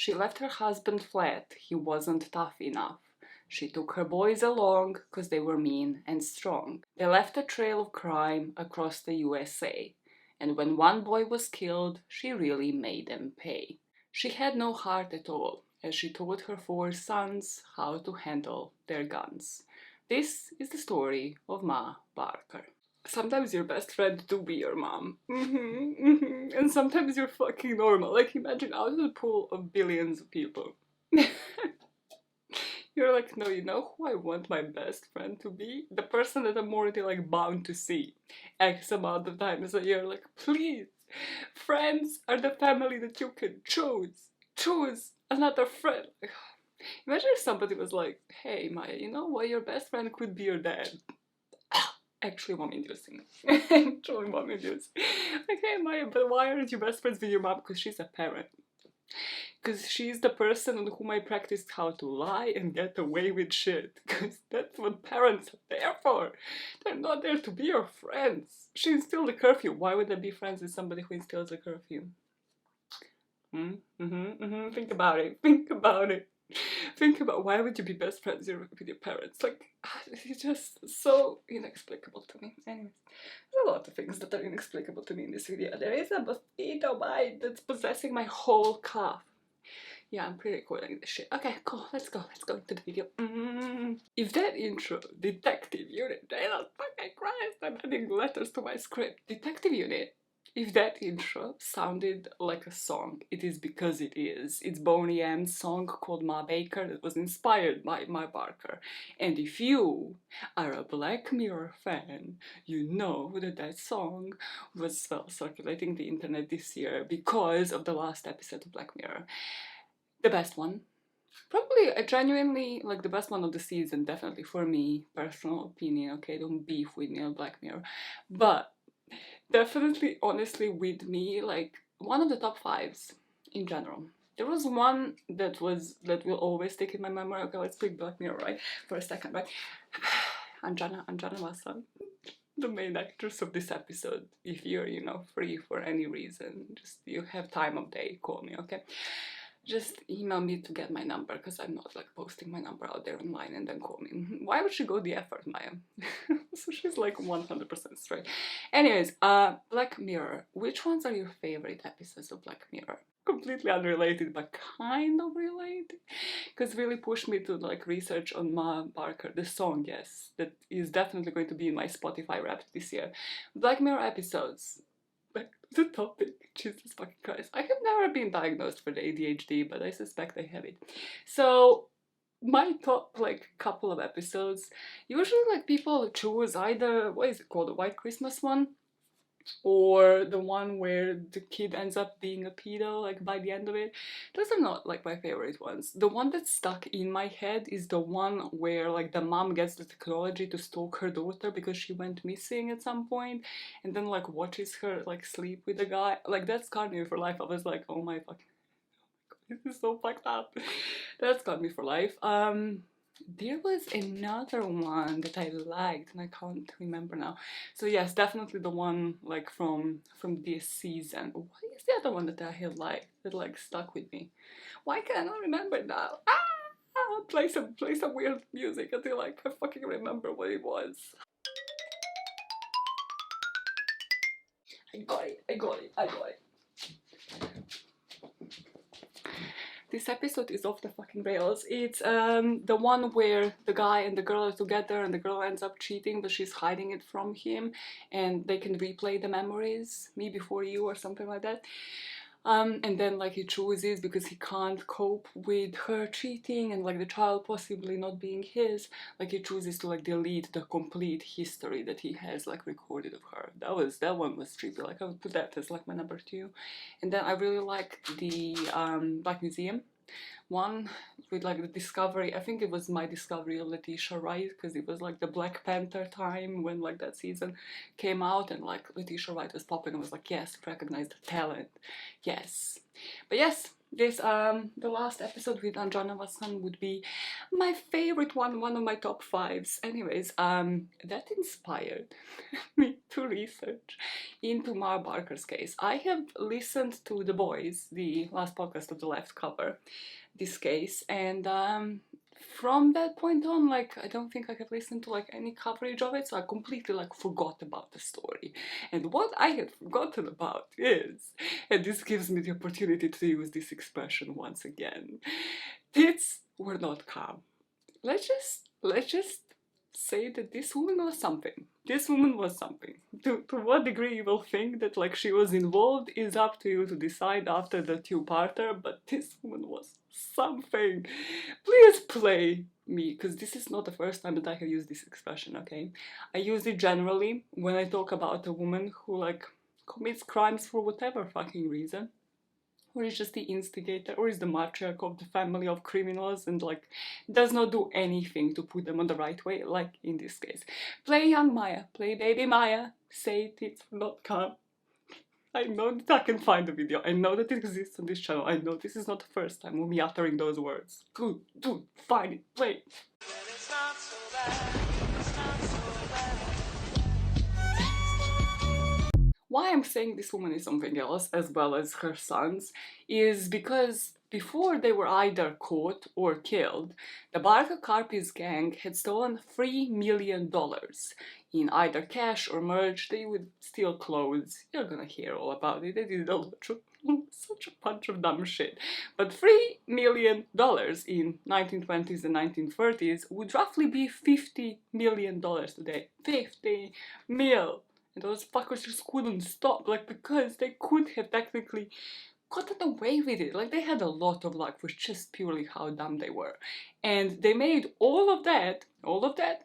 She left her husband flat, he wasn't tough enough. She took her boys along, 'cause they were mean and strong. They left a trail of crime across the USA. And when one boy was killed, she really made them pay. She had no heart at all, as she taught her 4 sons how to handle their guns. This is the story of Ma Barker. Sometimes your best friend do be your mom. And sometimes you're fucking normal. Like, imagine out of the pool of billions of people. You're like, no, you know who I want my best friend to be? The person that I'm already like bound to see X amount of times a year. Like, please, friends are the family that you can choose. Choose another friend. Imagine if somebody was like, hey Maya, you know what, your best friend could be your dad. Actually mom inducing. Actually mom inducing. Like, hey Maya, but why aren't you best friends with your mom? Because she's a parent. Because she's the person on whom I practiced how to lie and get away with shit. Because that's what parents are there for. They're not there to be your friends. She instilled a curfew. Why would I be friends with somebody who instills a curfew? Think about it. Think about it. Think about why would you be best friends with your parents? Like, it's just so inexplicable to me. Anyways, there's a lot of things that are inexplicable to me in this video. There is a mosquito bite that's possessing my whole calf. Yeah, I'm pre-recording this shit. Okay, cool. Let's go into the video. If that intro, Detective Unit, Jesus fucking Christ, I'm adding letters to my script. Detective Unit. If that intro sounded like a song, it is because it is. It's Boney M's song called Ma Baker that was inspired by Ma Barker. And if you are a Black Mirror fan, you know that that song was circulating the internet this year because of the last episode of Black Mirror. The best one. Probably, genuinely, like, the best one of the season, definitely, for me, personal opinion, okay? Don't beef with me on Black Mirror. But definitely, honestly, with me, like, one of the top 5s in general. There was one that will always stick in my memory. Okay, let's pick Black Mirror, right? For a second, right? Anjana Vasan, the main actress of this episode. If you're, you know, free for any reason, just you have time of day, call me, okay? Just email me to get my number, because I'm not like posting my number out there online and then call me. Why would she go the effort, Maya? So she's like 100% straight. Anyways, Black Mirror. Which ones are your favorite episodes of Black Mirror? Completely unrelated, but kind of related. Because really pushed me to like research on Ma Barker, the song, yes. That is definitely going to be in my Spotify Wrapped this year. Black Mirror episodes. Like, the topic, Jesus fucking Christ. I have never been diagnosed with ADHD, but I suspect I have it. So, my top, like, couple of episodes, usually, like, people choose either, what is it called, the White Christmas one? Or the one where the kid ends up being a pedo, like, by the end of it. Those are not, like, my favorite ones. The one that's stuck in my head is the one where, like, the mom gets the technology to stalk her daughter because she went missing at some point, and then, like, watches her, like, sleep with the guy. Like, that scarred me for life. I was like, oh my fucking... this is so fucked up. That scarred me for life. There was another one that I liked and I can't remember now. So yes, definitely the one like from this season. What is the other one that I had liked that like stuck with me? Why can I not remember now? Play some weird music until like I fucking remember what it was. I got it. This episode is off the fucking rails. It's the one where the guy and the girl are together and the girl ends up cheating but she's hiding it from him and they can replay the memories, me before you or something like that. And then like he chooses, because he can't cope with her cheating and like the child possibly not being his, like he chooses to like delete the complete history that he has like recorded of her. That one was trippy. Like I would put that as like my number 2. And then I really like the Black Museum one with like the discovery. I think it was my discovery of Letitia Wright, because it was like the Black Panther time when like that season came out and like Letitia Wright was popping. I was like, yes, recognize the talent, yes. But yes, This the last episode with Anjana Vasan would be my favorite one of my top fives. Anyways, that inspired me to research into Mara Barker's case. I have listened to The Boys, the last podcast of the left cover, this case, and from that point on, like, I don't think I have listened to like any coverage of it, so I completely like forgot about the story. And what I had forgotten about is, and this gives me the opportunity to use this expression once again, tits were not calm. Let's just say that this woman was something. This woman was something. To what degree you will think that like she was involved is up to you to decide after the two-parter, but this woman was something. Please play me, because this is not the first time that I have used this expression, okay? I use it generally when I talk about a woman who like commits crimes for whatever fucking reason, or is just the instigator, or is the matriarch of the family of criminals and like does not do anything to put them on the right way, like in this case. Play young Maya, play baby Maya, say tits will not come. I know that I can find the video, I know that it exists on this channel, I know this is not the first time of me uttering those words. Good, dude, find it, play. It's not so bad. It's not so bad. Why I'm saying this woman is something else, as well as her sons, is because before they were either caught or killed, the Barker Karpis gang had stolen $3 million in either cash or merch. They would steal clothes. You're gonna hear all about it. They did a lot of such a bunch of dumb shit. But $3 million in 1920s and 1930s would roughly be $50 million today. 50 mil. And those fuckers just couldn't stop, like, because they could have technically gotten away with it. Like, they had a lot of luck, which just purely how dumb they were. And they made all of that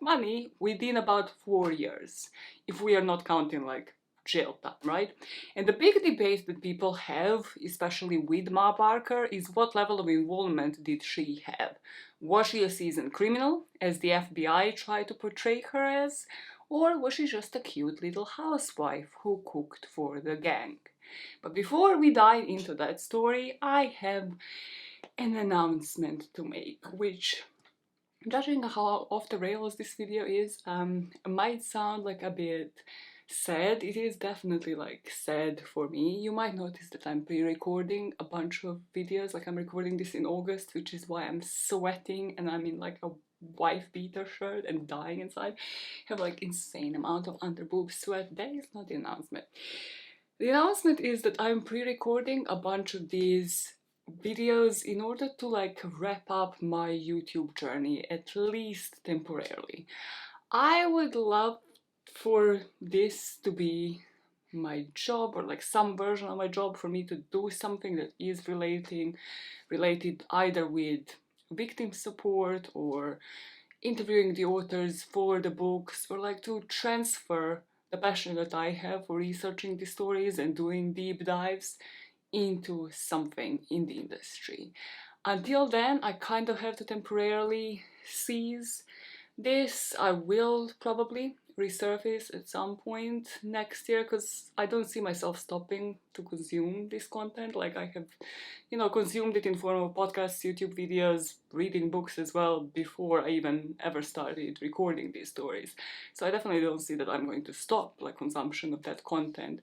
money within about 4 years, if we are not counting, like, jail time, right? And the big debate that people have, especially with Ma Barker, is what level of involvement did she have? Was she a seasoned criminal, as the FBI tried to portray her as? Or was she just a cute little housewife who cooked for the gang? But before we dive into that story, I have an announcement to make, which, judging how off the rails this video is, might sound like a bit sad. It is definitely like sad for me. You might notice that I'm pre-recording a bunch of videos, like I'm recording this in August, which is why I'm sweating and I'm in like a wife beater shirt and dying inside. I have like insane amount of underboob sweat. That is not the announcement. The announcement is that I'm pre-recording a bunch of these videos in order to like wrap up my YouTube journey, at least temporarily. I would love for this to be my job, or like some version of my job, for me to do something that is related either with victim support or interviewing the authors for the books, or like to transfer the passion that I have for researching the stories and doing deep dives into something in the industry. Until then, I kind of have to temporarily cease this. I will probably resurface at some point next year, because I don't see myself stopping to consume this content. Like, I have, consumed it in form of podcasts, YouTube videos, reading books as well, before I even ever started recording these stories. So I definitely don't see that I'm going to stop like consumption of that content.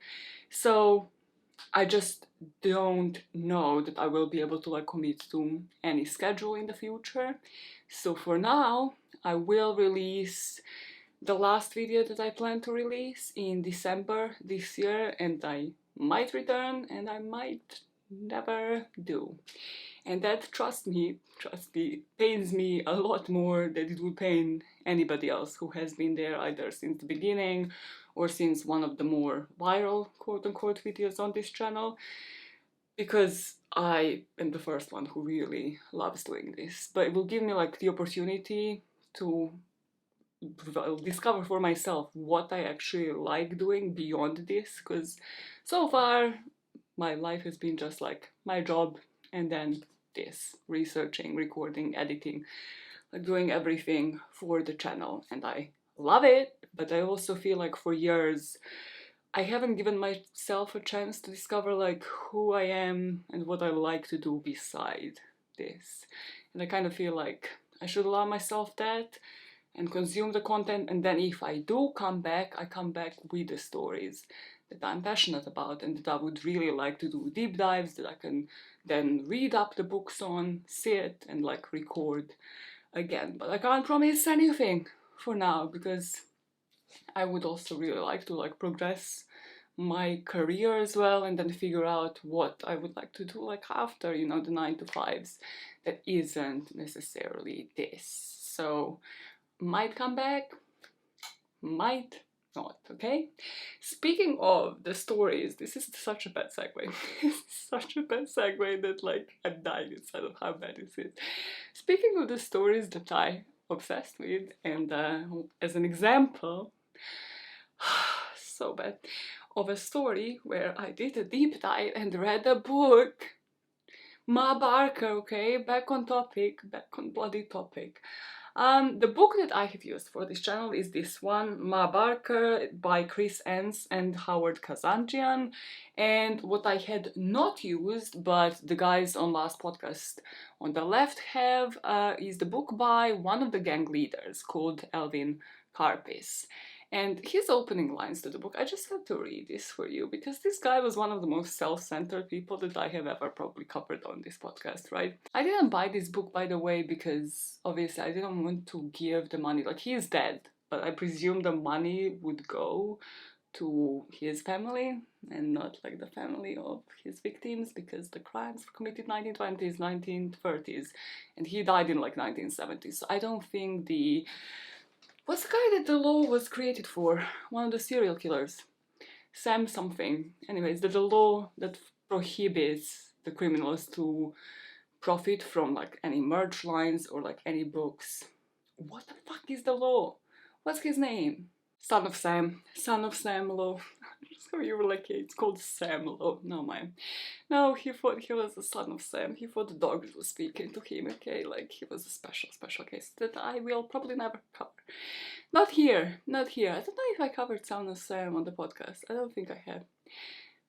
So I just don't know that I will be able to like commit to any schedule in the future. So for now, I will release the last video that I plan to release in December this year, and I might return and I might never do. And that, trust me, pains me a lot more than it would pain anybody else who has been there either since the beginning or since one of the more viral quote-unquote videos on this channel, because I am the first one who really loves doing this. But it will give me like the opportunity to discover for myself what I actually like doing beyond this, because so far my life has been just like my job and then this, researching, recording, editing, like doing everything for the channel, and I love it. But I also feel like for years I haven't given myself a chance to discover like who I am and what I like to do beside this. And I kind of feel like I should allow myself that and consume the content, and then if I do come back, I come back with the stories that I'm passionate about and that I would really like to do deep dives that I can then read up the books on, see it, and like record again. But I can't promise anything for now because I would also really like to like progress my career as well and then figure out what I would like to do like after, you know, the 9 to 5s that isn't necessarily this. So might come back, might not, okay? Speaking of the stories, this is such a bad segue. Such a bad segue that like I'm dying inside of how bad this is. Speaking of the stories that I obsessed with, and as an example, so bad, of a story where I did a deep dive and read a book. Ma Barker, okay? Back on topic, back on bloody topic. The book that I have used for this channel is this one, Ma Barker by Chris Enns and Howard Kazanjian. And what I had not used, but the guys on last podcast on the left have, is the book by one of the gang leaders called Alvin Karpis. And his opening lines to the book, I just had to read this for you because this guy was one of the most self-centered people that I have ever probably covered on this podcast, right? I didn't buy this book, by the way, because obviously I didn't want to give the money, like he is dead, but I presume the money would go to his family and not like the family of his victims because the crimes were committed 1920s, 1930s, and he died in like 1970s. So I don't think what's the guy that the law was created for? One of the serial killers. Sam something. Anyways, the law that prohibits the criminals to profit from like any merch lines or like any books. What the fuck is the law? What's his name? Son of Sam. Son of Sam Law. So you were like, yeah, it's called Sam Law. No, man. No, he thought he was the son of Sam. He thought the dogs were speaking to him, okay? Like, he was a special case that I will probably never cover. Not here, not here. I don't know if I covered Son of Sam on the podcast. I don't think I have.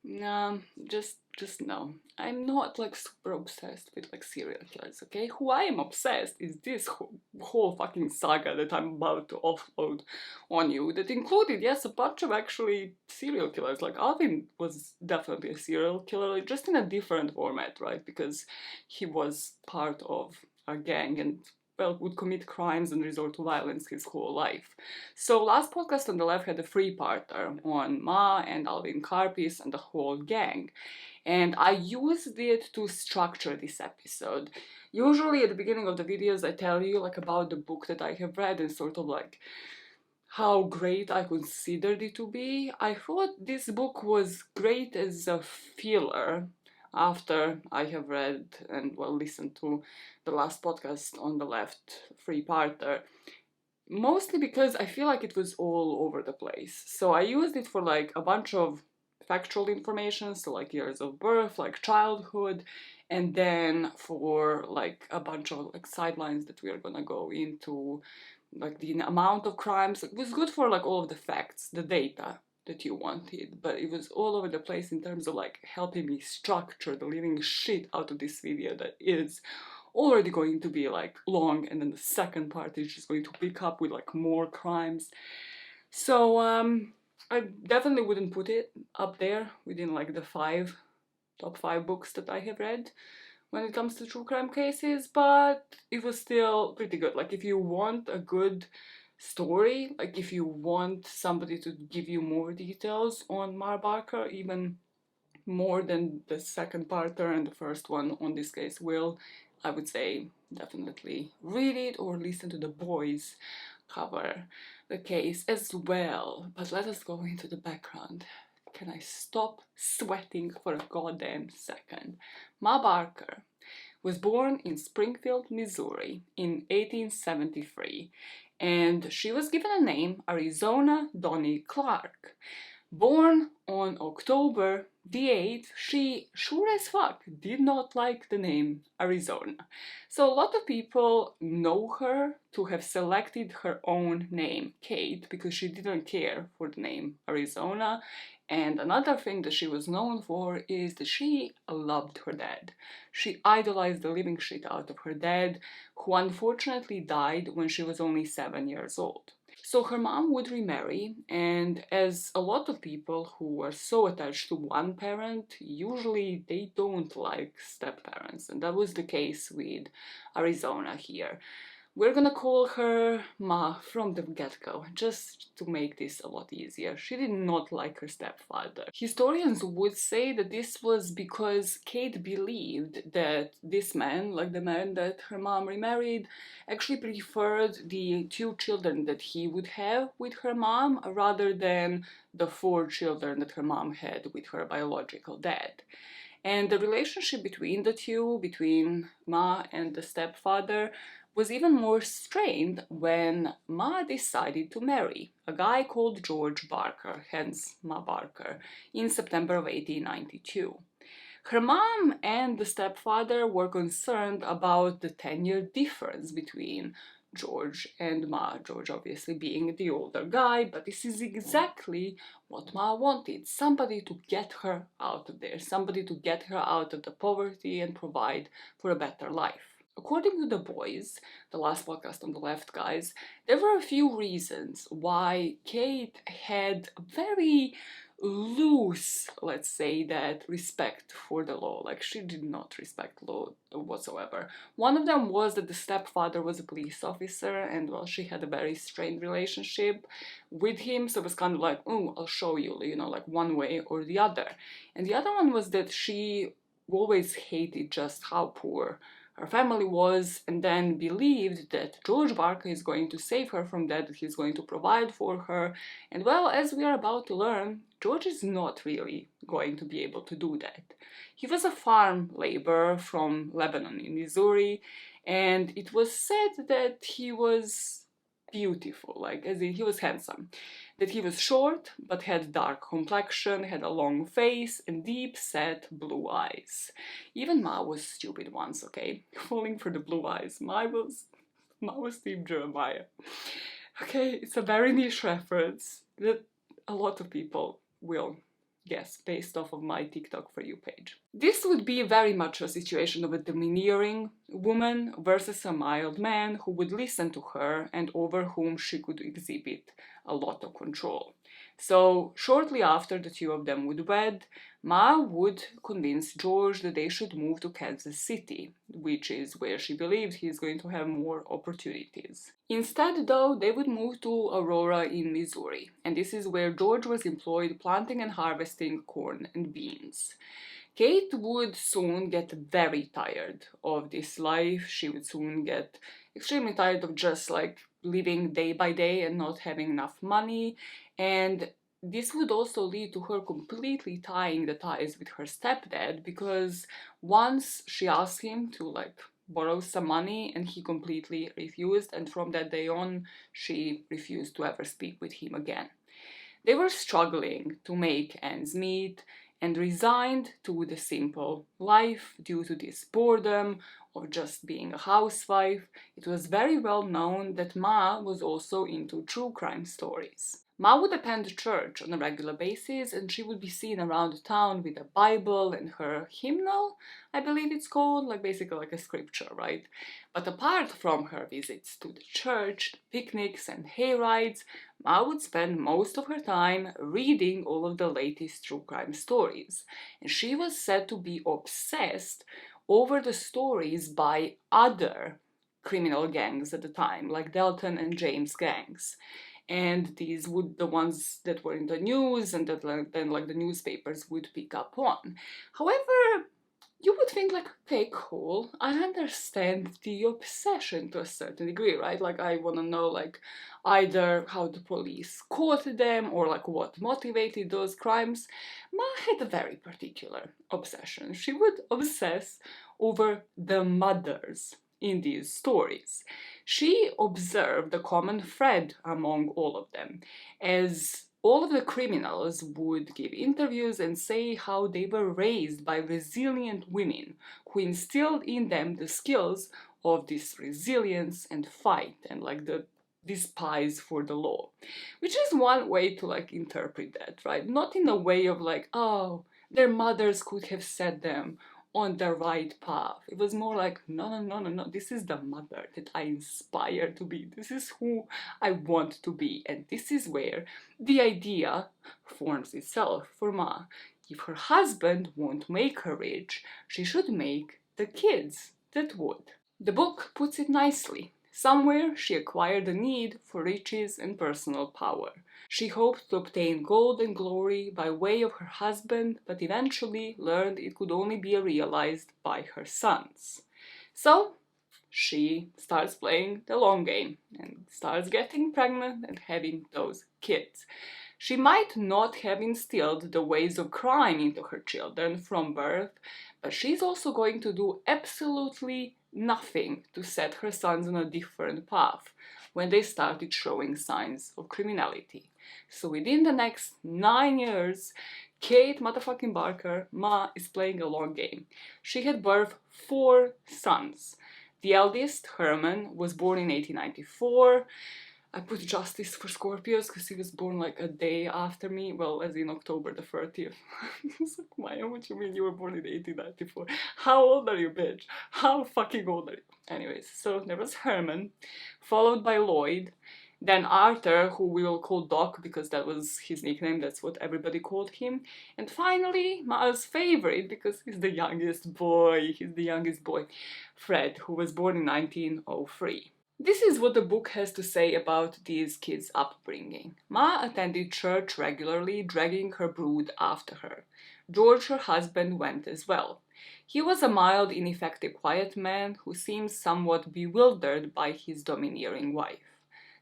No, just no. I'm not like super obsessed with like serial killers, okay? Who I am obsessed is this whole fucking saga that I'm about to offload on you that included, yes, a bunch of actually serial killers. Like Alvin was definitely a serial killer, just in a different format, right? Because he was part of a gang and well, would commit crimes and resort to violence his whole life. So last podcast on the left had a three-parter on Ma and Alvin Karpis and the whole gang. And I used it to structure this episode. Usually at the beginning of the videos I tell you like about the book that I have read and sort of like how great I considered it to be. I thought this book was great as a filler after I have read and well listened to the last podcast on the left, three-parter, mostly because I feel like it was all over the place. So I used it for like a bunch of factual information, so like years of birth, like childhood, and then for like a bunch of like sidelines that we are gonna go into, like the amount of crimes. It was good for like all of the facts, the data that you wanted, but it was all over the place in terms of like helping me structure the living shit out of this video that is already going to be like long, and then the second part is just going to pick up with like more crimes. So I definitely wouldn't put it up there within like the top 5 books that I have read when it comes to true crime cases, but it was still pretty good. Like if you want a good story, like if you want somebody to give you more details on Ma Barker, even more than the second parter and the first one on this case will, I would say definitely read it or listen to the boys cover the case as well. But let us go into the background. Can I stop sweating for a goddamn second? Ma Barker was born in Springfield, Missouri in 1873, and she was given a name Arizona Donnie Clark. Born on October the 8th, she sure as fuck did not like the name Arizona. So a lot of people know her to have selected her own name, Kate, because she didn't care for the name Arizona, And another thing that she was known for is that she loved her dad. She idolized the living shit out of her dad, who unfortunately died when she was only 7 years old. So her mom would remarry, and as a lot of people who are so attached to one parent, usually they don't like step parents, and that was the case with Arizona here. We're gonna call her Ma from the get-go, just to make this a lot easier. She did not like her stepfather. Historians would say that this was because Kate believed that this man, like the man that her mom remarried, actually preferred the 2 children that he would have with her mom rather than the 4 children that her mom had with her biological dad. And the relationship between the two, between Ma and the stepfather, was even more strained when Ma decided to marry a guy called George Barker, hence Ma Barker, in September of 1892. Her mom and the stepfather were concerned about the 10-year difference between George and Ma. George obviously being the older guy, but this is exactly what Ma wanted. Somebody to get her out of there, somebody to get her out of the poverty and provide for a better life. According to the boys, the last podcast on the left, guys, there were a few reasons why Kate had very loose, let's say, that respect for the law. Like, she did not respect law whatsoever. One of them was that the stepfather was a police officer, and well, she had a very strained relationship with him, so it was kind of like, oh, I'll show you, you know, like one way or the other. And the other one was that she always hated just how poor her family was, and then believed that George Barker is going to save her from that he's going to provide for her. And well, as we are about to learn, George is not really going to be able to do that. He was a farm laborer from Lebanon in Missouri, and it was said that he was beautiful, like as in he was handsome, that he was short but had dark complexion, had a long face and deep set blue eyes. Even Ma was stupid once, okay? Falling for the blue eyes. Ma was Team Jeremiah. Okay, it's a very niche reference that a lot of people will guess based off of my TikTok For You page. This would be very much a situation of a domineering woman versus a mild man who would listen to her and over whom she could exhibit a lot of control. So, shortly after the two of them would wed, Ma would convince George that they should move to Kansas City, which is where she believed he's going to have more opportunities. Instead, though, they would move to Aurora in Missouri, and this is where George was employed planting and harvesting corn and beans. Kate would soon get very tired of this life. She would soon get extremely tired of just like living day by day and not having enough money. And this would also lead to her completely tying the ties with her stepdad, because once she asked him to like borrow some money and he completely refused, and from that day on she refused to ever speak with him again. They were struggling to make ends meet and resigned to the simple life due to this boredom of just being a housewife. It was very well known that Ma was also into true crime stories. Ma would attend church on a regular basis, and she would be seen around town with a Bible and her hymnal, I believe it's called, like basically like a scripture, right? But apart from her visits to the church, picnics and hayrides, Ma would spend most of her time reading all of the latest true crime stories. And she was said to be obsessed over the stories by other criminal gangs at the time, like Delton and James gangs. And these would the ones that were in the news and that then like the newspapers would pick up on. However, you would think like, okay, cool, I understand the obsession to a certain degree, right? Like, I want to know like either how the police caught them or like what motivated those crimes. Ma had a very particular obsession. She would obsess over the mothers in these stories. She observed a common thread among all of them, as all of the criminals would give interviews and say how they were raised by resilient women who instilled in them the skills of this resilience and fight and like the despise for the law, which is one way to like interpret that, right? Not in a way of like, oh, their mothers could have set them on the right path. It was more like, no, no, no, no, no, this is the mother that I inspire to be. This is who I want to be. And this is where the idea forms itself for Ma. If her husband won't make her rich, she should make the kids that would. The book puts it nicely. Somewhere she acquired a need for riches and personal power. She hoped to obtain gold and glory by way of her husband, but eventually learned it could only be realized by her sons. So she starts playing the long game and starts getting pregnant and having those kids. She might not have instilled the ways of crime into her children from birth, but she's also going to do absolutely nothing to set her sons on a different path when they started showing signs of criminality. So within the next 9 years, Kate motherfucking Barker, Ma, is playing a long game. She had birthed 4 sons. The eldest, Herman, was born in 1894. I put justice for Scorpios because he was born like a day after me, well, as in October the 30th. It's like, Maya, what you mean you were born in 1894? How old are you, bitch? How fucking old are you? Anyways, so there was Herman, followed by Lloyd, then Arthur, who we will call Doc because that was his nickname, that's what everybody called him, and finally, Ma's favorite, because he's the youngest boy, Fred, who was born in 1903. This is what the book has to say about these kids' upbringing. Ma attended church regularly, dragging her brood after her. George, her husband, went as well. He was a mild, ineffective, quiet man who seemed somewhat bewildered by his domineering wife.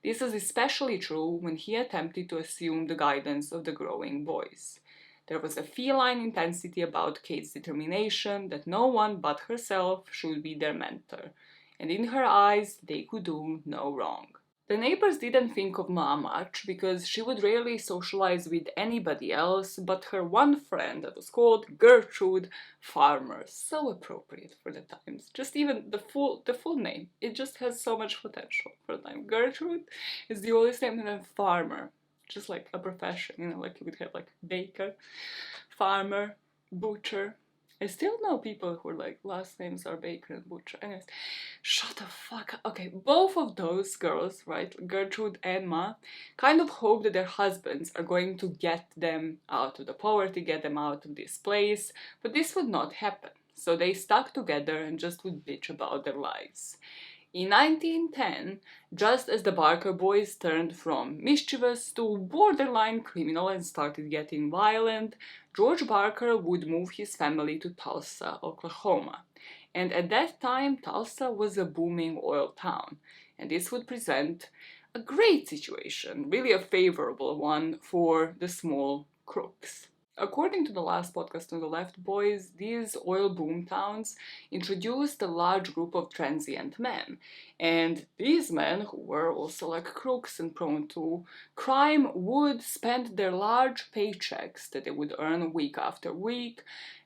This was especially true when he attempted to assume the guidance of the growing boys. There was a feline intensity about Kate's determination that no one but herself should be their mentor, and in her eyes they could do no wrong. The neighbors didn't think of Ma much because she would rarely socialize with anybody else but her one friend that was called Gertrude Farmer. So appropriate for the times. Just even the full name. It just has so much potential for the time. Gertrude is the oldest name, and then Farmer. Just like a profession, you know, like you would have like baker, farmer, butcher. I still know people who are like last names are Baker and Butcher. Anyways, shut the fuck up. Okay, both of those girls, right, Gertrude and Ma, kind of hope that their husbands are going to get them out of the poverty, get them out of this place, but this would not happen. So they stuck together and just would bitch about their lives. In 1910, just as the Barker boys turned from mischievous to borderline criminal and started getting violent, George Barker would move his family to Tulsa, Oklahoma. And at that time, Tulsa was a booming oil town, and this would present a great situation, really a favorable one for the small crooks. According to the last podcast on the left, boys, these oil boom towns introduced a large group of transient men. And these men, who were also like crooks and prone to crime, would spend their large paychecks that they would earn week after week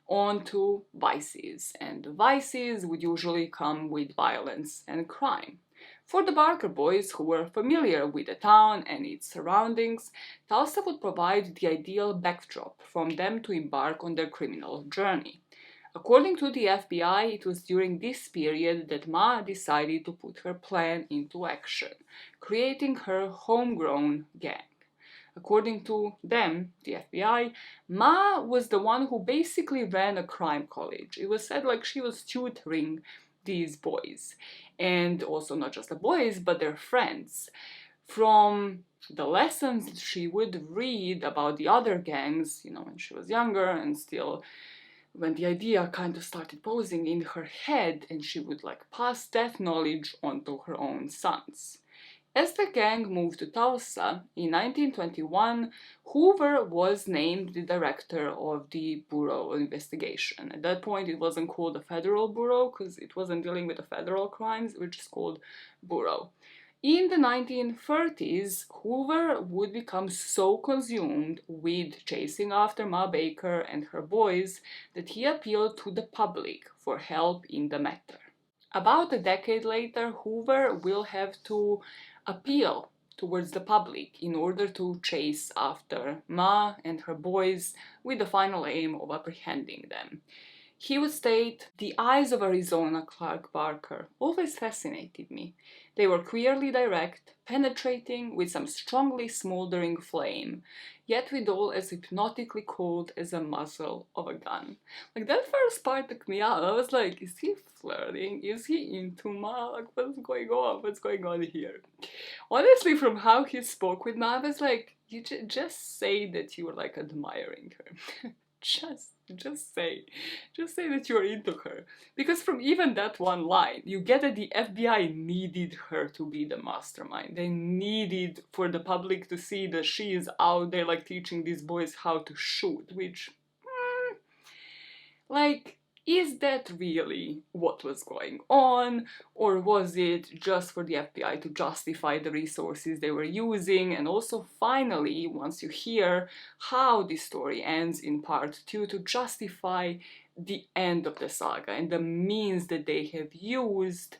onto vices. And vices would usually come with violence and crime. For the Barker boys, who were familiar with the town and its surroundings, Tulsa would provide the ideal backdrop from them to embark on their criminal journey. According to the FBI, it was during this period that Ma decided to put her plan into action, creating her homegrown gang. According to them, the FBI, Ma was the one who basically ran a crime college. It was said like she was tutoring these boys, and also not just the boys but their friends. From the lessons she would read about the other gangs, you know, when she was younger and still when the idea kind of started posing in her head, and she would like pass that knowledge onto her own sons. As the gang moved to Tulsa in 1921, Hoover was named the director of the Bureau of Investigation. At that point, it wasn't called the Federal Bureau because it wasn't dealing with the federal crimes, it was just called Bureau. In the 1930s, Hoover would become so consumed with chasing after Ma Baker and her boys that he appealed to the public for help in the matter. About a decade later, Hoover will have to appeal towards the public in order to chase after Ma and her boys with the final aim of apprehending them. He would state, "The eyes of Arizona Clark Barker always fascinated me. They were queerly direct, penetrating with some strongly smoldering flame, yet withal as hypnotically cold as the muzzle of a gun." Like, that first part took me out. I was like, is he flirting? Is he into Ma? Like, what's going on? What's going on here? Honestly, from how he spoke with Ma, I was like, you just say that you were like admiring her. just say that you're into her, because from even that one line you get that the FBI needed her to be the mastermind. They needed for the public to see that she is out there like teaching these boys how to shoot, which like, is that really what was going on, or was it just for the FBI to justify the resources they were using? And also, finally, once you hear how this story ends in part 2, to justify the end of the saga and the means that they have used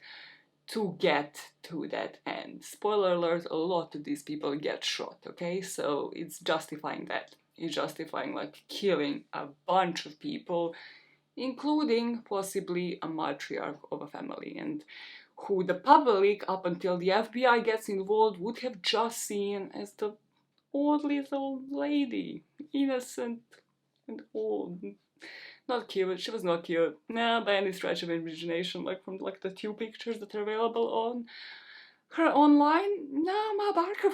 to get to that end. Spoiler alert, a lot of these people get shot, okay? So it's justifying that. It's justifying, like, killing a bunch of people, including possibly a matriarch of a family, and who the public, up until the FBI gets involved, would have just seen as the old little lady. Innocent and old. Not cute. She was not cute. Nah, by any stretch of imagination, like from like the 2 pictures that are available on her online. Nah, Ma Barker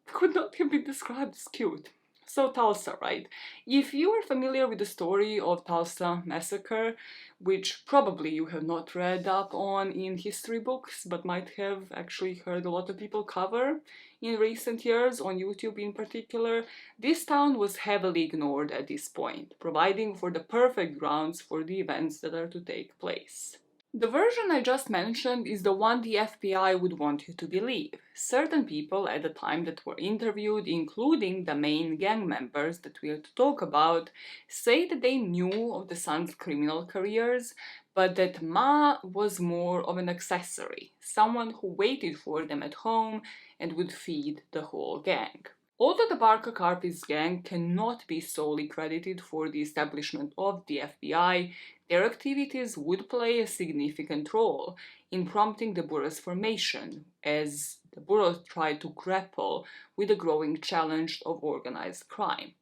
could not have been described as cute. So Tulsa, right? If you are familiar with the story of Tulsa Massacre, which probably you have not read up on in history books, but might have actually heard a lot of people cover in recent years, on YouTube in particular, this town was heavily ignored at this point, providing for the perfect grounds for the events that are to take place. The version I just mentioned is the one the FBI would want you to believe. Certain people at the time that were interviewed, including the main gang members that we are to talk about, say that they knew of the sons' criminal careers, but that Ma was more of an accessory, someone who waited for them at home and would feed the whole gang. Although the Barker Carpis gang cannot be solely credited for the establishment of the FBI, their activities would play a significant role in prompting the Bureau's formation, as the Bureau tried to grapple with the growing challenge of organized crime.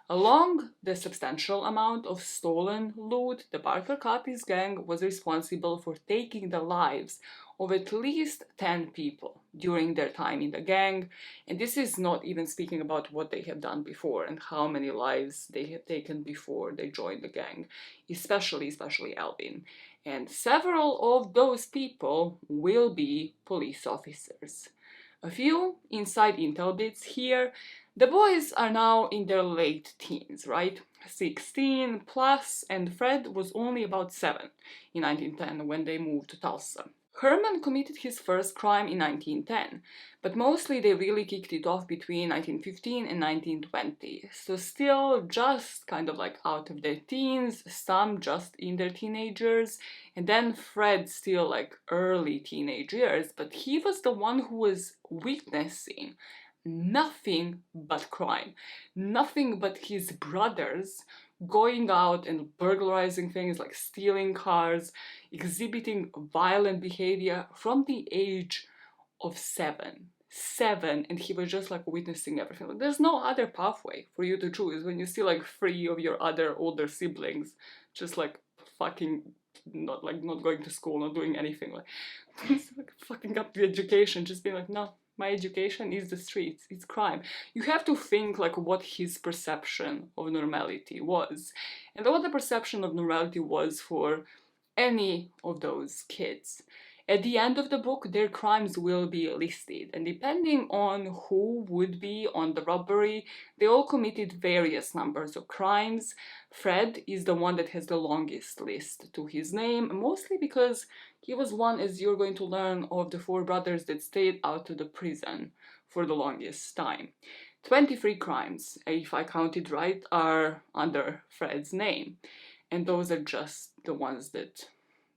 Along the substantial amount of stolen loot, the Barker Carpis gang was responsible for taking the lives of at least 10 people during their time in the gang, and this is not even speaking about what they have done before and how many lives they have taken before they joined the gang, especially Alvin. And several of those people will be police officers. A few inside intel bits here. The boys are now in their late teens, right? 16 plus, and Fred was only about 7 in 1910 when they moved to Tulsa. Herman committed his first crime in 1910, but mostly they really kicked it off between 1915 and 1920, so still just kind of like out of their teens, some just in their teenagers, and then Fred still like early teenage years, but he was the one who was witnessing nothing but crime, nothing but his brothers going out and burglarizing things, like stealing cars, exhibiting violent behavior from the age of 7. 7, and he was just like witnessing everything. Like, there's no other pathway for you to choose when you see like 3 of your other older siblings just like fucking not going to school, not doing anything, like fucking up the education, just being like, no, my education is the streets, it's crime. You have to think like what his perception of normality was, and what the perception of normality was for any of those kids. At the end of the book, their crimes will be listed, and depending on who would be on the robbery, they all committed various numbers of crimes. Fred is the one that has the longest list to his name, mostly because he was one, as you're going to learn, of the 4 brothers that stayed out of the prison for the longest time. 23 crimes, if I counted right, are under Fred's name, and those are just the ones that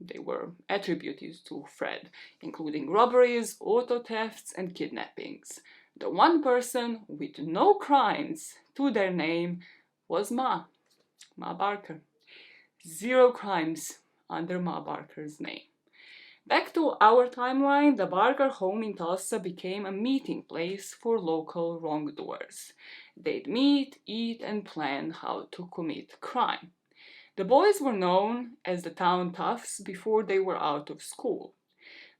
They were attributed to Fred, including robberies, auto thefts, and kidnappings. The one person with no crimes to their name was Ma Barker. 0 crimes under Ma Barker's name. Back to our timeline, the Barker home in Tulsa became a meeting place for local wrongdoers. They'd meet, eat, and plan how to commit crime. The boys were known as the town toughs before they were out of school.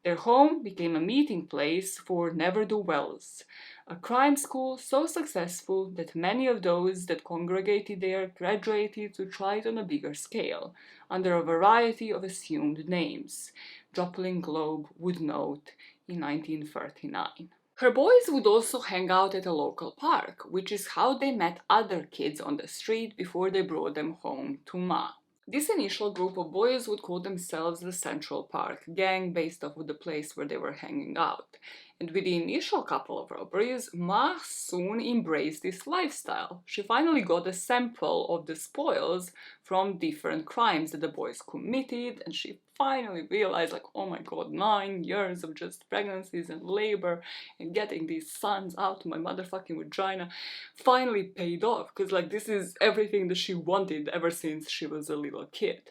Their home became a meeting place for ne'er-do-wells, a crime school so successful that many of those that congregated there graduated to try it on a bigger scale, under a variety of assumed names, Joplin Globe would note in 1939. Her boys would also hang out at a local park, which is how they met other kids on the street before they brought them home to Ma. This initial group of boys would call themselves the Central Park Gang based off of the place where they were hanging out. And with the initial couple of robberies, Ma soon embraced this lifestyle. She finally got a sample of the spoils from different crimes that the boys committed, and she finally realized, like, oh my god, 9 years of just pregnancies and labor and getting these sons out of my motherfucking vagina finally paid off, because like this is everything that she wanted ever since she was a little kid.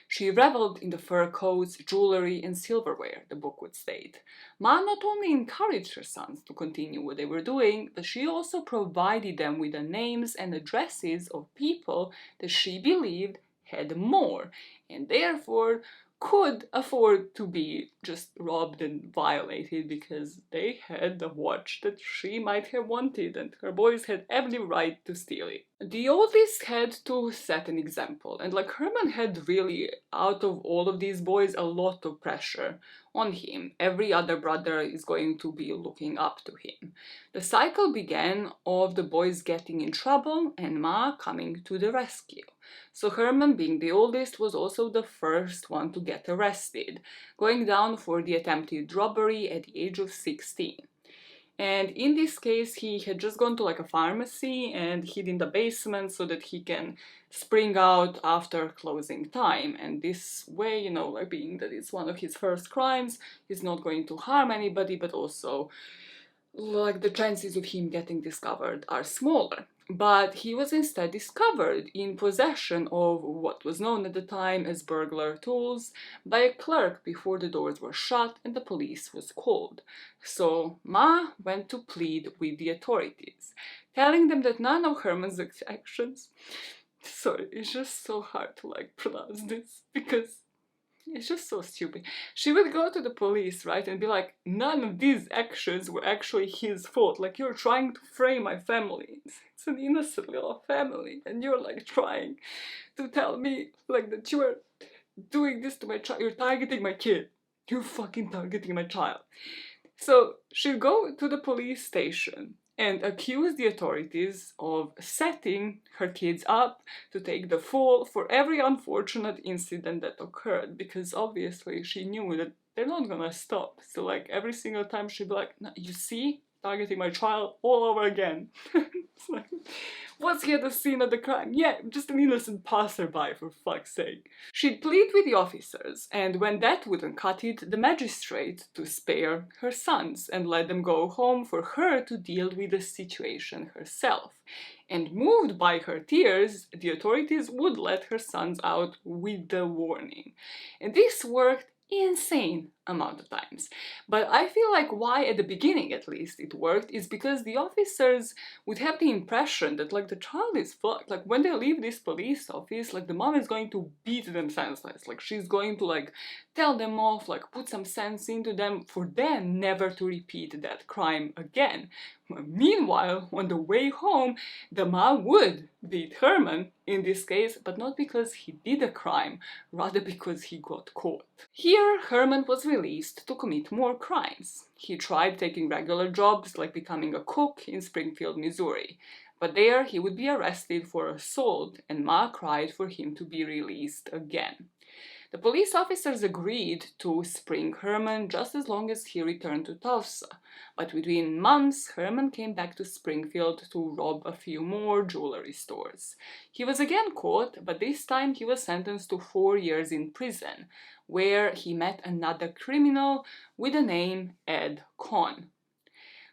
She reveled in the fur coats, jewelry, and silverware, the book would state. Ma not only encouraged her sons to continue what they were doing, but she also provided them with the names and addresses of people that she believed had more, and therefore could afford to be just robbed and violated because they had the watch that she might have wanted and her boys had every right to steal it. The oldest had to set an example, and like Herman had really, out of all of these boys, a lot of pressure on him. Every other brother is going to be looking up to him. The cycle began of the boys getting in trouble and Ma coming to the rescue. So Herman, being the oldest, was also the first one to get arrested, going down for the attempted robbery at the age of 16. And in this case, he had just gone to like a pharmacy and hid in the basement so that he can spring out after closing time. And this way, you know, like being that it's one of his first crimes, he's not going to harm anybody, but also like the chances of him getting discovered are smaller. But he was instead discovered in possession of what was known at the time as burglar tools by a clerk before the doors were shut and the police was called. So Ma went to plead with the authorities, telling them that none of Herman's actions, sorry, it's just so hard to like pronounce this because it's just so stupid. She would go to the police, right, and be like, none of these actions were actually his fault. Like, you're trying to frame my family. It's an innocent little family. And you're, like, trying to tell me, like, that you are doing this to my child. You're targeting my kid. You're fucking targeting my child. So she'd go to the police station and accuse the authorities of setting her kids up to take the fall for every unfortunate incident that occurred, because obviously she knew that they're not gonna stop. So like every single time she'd be like, you see, targeting my child all over again. It's like, what's here the scene of the crime? Yeah, just an innocent passerby, for fuck's sake. She'd plead with the officers, and when that wouldn't cut it, the magistrate to spare her sons and let them go home for her to deal with the situation herself. And moved by her tears, the authorities would let her sons out with the warning. And this worked insane amount of times. But I feel like why at the beginning at least it worked is because the officers would have the impression that like the child is fucked. Like when they leave this police office, like the mom is going to beat them senseless. Like she's going to like tell them off, like put some sense into them for them never to repeat that crime again. Meanwhile, on the way home, the mom would beat Herman in this case, but not because he did a crime, rather because he got caught. Here, Herman was released to commit more crimes. He tried taking regular jobs like becoming a cook in Springfield, Missouri, but there he would be arrested for assault and Ma cried for him to be released again. The police officers agreed to spring Herman just as long as he returned to Tulsa, but within months Herman came back to Springfield to rob a few more jewelry stores. He was again caught, but this time he was sentenced to 4 years in prison, where he met another criminal with the name Ed Cohn.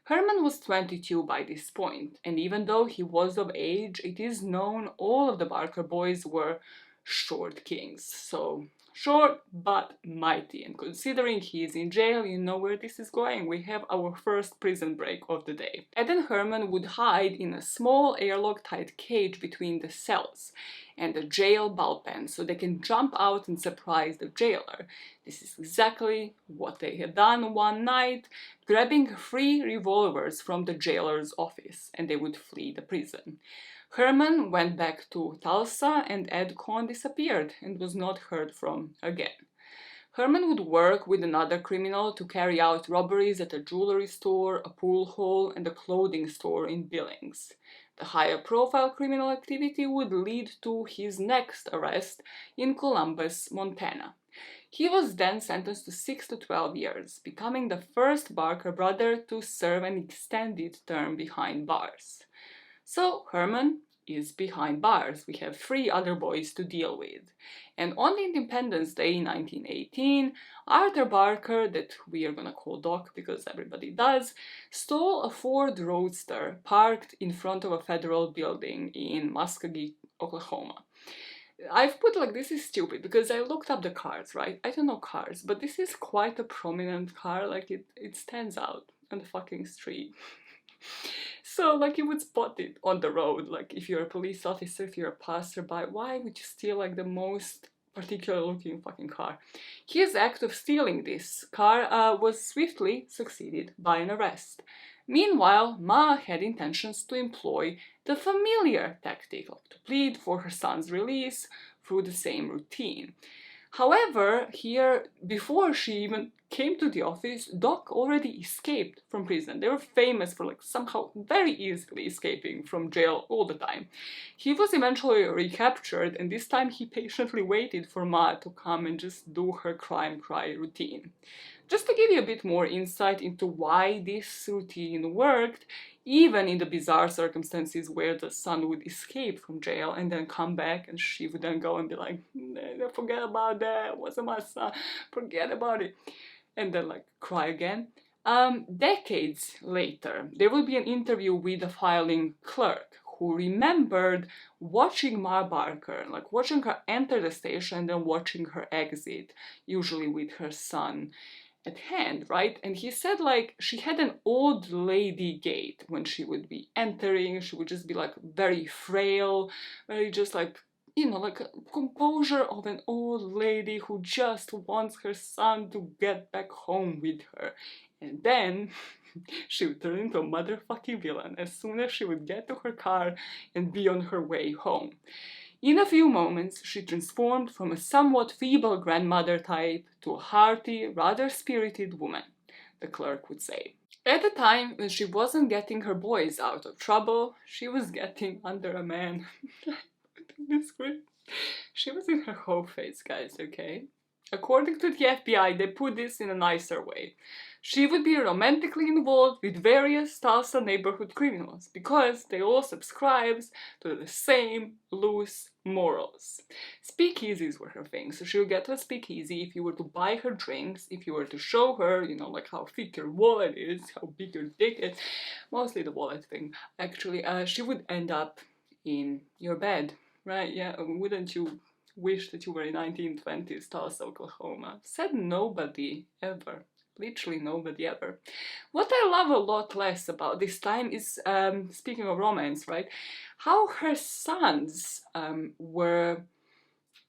Herman was 22 by this point, and even though he was of age, it is known all of the Barker boys were short kings. So, short but mighty, and considering he is in jail, you know where this is going. We have our first prison break of the day. Ed and Herman would hide in a small airlock-tight cage between the cells and the jail bullpen so they can jump out and surprise the jailer. This is exactly what they had done one night, grabbing 3 revolvers from the jailer's office, and they would flee the prison. Herman went back to Tulsa and Ed Cohn disappeared and was not heard from again. Herman would work with another criminal to carry out robberies at a jewelry store, a pool hall, and a clothing store in Billings. The higher profile criminal activity would lead to his next arrest in Columbus, Montana. He was then sentenced to 6 to 12 years, becoming the first Barker brother to serve an extended term behind bars. So Herman is behind bars. We have 3 other boys to deal with. And on Independence Day in 1918, Arthur Barker, that we are gonna call Doc because everybody does, stole a Ford Roadster parked in front of a federal building in Muskogee, Oklahoma. I've put like, this is stupid because I looked up the cars, right? I don't know cars, but this is quite a prominent car, like it stands out on the fucking street. So, like, you would spot it on the road, like, if you're a police officer, if you're a passerby, why would you steal, like, the most particular looking fucking car? His act of stealing this car was swiftly succeeded by an arrest. Meanwhile, Ma had intentions to employ the familiar tactic, like to plead for her son's release through the same routine. However, here, before she even came to the office, Doc already escaped from prison. They were famous for like somehow very easily escaping from jail all the time. He was eventually recaptured, and this time he patiently waited for Ma to come and just do her crime cry routine. Just to give you a bit more insight into why this routine worked, even in the bizarre circumstances where the son would escape from jail and then come back, and she would then go and be like, forget about that, wasn't my son, forget about it, and then like cry again. Decades later, there will be an interview with the filing clerk who remembered watching Ma Barker, like watching her enter the station and then watching her exit, usually with her son at hand, right? And he said like she had an old lady gait when she would be entering. She would just be like very frail, very just like, you know, like a composure of an old lady who just wants her son to get back home with her. And then she would turn into a motherfucking villain as soon as she would get to her car and be on her way home. In a few moments, she transformed from a somewhat feeble grandmother type to a hearty, rather spirited woman, the clerk would say. At the time when she wasn't getting her boys out of trouble, she was getting under a man. She was in her whole face, guys, okay? According to the FBI, they put this in a nicer way. She would be romantically involved with various Tulsa neighborhood criminals because they all subscribed to the same loose morals. Speakeasies were her thing, so she would get to a speakeasy if you were to buy her drinks, if you were to show her, you know, like how thick your wallet is, how big your dick is, mostly the wallet thing, actually, she would end up in your bed, right? Yeah, wouldn't you wish that you were in 1920s Tulsa, Oklahoma? Said nobody ever. Literally nobody ever. What I love a lot less about this time is, speaking of romance, right, how her sons were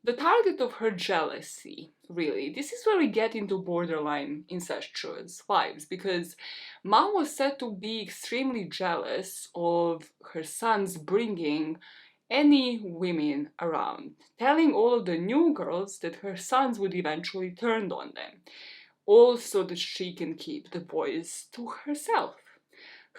the target of her jealousy, really. This is where we get into borderline incestuous vibes, because Ma was said to be extremely jealous of her sons bringing any women around, telling all of the new girls that her sons would eventually turn on them, all so that she can keep the boys to herself.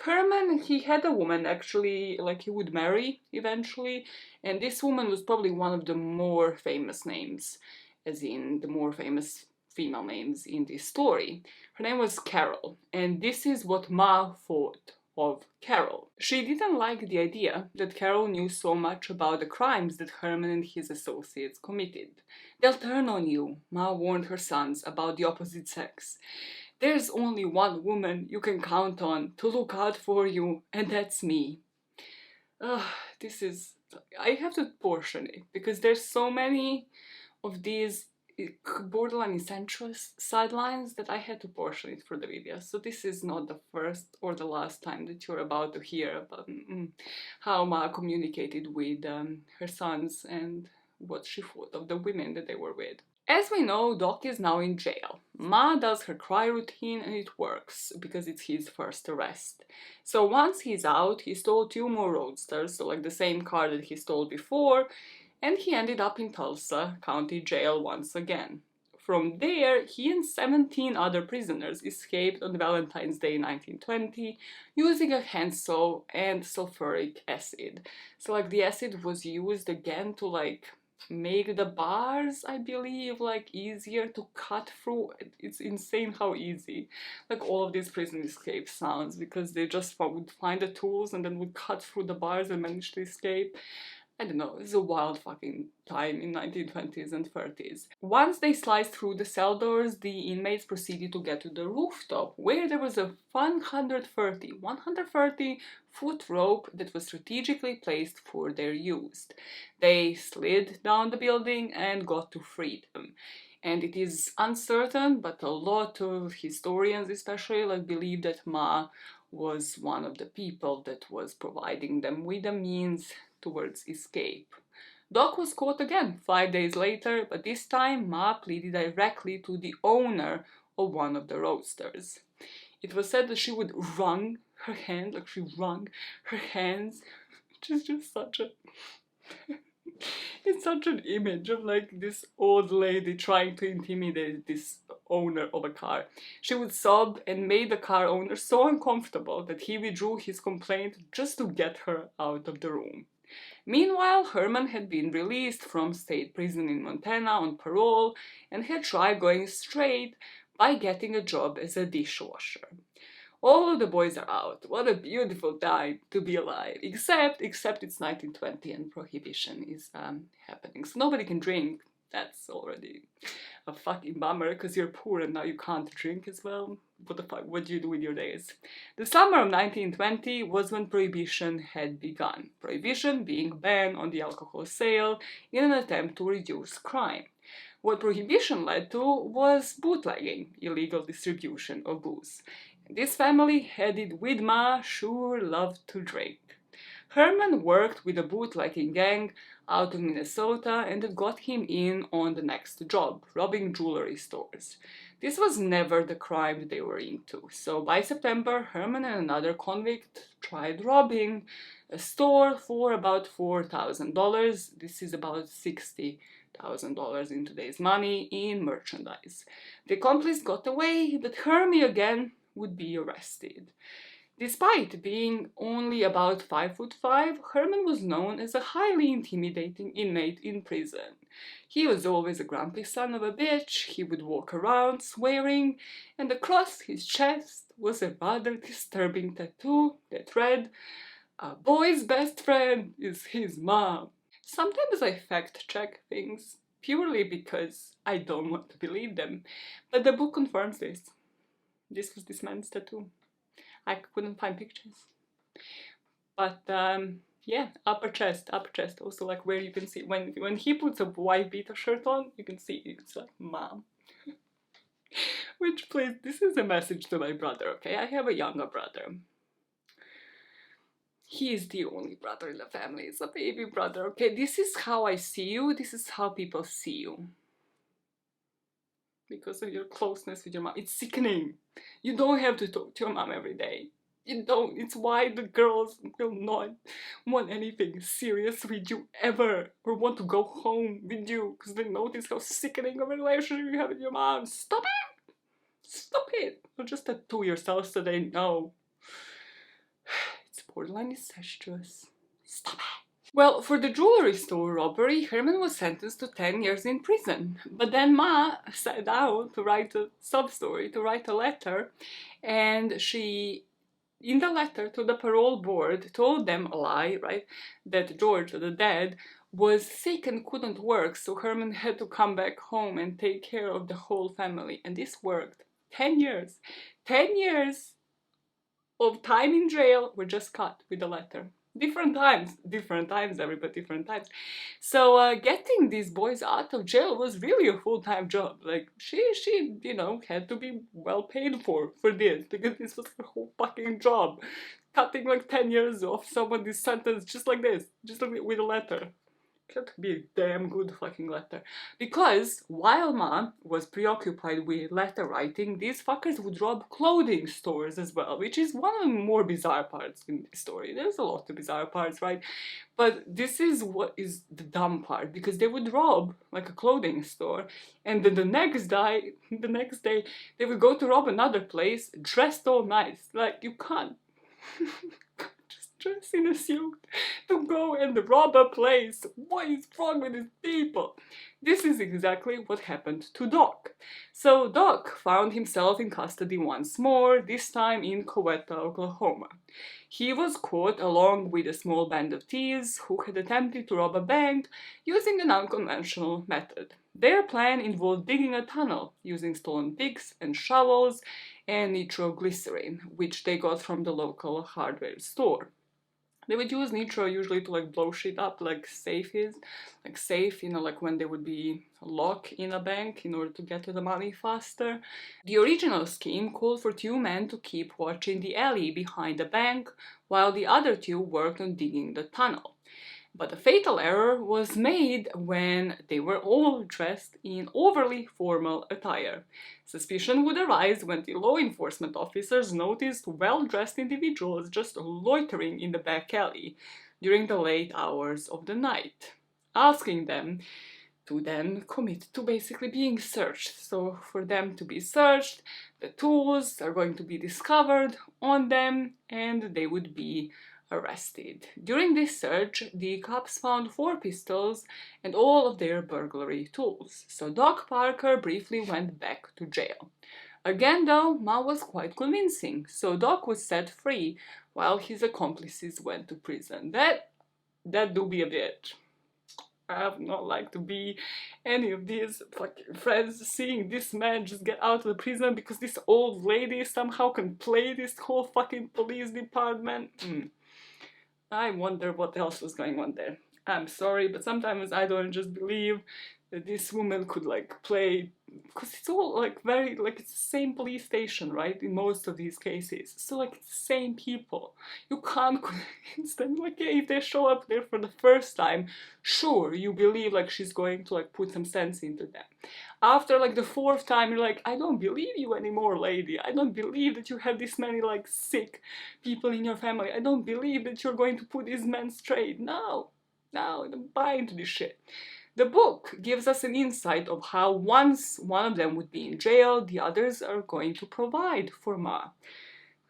Herman, he had a woman actually, like he would marry eventually, and this woman was probably one of the more famous names as in the more famous female names in this story. Her name was Carol, and this is what Ma thought of Carol. She didn't like the idea that Carol knew so much about the crimes that Herman and his associates committed. "They'll turn on you," Ma warned her sons about the opposite sex. "There's only one woman you can count on to look out for you, and that's me." Ugh, this is... I have to portion it, because there's so many of these borderline essentials sidelines that I had to portion it for the video. So this is not the first or the last time that you're about to hear about how Ma communicated with her sons and what she thought of the women that they were with. As we know, Doc is now in jail. Ma does her cry routine and it works, because it's his first arrest. So once he's out, he stole 2 more roadsters, so like the same car that he stole before, and he ended up in Tulsa County Jail once again. From there, he and 17 other prisoners escaped on Valentine's Day 1920 using a handsaw and sulfuric acid. So like the acid was used again to like make the bars, I believe, like easier to cut through. It's insane how easy like all of these prison escape sounds, because they just would find the tools and then would cut through the bars and manage to escape. I don't know, it's a wild fucking time in 1920s and 30s. Once they sliced through the cell doors, the inmates proceeded to get to the rooftop, where there was a 130-foot rope that was strategically placed for their use. They slid down the building and got to freedom. And it is uncertain, but a lot of historians especially like believe that Ma was one of the people that was providing them with the means towards escape. Doc was caught again 5 days later, but this time Ma pleaded directly to the owner of one of the roadsters. It was said that she would wrung her hand, like she wrung her hands, which is just such a... it's such an image of like this old lady trying to intimidate this owner of a car. She would sob and made the car owner so uncomfortable that he withdrew his complaint just to get her out of the room. Meanwhile, Herman had been released from state prison in Montana on parole and had tried going straight by getting a job as a dishwasher. All of the boys are out. What a beautiful time to be alive. Except it's 1920 and prohibition is happening. So nobody can drink. That's already a fucking bummer, because you're poor and now you can't drink as well. What the fuck, what do you do with your days? The summer of 1920 was when prohibition had begun. Prohibition being a ban on the alcohol sale in an attempt to reduce crime. What prohibition led to was bootlegging, illegal distribution of booze. This family, headed with Ma, sure loved to drink. Herman worked with a bootlegging gang out of Minnesota, and it got him in on the next job, robbing jewelry stores. This was never the crime that they were into, so by September, Herman and another convict tried robbing a store for about $4,000. This is about $60,000 in today's money in merchandise. The accomplice got away, but Hermie again would be arrested. Despite being only about 5'5", Herman was known as a highly intimidating inmate in prison. He was always a grumpy son of a bitch, he would walk around swearing, and across his chest was a rather disturbing tattoo that read, "A boy's best friend is his mom." Sometimes I fact-check things, purely because I don't want to believe them, but the book confirms this. This was this man's tattoo. I couldn't find pictures. But yeah, upper chest, also like where you can see, when he puts a white beater shirt on, you can see it's like mom. Which, please, this is a message to my brother, okay? I have a younger brother. He is the only brother in the family, it's a baby brother, okay? This is how I see you, this is how people see you. Because of your closeness with your mom. It's sickening. You don't have to talk to your mom every day. You don't. It's why the girls will not want anything serious with you ever, or want to go home with you, because they notice how sickening of a relationship you have with your mom. Stop it! Stop it! Or just tattoo yourself so they know. It's borderline incestuous. Stop it! Well, for the jewelry store robbery, Herman was sentenced to 10 years in prison. But then Ma sat down to write a sub-story, to write a letter, and she, in the letter to the parole board, told them a lie, right? That George, the dad, was sick and couldn't work, so Herman had to come back home and take care of the whole family. And this worked. 10 years. 10 years of time in jail were just cut with the letter. Different times, everybody, different times. So getting these boys out of jail was really a full-time job. Like she, had to be well paid for this because this was her whole fucking job. Cutting like 10 years off somebody's sentence just like this, just like with a letter. That could be a damn good fucking letter. Because while Ma was preoccupied with letter writing, these fuckers would rob clothing stores as well, which is one of the more bizarre parts in the story. There's a lot of bizarre parts, right? But this is what is the dumb part, because they would rob like a clothing store, and then the next day, they would go to rob another place dressed all nice. Like, you can't just dress in a suit to go and rob a place. What is wrong with these people? This is exactly what happened to Doc. So Doc found himself in custody once more, this time in Coweta, Oklahoma. He was caught along with a small band of thieves who had attempted to rob a bank using an unconventional method. Their plan involved digging a tunnel using stolen picks and shovels and nitroglycerin, which they got from the local hardware store. They would use nitro usually to like blow shit up, like safe, like when there would be a lock in a bank in order to get to the money faster. The original scheme called for two men to keep watching the alley behind the bank while the other two worked on digging the tunnel. But a fatal error was made when they were all dressed in overly formal attire. Suspicion would arise when the law enforcement officers noticed well-dressed individuals just loitering in the back alley during the late hours of the night, asking them to then commit to basically being searched. So for them to be searched, the tools are going to be discovered on them and they would be arrested. During this search, the cops found 4 pistols and all of their burglary tools. So Doc Parker briefly went back to jail. Again though, Ma was quite convincing, so Doc was set free while his accomplices went to prison. That do be a bit. I have not like to be any of these fucking friends seeing this man just get out of the prison because this old lady somehow can play this whole fucking police department. I wonder what else was going on there. I'm sorry, but sometimes I don't just believe that this woman could like play, because it's all like very, like it's the same police station, right, in most of these cases. So like it's the same people. You can't convince them, like yeah, if they show up there for the first time, sure, you believe like she's going to like put some sense into them. After like the 4th time, you're like, I don't believe you anymore, lady. I don't believe that you have this many like sick people in your family. I don't believe that you're going to put these men straight. No, I don't buy into this shit. The book gives us an insight of how once one of them would be in jail, the others are going to provide for Ma.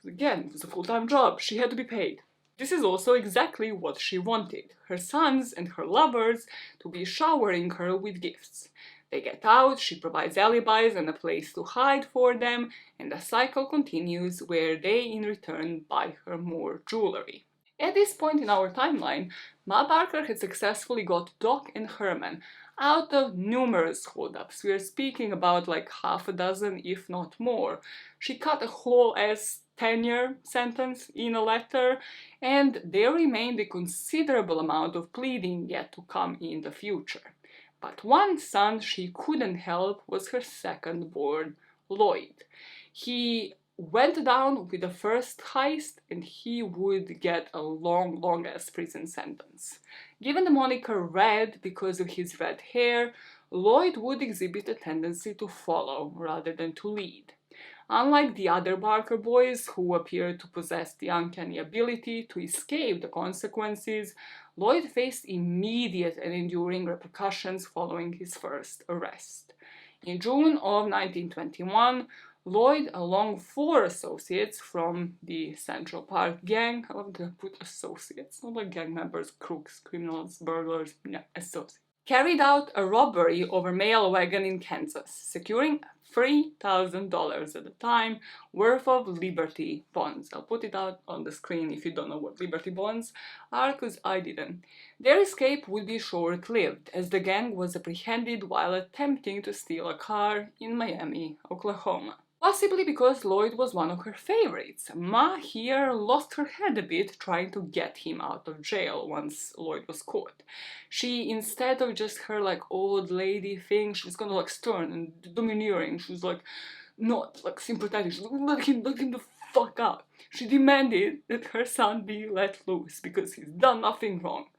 Again, it was a full-time job. She had to be paid. This is also exactly what she wanted. Her sons and her lovers to be showering her with gifts. They get out, she provides alibis and a place to hide for them, and the cycle continues where they in return buy her more jewelry. At this point in our timeline, Ma Parker had successfully got Doc and Herman out of numerous holdups. We are speaking about like half a dozen, if not more. She cut a whole ass 10-year sentence in a letter, and there remained a considerable amount of pleading yet to come in the future. But one son she couldn't help was her second-born, Lloyd. He went down with the first heist and he would get a long ass prison sentence. Given the moniker Red because of his red hair, Lloyd would exhibit a tendency to follow rather than to lead. Unlike the other Barker boys, who appeared to possess the uncanny ability to escape the consequences, Lloyd faced immediate and enduring repercussions following his first arrest. In June of 1921, Lloyd, along 4 associates from the Central Park gang, I love to put associates, not like gang members, crooks, criminals, burglars, no, associates, carried out a robbery of a mail wagon in Kansas, securing $3,000 at the time worth of Liberty bonds. I'll put it out on the screen if you don't know what Liberty bonds are, because I didn't. Their escape would be short-lived, as the gang was apprehended while attempting to steal a car in Miami, Oklahoma. Possibly because Lloyd was one of her favorites. Ma here lost her head a bit trying to get him out of jail once Lloyd was caught. She, instead of just her like old lady thing, she was kind of like stern and domineering. She was like not like sympathetic. She was like, let him the fuck out. She demanded that her son be let loose because he's done nothing wrong.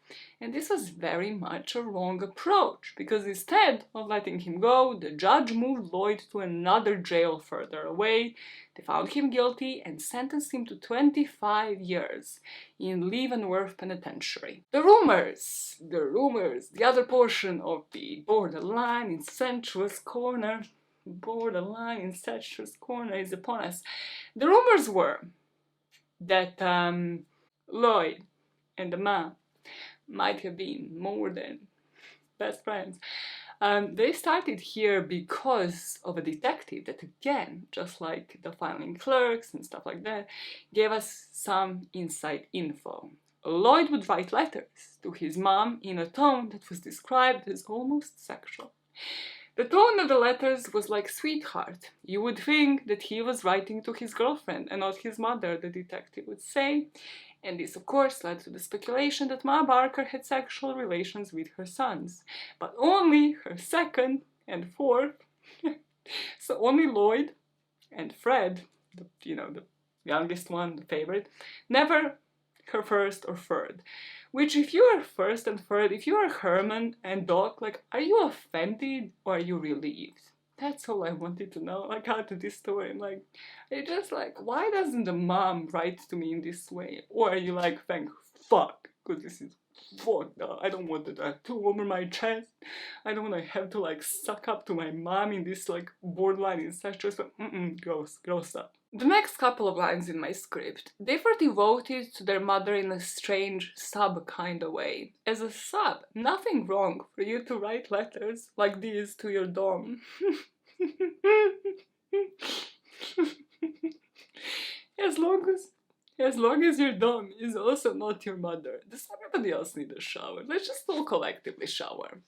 And this was very much a wrong approach, because instead of letting him go, the judge moved Lloyd to another jail further away. They found him guilty and sentenced him to 25 years in Leavenworth Penitentiary. The rumors, the other portion of the borderline incestuous corner is upon us. The rumors were that Lloyd and the man might have been more than best friends. They started here because of a detective that, again, just like the filing clerks and stuff like that, gave us some inside info. Lloyd would write letters to his mom in a tone that was described as almost sexual. The tone of the letters was like sweetheart. You would think that he was writing to his girlfriend and not his mother, the detective would say. And this, of course, led to the speculation that Ma Barker had sexual relations with her sons, but only her second and fourth. So only Lloyd and Fred, the youngest one, the favorite, never her first or third. Which, if you are first and third, if you are Herman and Doc, like, are you offended or are you relieved? That's all I wanted to know, like, out of this story. I'm like, it's just like, why doesn't the mom write to me in this way? Or are you like, thank fuck, because this is fucked up. I don't want the tattoo over my chest. I don't want to have to, like, suck up to my mom in this, like, borderline incestuous, but gross up. The next couple of lines in my script, they were devoted to their mother in a strange sub kind of way. As a sub, nothing wrong for you to write letters like these to your dom. As long as your dom is also not your mother, does everybody else need a shower? Let's just all collectively shower.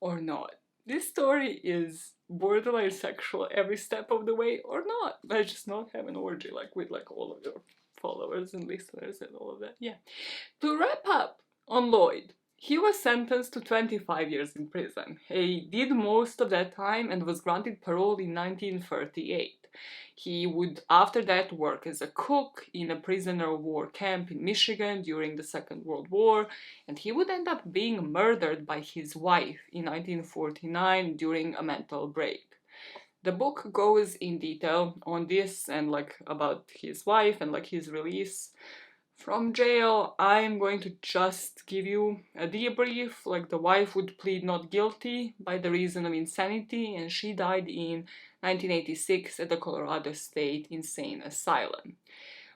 Or not. This story is borderline sexual every step of the way, or not. Let's just not have an orgy like with like all of your followers and listeners and all of that. Yeah. To wrap up on Lloyd, he was sentenced to 25 years in prison. He did most of that time and was granted parole in 1938. He would, after that, work as a cook in a prisoner of war camp in Michigan during the Second World War, and he would end up being murdered by his wife in 1949 during a mental break. The book goes in detail on this and like about his wife and like his release from jail. I'm going to just give you a debrief. Like, the wife would plead not guilty by the reason of insanity, and she died in 1986 at the Colorado State Insane Asylum.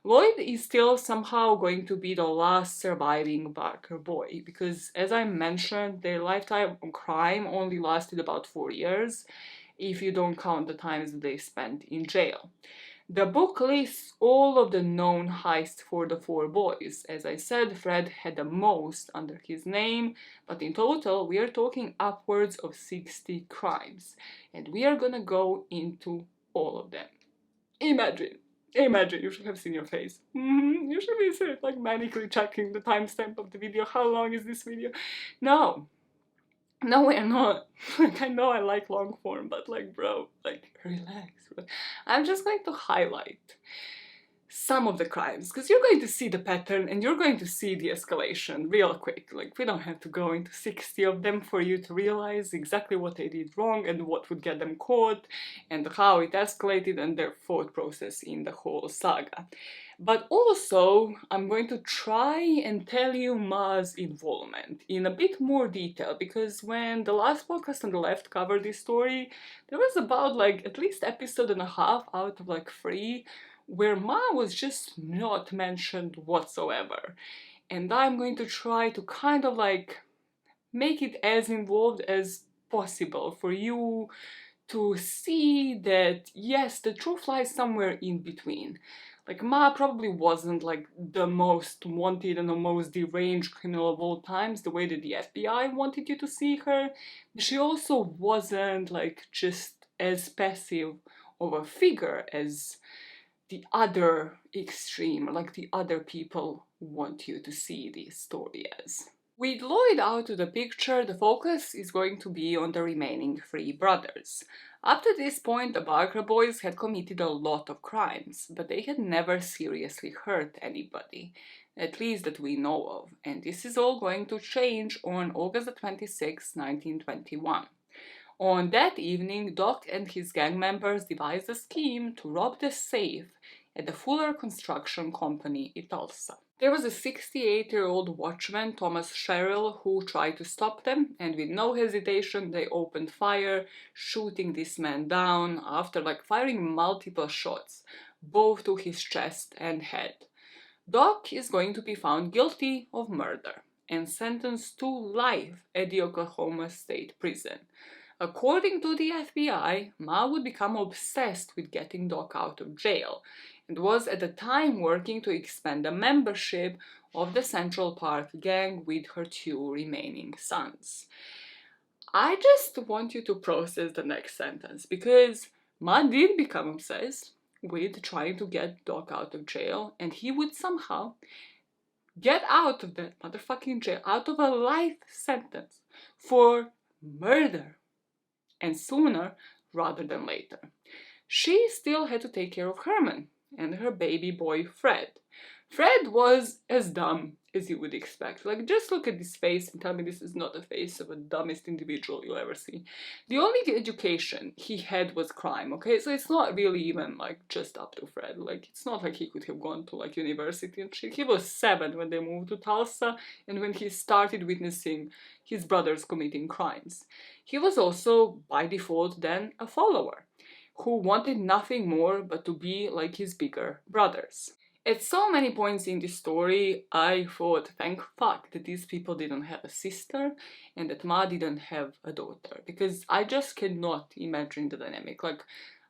Lloyd is still somehow going to be the last surviving Barker boy, because as I mentioned, their lifetime of crime only lasted about 4 years, if you don't count the times they spent in jail. The book lists all of the known heists for the 4 boys. As I said, Fred had the most under his name, but in total we are talking upwards of 60 crimes, and we are gonna go into all of them. Imagine, you should have seen your face. You should be like manically checking the timestamp of the video. How long is this video? No, we're not. Like, I know I like long form, but like, bro, like, relax. I'm just going to highlight some of the crimes, because you're going to see the pattern and you're going to see the escalation real quick. Like, we don't have to go into 60 of them for you to realize exactly what they did wrong and what would get them caught and how it escalated and their thought process in the whole saga. But also, I'm going to try and tell you Ma's involvement in a bit more detail, because when the last podcast on the left covered this story, there was about like at least episode and a half out of like 3 where Ma was just not mentioned whatsoever. And I'm going to try to kind of like make it as involved as possible for you to see that yes, the truth lies somewhere in between. Like, Ma probably wasn't like the most wanted and the most deranged criminal of all times, the way that the FBI wanted you to see her. She also wasn't like just as passive of a figure as the other extreme, like the other people want you to see this story as. With Lloyd out of the picture, the focus is going to be on the remaining 3 brothers. Up to this point, the Barker boys had committed a lot of crimes, but they had never seriously hurt anybody, at least that we know of, and this is all going to change on August 26, 1921. On that evening, Doc and his gang members devised a scheme to rob the safe at the Fuller Construction Company in Tulsa. There was a 68-year-old watchman, Thomas Sherrill, who tried to stop them, and with no hesitation they opened fire, shooting this man down after firing multiple shots, both to his chest and head. Doc is going to be found guilty of murder and sentenced to life at the Oklahoma State Prison. According to the FBI, Ma would become obsessed with getting Doc out of jail and was at the time working to expand the membership of the Central Park gang with her 2 remaining sons. I just want you to process the next sentence, because Ma did become obsessed with trying to get Doc out of jail, and he would somehow get out of that motherfucking jail, out of a life sentence for murder. And sooner rather than later. She still had to take care of Herman and her baby boy Fred. Fred was as dumb as you would expect. Like, just look at this face and tell me this is not the face of the dumbest individual you'll ever see. The only education he had was crime, okay? So it's not really even just up to Fred. It's not like he could have gone to university and shit. He was 7 when they moved to Tulsa and when he started witnessing his brothers committing crimes. He was also, by default then, a follower who wanted nothing more but to be like his bigger brothers. At so many points in this story, I thought, thank fuck that these people didn't have a sister and that Ma didn't have a daughter, because I just cannot imagine the dynamic.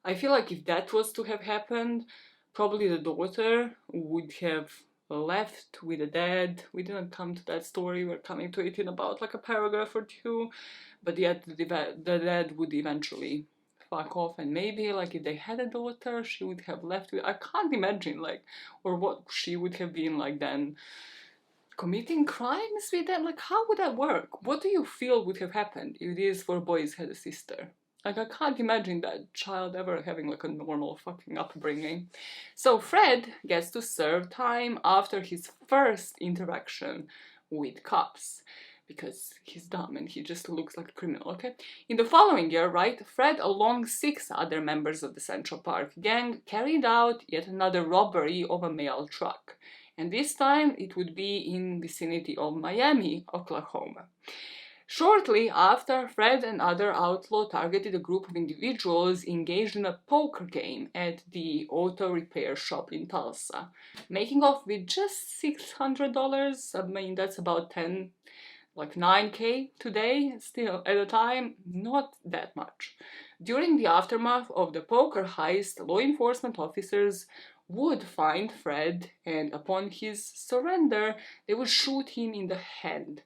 I feel like if that was to have happened, probably the daughter would have left with the dad. We didn't come to that story, we're coming to it in about a paragraph or 2, but yet the dad would eventually fuck off, and maybe if they had a daughter, she would have left with, I can't imagine or what she would have been then, committing crimes with them. How would that work? What do you feel would have happened if these 4 boys had a sister? I can't imagine that child ever having a normal fucking upbringing. So Fred gets to serve time after his first interaction with cops, because he's dumb and he just looks like a criminal, okay? In the following year, right, Fred, along 6 other members of the Central Park gang, carried out yet another robbery of a mail truck. And this time it would be in vicinity of Miami, Oklahoma. Shortly after, Fred and other outlaws targeted a group of individuals engaged in a poker game at the auto repair shop in Tulsa, making off with just $600. I mean, that's about 9K today. Still, at the time, not that much. During the aftermath of the poker heist, law enforcement officers would find Fred, and upon his surrender, they would shoot him in the hand.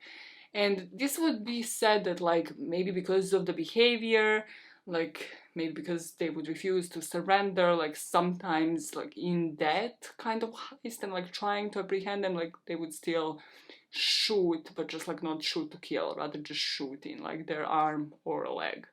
And this would be said that maybe because of the behavior, maybe because they would refuse to surrender, sometimes in that kind of heist and trying to apprehend them, they would still shoot, but just not shoot to kill, rather just shoot in their arm or a leg.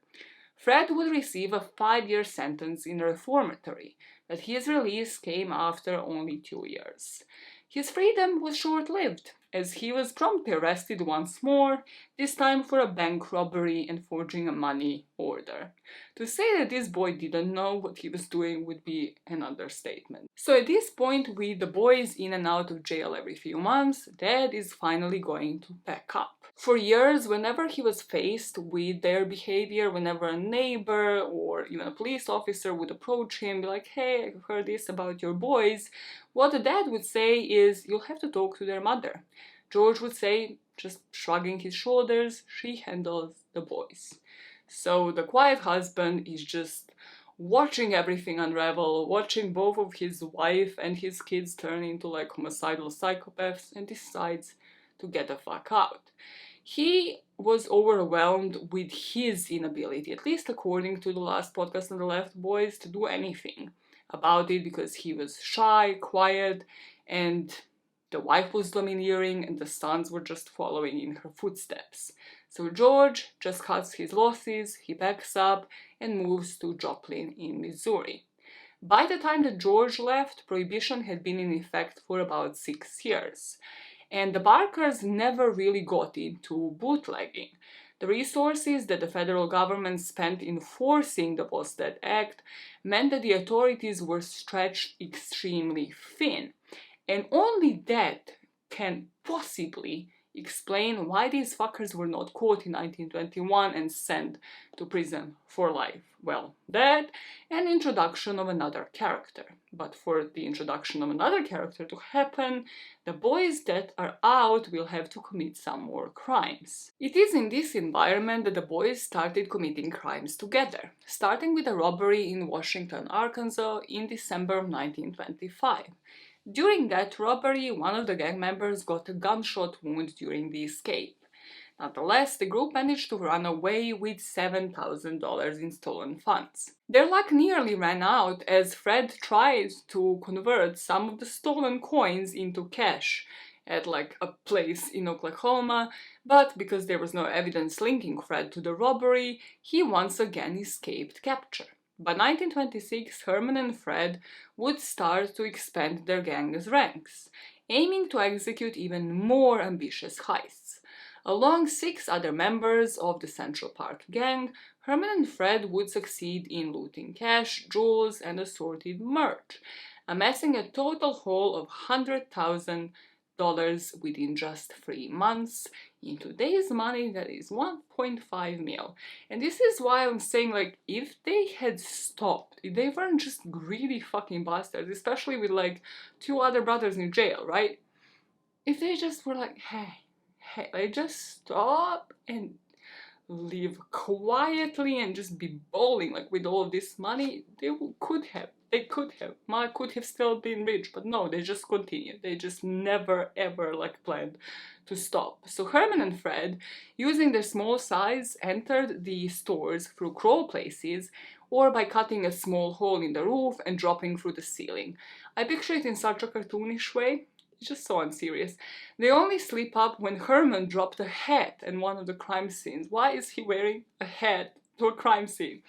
Fred would receive a 5-year sentence in a reformatory, but his release came after only 2 years. His freedom was short-lived, as he was promptly arrested once more, this time for a bank robbery and forging a money order. To say that this boy didn't know what he was doing would be an understatement. So at this point, with the boys in and out of jail every few months, Dad is finally going to pack up. For years, whenever he was faced with their behavior, whenever a neighbor or even a police officer would approach him, be like, hey, I heard this about your boys, what the dad would say is, you'll have to talk to their mother. George would say, just shrugging his shoulders, she handles the boys. So the quiet husband is just watching everything unravel, watching both of his wife and his kids turn into like homicidal psychopaths, and decides to get the fuck out. He was overwhelmed with his inability, at least according to the last podcast on the left, boys, to do anything about it because he was shy, quiet, and the wife was domineering and the sons were just following in her footsteps. So George just cuts his losses, he packs up and moves to Joplin in Missouri. By the time that George left, Prohibition had been in effect for about 6 years. And the Barkers never really got into bootlegging. The resources that the federal government spent enforcing the Volstead Act meant that the authorities were stretched extremely thin. And only that can possibly explain why these fuckers were not caught in 1921 and sent to prison for life. Well, that and introduction of another character. But for the introduction of another character to happen, the boys that are out will have to commit some more crimes. It is in this environment that the boys started committing crimes together, starting with a robbery in Washington, Arkansas in December of 1925. During that robbery, one of the gang members got a gunshot wound during the escape. Nonetheless, the group managed to run away with $7,000 in stolen funds. Their luck nearly ran out as Fred tried to convert some of the stolen coins into cash at like a place in Oklahoma, but because there was no evidence linking Fred to the robbery, he once again escaped capture. By 1926, Herman and Fred would start to expand their gang's ranks, aiming to execute even more ambitious heists. Along 6 other members of the Central Park gang, Herman and Fred would succeed in looting cash, jewels, and assorted merch, amassing a total haul of $100,000 within just 3 months. In today's money, that is 1.5 mil. And this is why I'm saying, like, if they had stopped, if they weren't just greedy fucking bastards, especially with like 2 other brothers in jail, right? If they just were like, hey, like, just stop and live quietly and just be bowling like with all this money, they could have still been rich, but no, they just continued. They just never ever like planned to stop. So Herman and Fred, using their small size, entered the stores through crawl places or by cutting a small hole in the roof and dropping through the ceiling. I picture it in such a cartoonish way. It's just so unserious. They only slip up when Herman dropped a hat in one of the crime scenes. Why is he wearing a hat to a crime scene?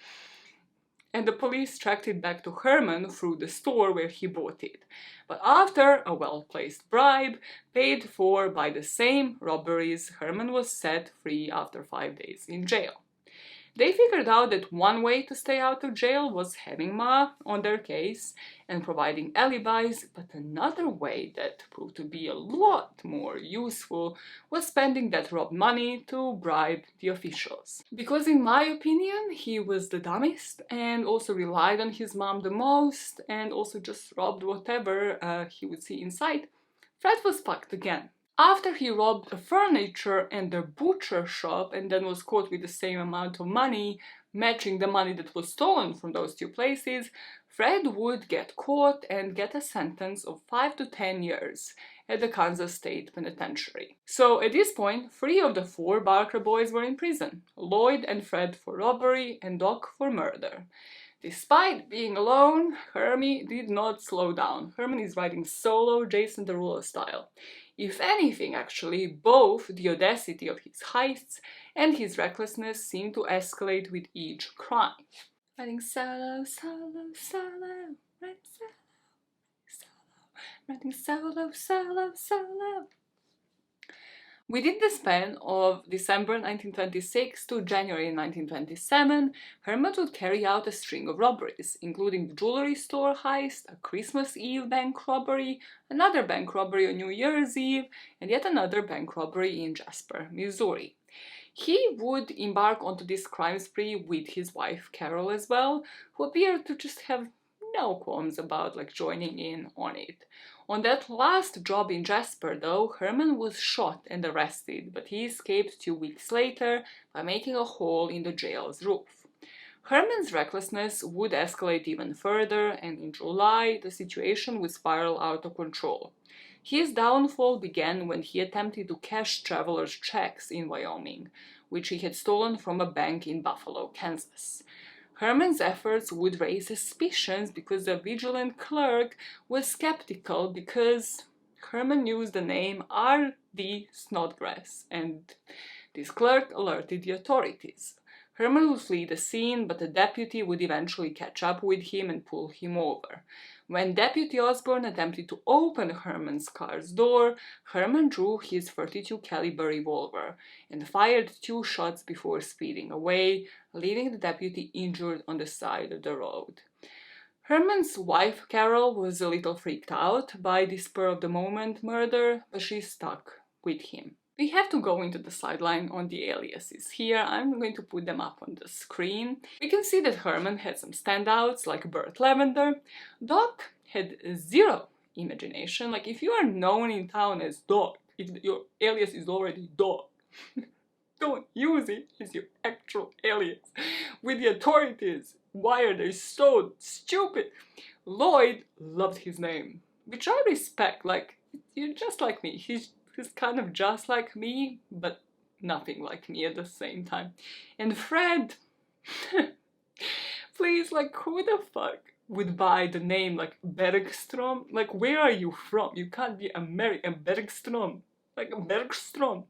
And the police tracked it back to Herman through the store where he bought it. But after a well-placed bribe, paid for by the same robberies, Herman was set free after 5 days in jail. They figured out that one way to stay out of jail was having Ma on their case and providing alibis, but another way that proved to be a lot more useful was spending that robbed money to bribe the officials. Because in my opinion, he was the dumbest and also relied on his mom the most and also just robbed whatever he would see inside, Fred was fucked again. After he robbed a furniture and a butcher shop and then was caught with the same amount of money, matching the money that was stolen from those 2 places, Fred would get caught and get a sentence of 5 to 10 years at the Kansas State Penitentiary. So at this point, 3 of the 4 Barker boys were in prison, Lloyd and Fred for robbery and Doc for murder. Despite being alone, Hermie did not slow down. Herman is riding solo Jason Derulo style. If anything, actually, both the audacity of his heists and his recklessness seem to escalate with each crime. Riding solo, solo, solo, riding solo, solo, riding solo, solo, solo. Within the span of December 1926 to January 1927, Herman would carry out a string of robberies, including the jewelry store heist, a Christmas Eve bank robbery, another bank robbery on New Year's Eve, and yet another bank robbery in Jasper, Missouri. He would embark onto this crime spree with his wife Carol as well, who appeared to just have no qualms about joining in on it. On that last job in Jasper, though, Herman was shot and arrested, but he escaped 2 weeks later by making a hole in the jail's roof. Herman's recklessness would escalate even further, and in July, the situation would spiral out of control. His downfall began when he attempted to cash travelers' checks in Wyoming, which he had stolen from a bank in Buffalo, Kansas. Herman's efforts would raise suspicions because the vigilant clerk was skeptical because Herman used the name R.D. Snodgrass, and this clerk alerted the authorities. Herman would flee the scene, but a deputy would eventually catch up with him and pull him over. When Deputy Osborne attempted to open Herman's car's door, Herman drew his .32 caliber revolver and fired 2 shots before speeding away, leaving the deputy injured on the side of the road. Herman's wife Carol was a little freaked out by this spur-of-the-moment murder, but she stuck with him. We have to go into the sideline on the aliases here. I'm going to put them up on the screen. We can see that Herman had some standouts like Burt Lavender. Doc had zero imagination. If you are known in town as Doc, if your alias is already Doc, don't use it as your actual alias. With the authorities, why are they so stupid? Lloyd loved his name, which I respect. You're just like me. He's kind of just like me, but nothing like me at the same time. And Fred, please, who the fuck would buy the name Bergstrom? Where are you from? You can't be American. Bergstrom. Bergstrom.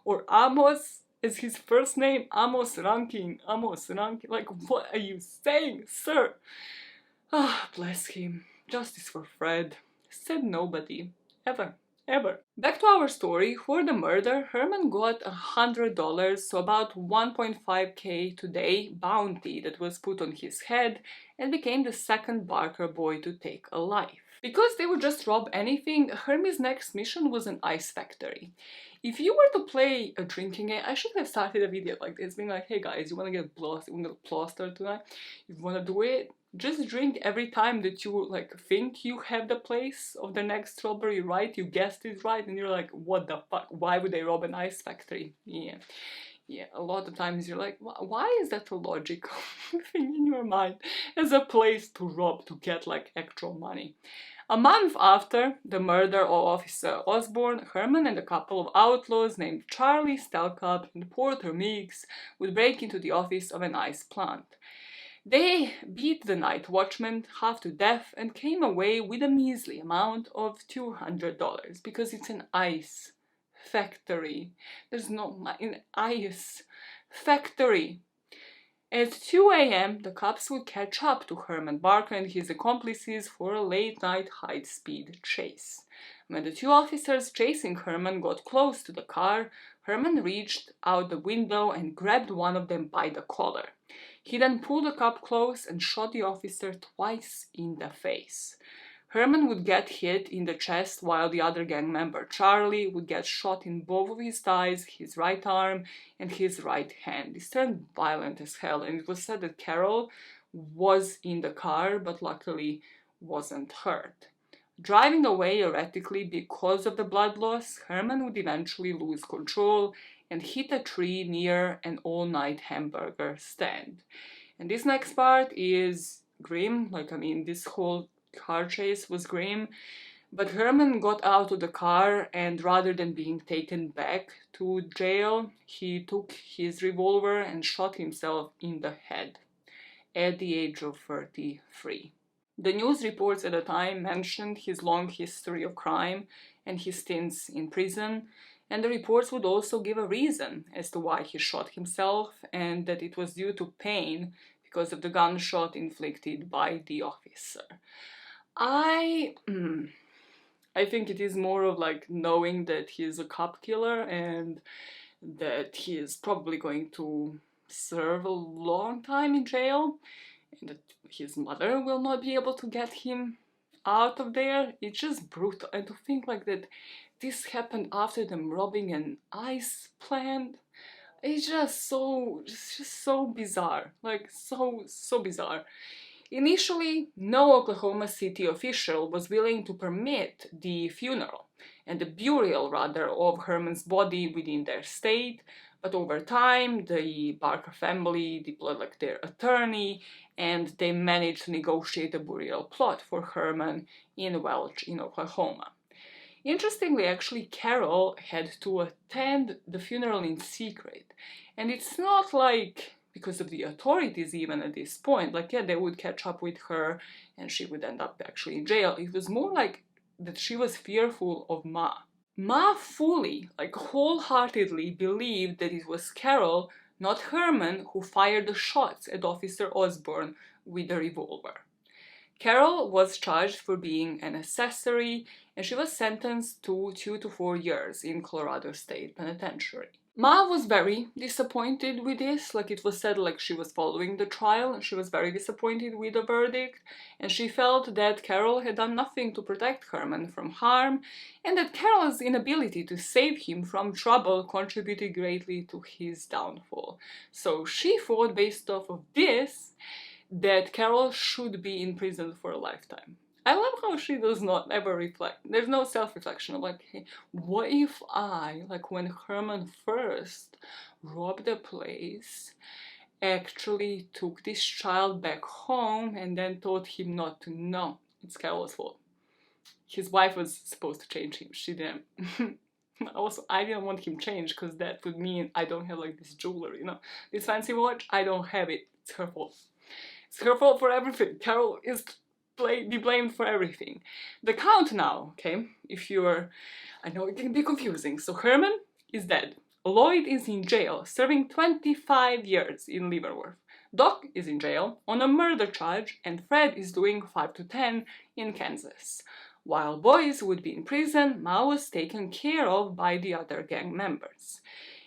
Or Amos is his first name. Amos Rankin. Amos Rankin. What are you saying, sir? Ah, bless him. Justice for Fred. Said nobody. Ever. Back to our story. For the murder, Herman got $100, so about 1.5k today, bounty that was put on his head, and became the second Barker boy to take a life. Because they would just rob anything, Herman's next mission was an ice factory. If you were to play a drinking game, I should have started a video like this, being like, hey guys, you wanna get plastered tonight? You wanna do it? Just drink every time that you think you have the place of the next robbery right, you guessed it right, and you're like, what the fuck, why would they rob an ice factory? Yeah, a lot of times you're like, why is that a logical thing in your mind as a place to rob to get actual money? A month after the murder of Officer Osborne, Herman and a couple of outlaws named Charlie Stelcup and Porter Meeks would break into the office of an ice plant. They beat the night watchman half to death and came away with a measly amount of $200 because it's an ice factory. There's no an ice factory. At 2 a.m., the cops would catch up to Herman Barker and his accomplices for a late-night high-speed chase. When the 2 officers chasing Herman got close to the car, Herman reached out the window and grabbed one of them by the collar. He then pulled the cop close and shot the officer twice in the face. Herman would get hit in the chest while the other gang member, Charlie, would get shot in both of his thighs, his right arm, and his right hand. This turned violent as hell, and it was said that Carol was in the car, but luckily wasn't hurt. Driving away erratically because of the blood loss, Herman would eventually lose control and hit a tree near an all-night hamburger stand. And this next part is grim. This whole car chase was grim, but Herman got out of the car, and rather than being taken back to jail, he took his revolver and shot himself in the head at the age of 33. The news reports at the time mentioned his long history of crime and his stints in prison, and the reports would also give a reason as to why he shot himself, and that it was due to pain because of the gunshot inflicted by the officer. I think it is more of like knowing that he's a cop killer and that he is probably going to serve a long time in jail, and that his mother will not be able to get him out of there. It's just brutal. And to think like that this happened after them robbing an ice plant, it's just so bizarre. Like so bizarre. Initially, no Oklahoma City official was willing to permit the funeral and the burial, rather, of Herman's body within their state, but over time, the Barker family deployed like their attorney, and they managed to negotiate a burial plot for Herman in Welch, in Oklahoma. Interestingly, actually, Carol had to attend the funeral in secret, and it's not like because of the authorities even at this point, like, yeah, they would catch up with her and she would end up actually in jail. It was more like that she was fearful of Ma. Ma fully, like wholeheartedly believed that it was Carol, not Herman, who fired the shots at Officer Osborne with a revolver. Carol was charged for being an accessory, and she was sentenced to 2 to 4 years in Colorado State Penitentiary. Ma was very disappointed with this, like it was said like she was following the trial and she was very disappointed with the verdict, and she felt that Carol had done nothing to protect Herman from harm, and that Carol's inability to save him from trouble contributed greatly to his downfall. So she thought, based off of this, that Carol should be in prison for a lifetime. I love how she does not ever reflect. There's no self-reflection of like, hey, what if I, like when Herman first robbed the place, actually took this child back home and then told him not to know? It's Carol's fault. His wife was supposed to change him. She didn't. Also, I didn't want him changed because that would mean I don't have like this jewelry, this fancy watch. I don't have it. It's her fault. It's her fault for everything. Carol is be blamed for everything. The count now, okay, I know it can be confusing. So Herman is dead. Lloyd is in jail, serving 25 years in Leavenworth. Doc is in jail on a murder charge, and Fred is doing 5 to 10 in Kansas. While boys would be in prison, Ma was taken care of by the other gang members.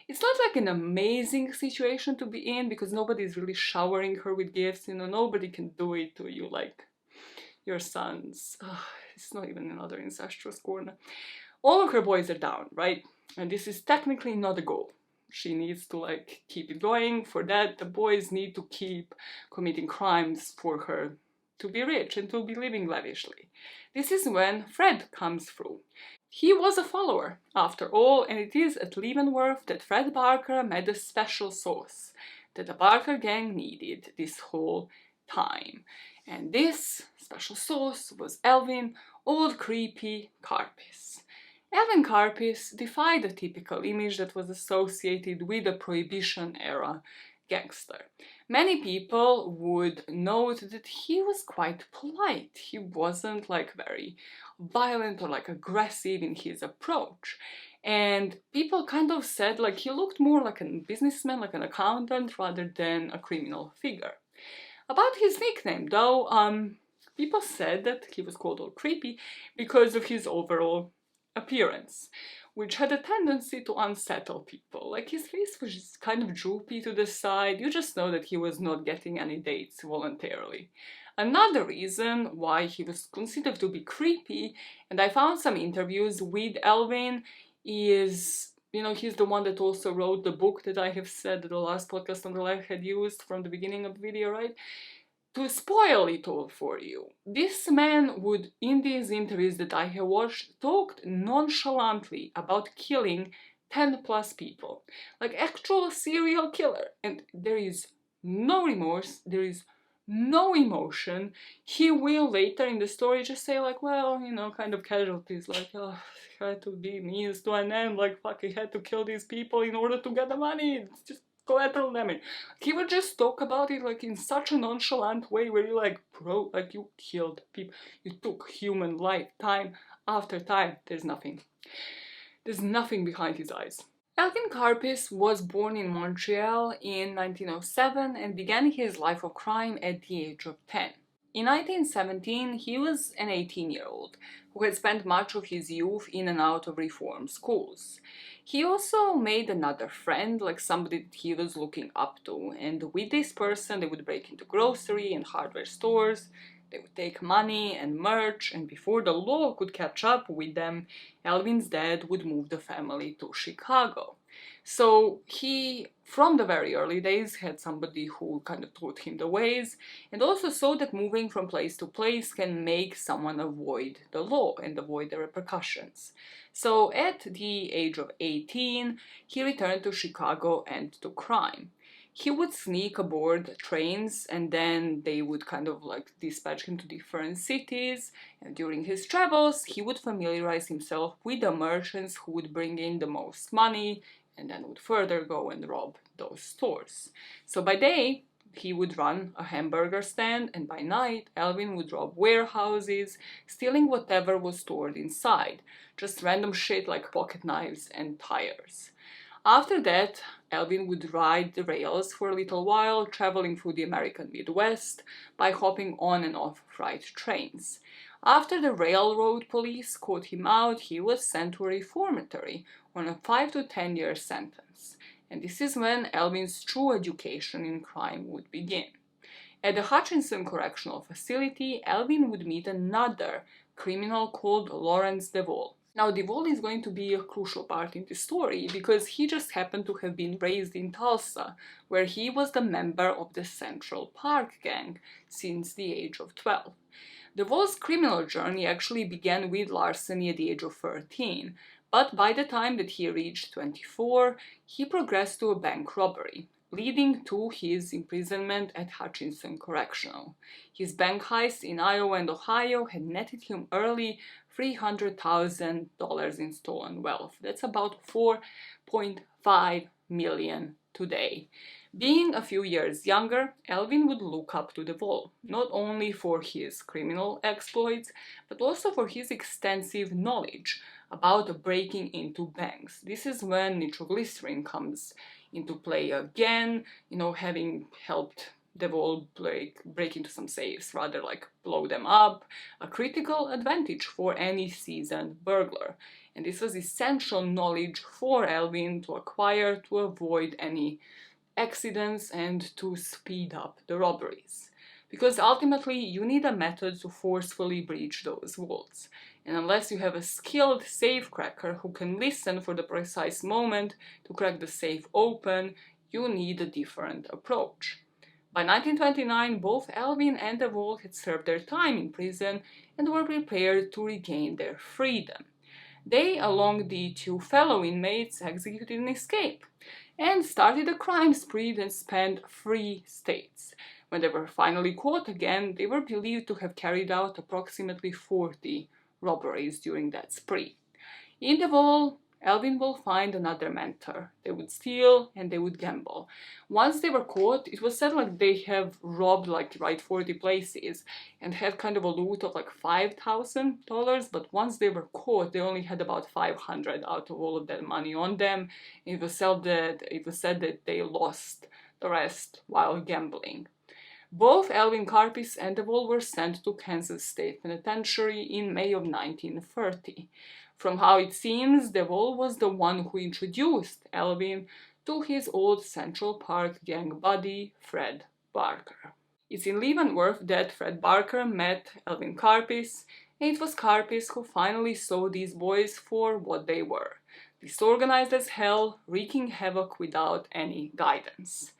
It's not like an amazing situation to be in because nobody's really showering her with gifts, nobody can do it to you like your sons. It's not even another incestuous corner. All of her boys are down, right? And this is technically not a goal. She needs to like keep it going. For that, the boys need to keep committing crimes for her to be rich and to be living lavishly. This is when Fred comes through. He was a follower, after all, and it is at Leavenworth that Fred Barker made the special sauce that the Barker gang needed this whole time. And this special sauce was Alvin Old Creepy Carpis. Alvin Carpis defied the typical image that was associated with the Prohibition-era gangster. Many people would note that he was quite polite. He wasn't like very violent or like aggressive in his approach. And people kind of said like he looked more like a businessman, like an accountant, rather than a criminal figure. About his nickname, though, people said that he was called Old Creepy because of his overall appearance, which had a tendency to unsettle people. Like his face was just kind of droopy to the side. You just know that he was not getting any dates voluntarily. Another reason why he was considered to be creepy, and I found some interviews with Alvin, is he's the one that also wrote the book that I have said that the last podcast on the left had used from the beginning of the video, right? To spoil it all for you, this man would, in these interviews that I have watched, talked nonchalantly about killing 10 plus people. Like actual serial killer. And there is no remorse, there is no emotion. He will later in the story just say like, well, kind of casualties, like, oh, he had to be means to an end, like, fuck, he had to kill these people in order to get the money. It's just collateral damage. He would just talk about it like in such a nonchalant way where you're like, bro, like you killed people. You took human life time after time. There's nothing. There's nothing behind his eyes. Elvin Karpis was born in Montreal in 1907 and began his life of crime at the age of 10. In 1917, he was an 18-year-old who had spent much of his youth in and out of reform schools. He also made another friend, like somebody that he was looking up to, and with this person they would break into grocery and hardware stores, they would take money and merch, and before the law could catch up with them, Elvin's dad would move the family to Chicago. So he, from the very early days, had somebody who kind of taught him the ways, and also saw that moving from place to place can make someone avoid the law and avoid the repercussions. So at the age of 18, he returned to Chicago and to crime. He would sneak aboard trains and then they would kind of like dispatch him to different cities, and during his travels he would familiarize himself with the merchants who would bring in the most money and then would further go and rob those stores. So by day he would run a hamburger stand, and by night Elvin would rob warehouses, stealing whatever was stored inside, just random shit like pocket knives and tires. After that, Elvin would ride the rails for a little while, traveling through the American Midwest by hopping on and off freight trains. After the railroad police caught him out, he was sent to a reformatory on a 5 to 10 year sentence. And this is when Elvin's true education in crime would begin. At the Hutchinson Correctional Facility, Elvin would meet another criminal called Lawrence DeVol. Now, DeVol is going to be a crucial part in this story because he just happened to have been raised in Tulsa, where he was the member of the Central Park Gang since the age of 12. DeVol's criminal journey actually began with larceny at the age of 13, but by the time that he reached 24, he progressed to a bank robbery, leading to his imprisonment at Hutchinson Correctional. His bank heists in Iowa and Ohio had netted him early $300,000 in stolen wealth. That's about $4.5 million today. Being a few years younger, Elvin would look up to DeVol, not only for his criminal exploits, but also for his extensive knowledge about breaking into banks. This is when nitroglycerin comes into play again, having helped DeVol break into some safes, rather like blow them up, a critical advantage for any seasoned burglar. And this was essential knowledge for Elvin to acquire to avoid any accidents and to speed up the robberies. Because ultimately you need a method to forcefully breach those walls. And unless you have a skilled safe cracker who can listen for the precise moment to crack the safe open, you need a different approach. By 1929, both Elvin and DeVol had served their time in prison and were prepared to regain their freedom. They, along the two fellow inmates, executed an escape and started a crime spree that spanned 3 states. When they were finally caught again, they were believed to have carried out approximately 40 robberies during that spree. In DeVol, Elvin will find another mentor. They would steal and they would gamble. Once they were caught, it was said like they have robbed 40 places and had kind of a loot of $5,000, but once they were caught, they only had about 500 out of all of that money on them. It was said that they lost the rest while gambling. Both Elvin Karpis and DeVol were sent to Kansas State Penitentiary in May of 1930. From how it seems, DeVol was the one who introduced Elvin to his old Central Park gang buddy, Fred Barker. It's in Leavenworth that Fred Barker met Elvin Karpis, and it was Karpis who finally saw these boys for what they were: disorganized as hell, wreaking havoc without any guidance.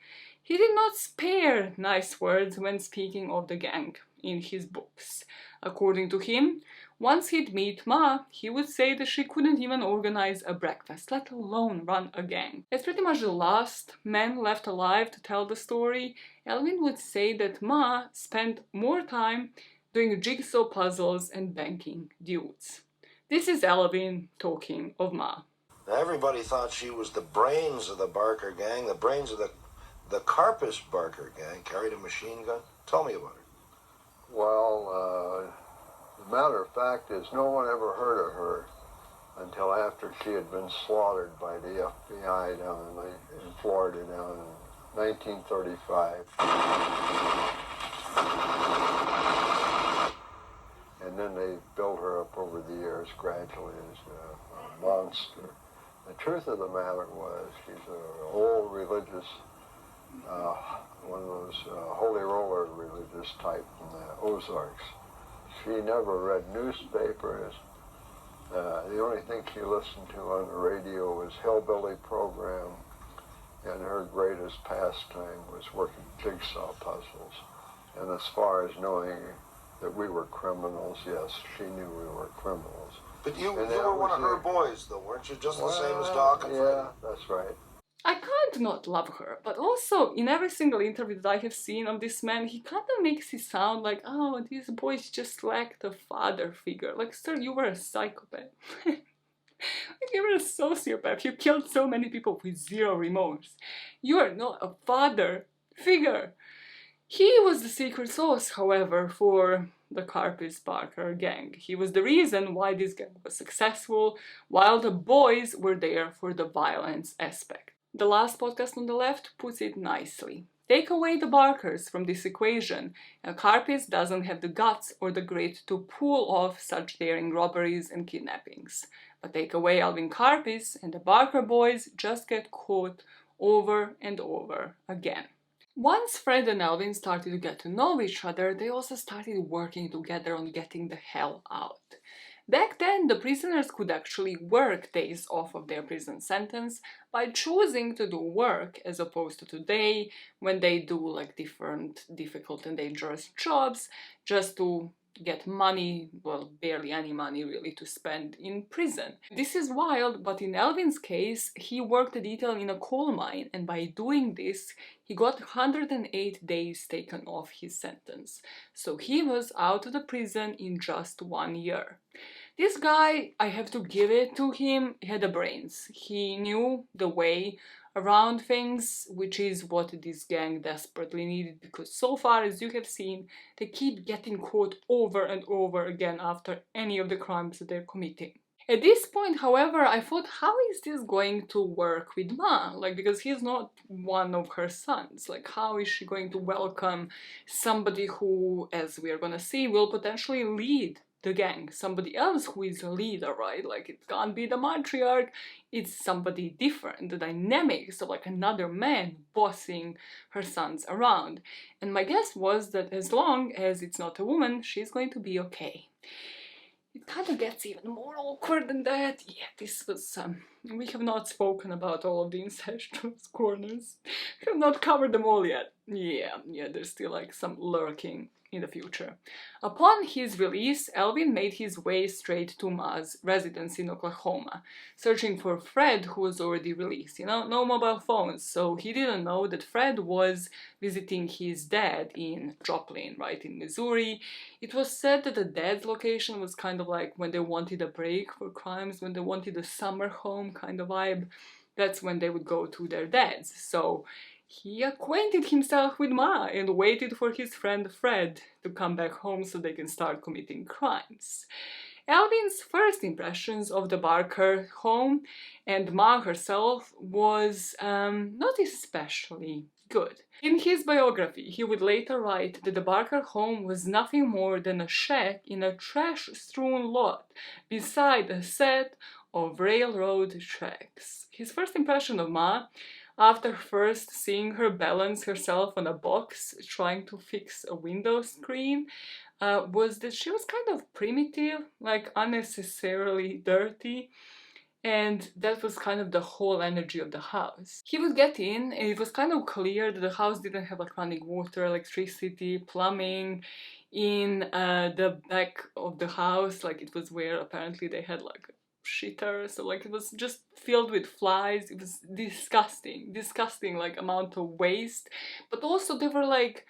He did not spare nice words when speaking of the gang in his books. According to him, once he'd meet Ma, he would say that she couldn't even organize a breakfast, let alone run a gang. As pretty much the last man left alive to tell the story, Elvin would say that Ma spent more time doing jigsaw puzzles and banking dudes. This is Elvin talking of Ma. Now, everybody thought she was the brains of the Barker gang, the brains of the Carpus Barker gang, carried a machine gun. Tell me about it. Well, the matter of fact is no one ever heard of her until after she had been slaughtered by the FBI down in Florida down in 1935. And then they built her up over the years gradually as a monster. The truth of the matter was she's an old religious, one of those holy roller religious type from the Ozarks. She never read newspapers. The only thing she listened to on the radio was hillbilly program, and her greatest pastime was working jigsaw puzzles. And as far as knowing that we were criminals, yes, she knew we were criminals. But you were one of her boys, though, weren't you? Just the same as Doc and Freddy? Yeah, that's right. I can't not love her, but also in every single interview that I have seen of this man, he kind of makes it sound like, oh, these boys just lacked a father figure. Like, sir, you were a psychopath. You were a sociopath. You killed so many people with zero remorse. You are not a father figure. He was the secret sauce, however, for the Carpus Barker gang. He was the reason why this gang was successful, while the boys were there for the violence aspect. The last podcast on the left puts it nicely. Take away the Barkers from this equation, and Carpus doesn't have the guts or the grit to pull off such daring robberies and kidnappings. But take away Alvin Carpus, and the Barker boys just get caught over and over again. Once Fred and Alvin started to get to know each other, they also started working together on getting the hell out. Back then, the prisoners could actually work days off of their prison sentence by choosing to do work, as opposed to today, when they do like different difficult and dangerous jobs just to get money, well, barely any money really, to spend in prison. This is wild, but in Alvin's case, he worked a detail in a coal mine, and by doing this, he got 108 days taken off his sentence. So he was out of the prison in just 1 year. This guy, I have to give it to him, had the brains. He knew the way around things, which is what this gang desperately needed, because so far, as you have seen, they keep getting caught over and over again after any of the crimes that they're committing. At this point, however, I thought, how is this going to work with Ma? Like, because he's not one of her sons. Like, how is she going to welcome somebody who, as we are gonna see, will potentially lead the gang, somebody else who is a leader, right? Like, it can't be the matriarch, it's somebody different, the dynamics of like another man bossing her sons around. And my guess was that as long as it's not a woman, she's going to be okay. It kind of gets even more awkward than that. Yeah, this was, we have not spoken about all of the incestuous corners. We have not covered them all yet. Yeah, there's still like some lurking in the future. Upon his release, Alvin made his way straight to Ma's residence in Oklahoma, searching for Fred, who was already released. You know, no mobile phones, so he didn't know that Fred was visiting his dad in Joplin, right, in Missouri. It was said that the dad's location was kind of like when they wanted a break for crimes, when they wanted a summer home kind of vibe. That's when they would go to their dad's. So he acquainted himself with Ma and waited for his friend Fred to come back home so they can start committing crimes. Alvin's first impressions of the Barker home and Ma herself was not especially good. In his biography, he would later write that the Barker home was nothing more than a shack in a trash-strewn lot beside a set of railroad tracks. His first impression of Ma, after first seeing her balance herself on a box trying to fix a window screen, was that she was kind of primitive, like unnecessarily dirty, and that was kind of the whole energy of the house. He would get in, and it was kind of clear that the house didn't have like running water, electricity, plumbing. In the back of the house, like it was where apparently they had like shitter, so like it was just filled with flies. It was disgusting like amount of waste, but also there were like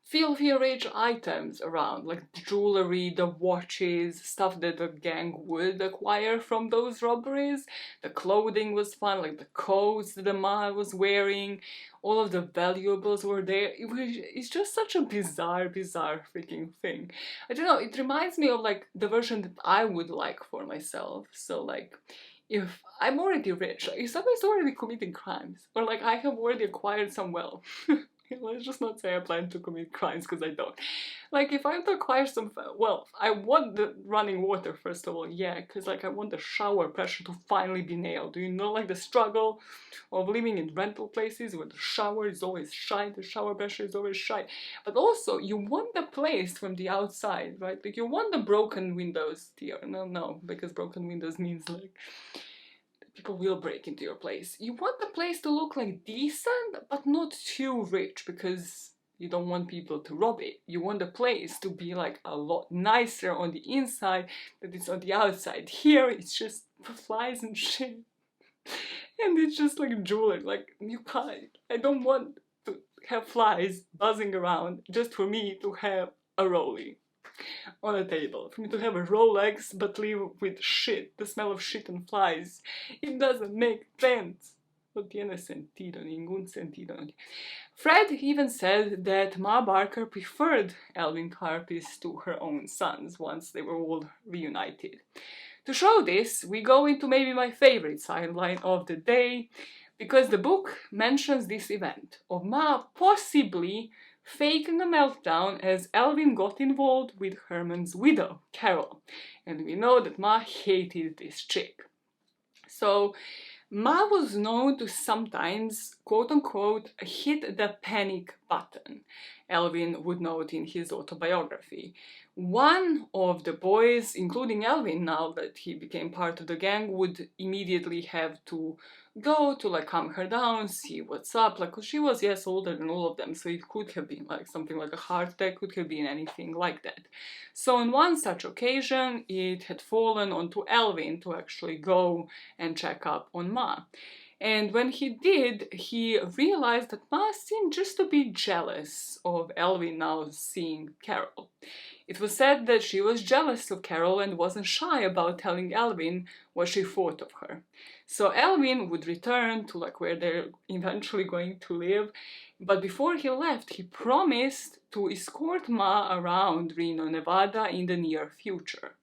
filthy rich items around, like the jewelry, the watches, stuff that the gang would acquire from those robberies. The clothing was fun, like the coats that the Ma was wearing, all of the valuables were there. It's just such a bizarre freaking thing. I don't know, it reminds me of like the version that I would like for myself. So like, if I'm already rich, like if somebody's already committing crimes, or like I have already acquired some wealth, let's just not say I plan to commit crimes, because I don't. Like, if I have to acquire some wealth, I want the running water, first of all, yeah, because like I want the shower pressure to finally be nailed. Do you know, like, the struggle of living in rental places where the shower is always shite, the shower pressure is always shite. But also, you want the place from the outside, right? Like, you want the broken windows here. No, because broken windows means like people will break into your place. You want the place to look like decent, but not too rich, because you don't want people to rob it. You want the place to be like a lot nicer on the inside than it's on the outside. Here, it's just flies and shit. And it's just like jewelry. Like, you can't. I don't want to have flies buzzing around just for me to have a rollie on a table, for me to have a Rolex but live with shit, the smell of shit and flies. It doesn't make sense. No tiene sentido, ningún sentido. Fred even said that Ma Barker preferred Elvin Karpis to her own sons once they were all reunited. To show this, we go into maybe my favorite sideline of the day, because the book mentions this event of Ma possibly faking a meltdown as Elvin got involved with Herman's widow, Carol. And we know that Ma hated this chick. So Ma was known to sometimes, quote-unquote, hit the panic button, Elvin would note in his autobiography. One of the boys, including Elvin now that he became part of the gang, would immediately have to go to like calm her down, see what's up, like, 'cause she was, yes, older than all of them, so it could have been like something like a heart attack, could have been anything like that. So on one such occasion, it had fallen onto Elvin to actually go and check up on Ma. And when he did, he realized that Ma seemed just to be jealous of Elvin now seeing Carol. It was said that she was jealous of Carol and wasn't shy about telling Elvin what she thought of her. So Elvin would return to like where they're eventually going to live, but before he left, he promised to escort Ma around Reno, Nevada in the near future.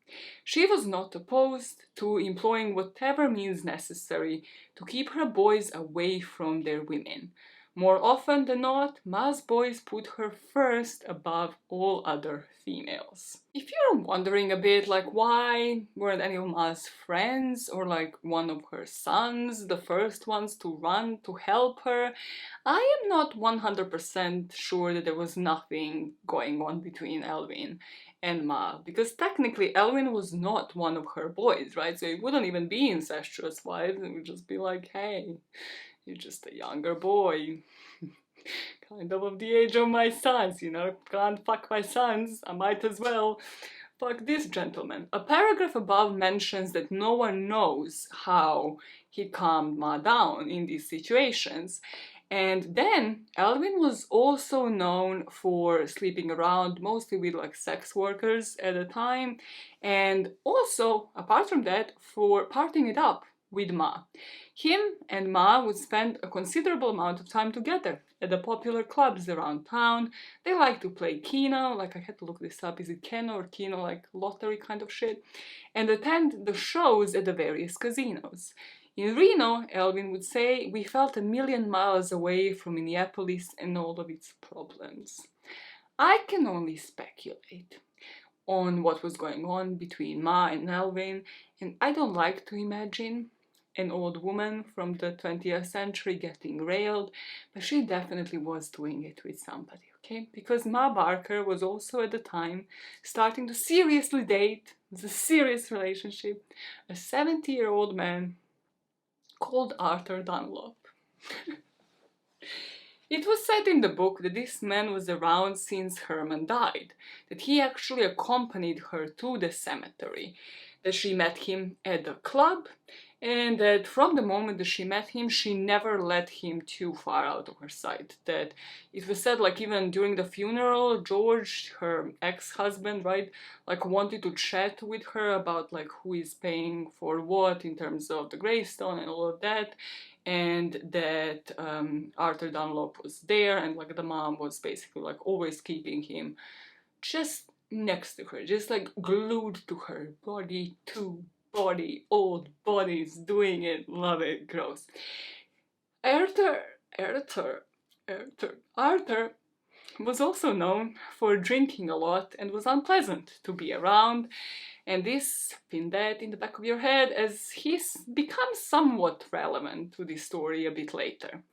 She was not opposed to employing whatever means necessary to keep her boys away from their women. More often than not, Ma's boys put her first above all other females. If you're wondering a bit, like, why weren't any of Ma's friends or like one of her sons the first ones to run to help her, I am not 100% sure that there was nothing going on between Elvin and Ma, because technically Elvin was not one of her boys, right? So it wouldn't even be incestuous wives, it would just be like, hey, you're just a younger boy, kind of the age of my sons, you know, can't fuck my sons, I might as well fuck this gentleman. A paragraph above mentions that no one knows how he calmed Ma down in these situations. And then Elvin was also known for sleeping around, mostly with like sex workers at the time, and also, apart from that, for partying it up with Ma. Him and Ma would spend a considerable amount of time together at the popular clubs around town. They like to play Keno, like I had to look this up, is it Keno or Keno, like lottery kind of shit, and attend the shows at the various casinos. In Reno, Elvin would say, we felt 1,000,000 miles away from Minneapolis and all of its problems. I can only speculate on what was going on between Ma and Elvin, and I don't like to imagine an old woman from the 20th century getting railed, but she definitely was doing it with somebody, okay? Because Ma Barker was also at the time starting to seriously date, it was a serious relationship, a 70-year-old man called Arthur Dunlop. It was said in the book that this man was around since Herman died, that he actually accompanied her to the cemetery. that she met him at the club, and that from the moment that she met him, she never let him too far out of her sight. That it was said, like, even during the funeral, George, her ex-husband, right, like, wanted to chat with her about, like, who is paying for what in terms of the gravestone and all of that, and that Arthur Dunlop was there, and, like, the mom was basically, like, always keeping him just next to her, just, like, glued to her, body to body, old bodies doing it, love it, gross. Arthur was also known for drinking a lot and was unpleasant to be around, and this, pin that in the back of your head, as he's become somewhat relevant to this story a bit later.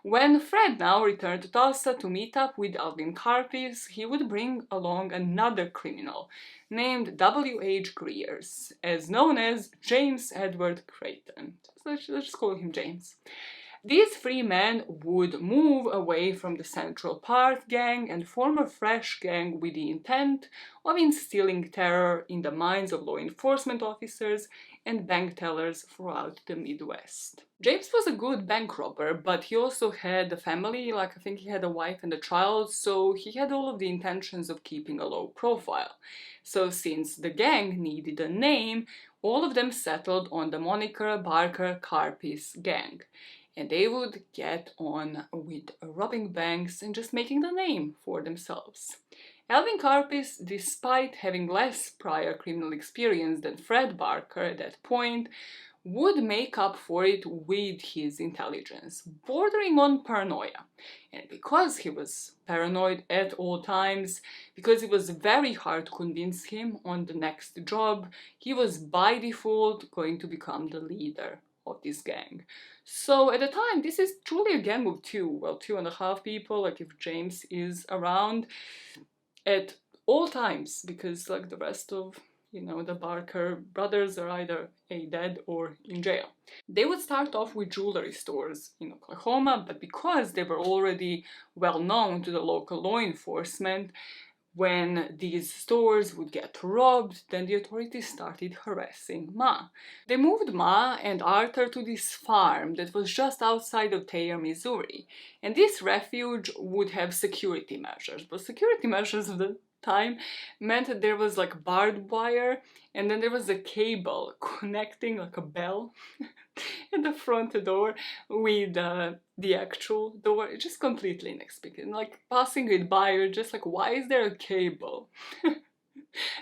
When Fred now returned to Tulsa to meet up with Alvin Karpis, he would bring along another criminal named W.H. Greers, as known as James Edward Creighton. So let's call him James. These three men would move away from the Central Park gang and form a fresh gang with the intent of instilling terror in the minds of law enforcement officers and bank tellers throughout the Midwest. James was a good bank robber, but he also had a family, like I think he had a wife and a child, so he had all of the intentions of keeping a low profile. So since the gang needed a name, all of them settled on the moniker Barker Karpis Gang. And they would get on with robbing banks and just making the name for themselves. Alvin Karpis, despite having less prior criminal experience than Fred Barker at that point, would make up for it with his intelligence, bordering on paranoia. And because he was paranoid at all times, because it was very hard to convince him on the next job, he was by default going to become the leader of this gang. So at the time, this is truly a gang of two and a half people, like if James is around at all times, because like the rest of, the Barker brothers are either dead or in jail. They would start off with jewelry stores in Oklahoma, but because they were already well known to the local law enforcement, when these stores would get robbed, then the authorities started harassing Ma. They moved Ma and Arthur to this farm that was just outside of Thayer, Missouri, and this refuge would have security measures. But security measures of the time meant that there was like barbed wire, and then there was a cable connecting like a bell at the front door with the actual door. It's just completely inexplicable. Like passing it by, you're just like, why is there a cable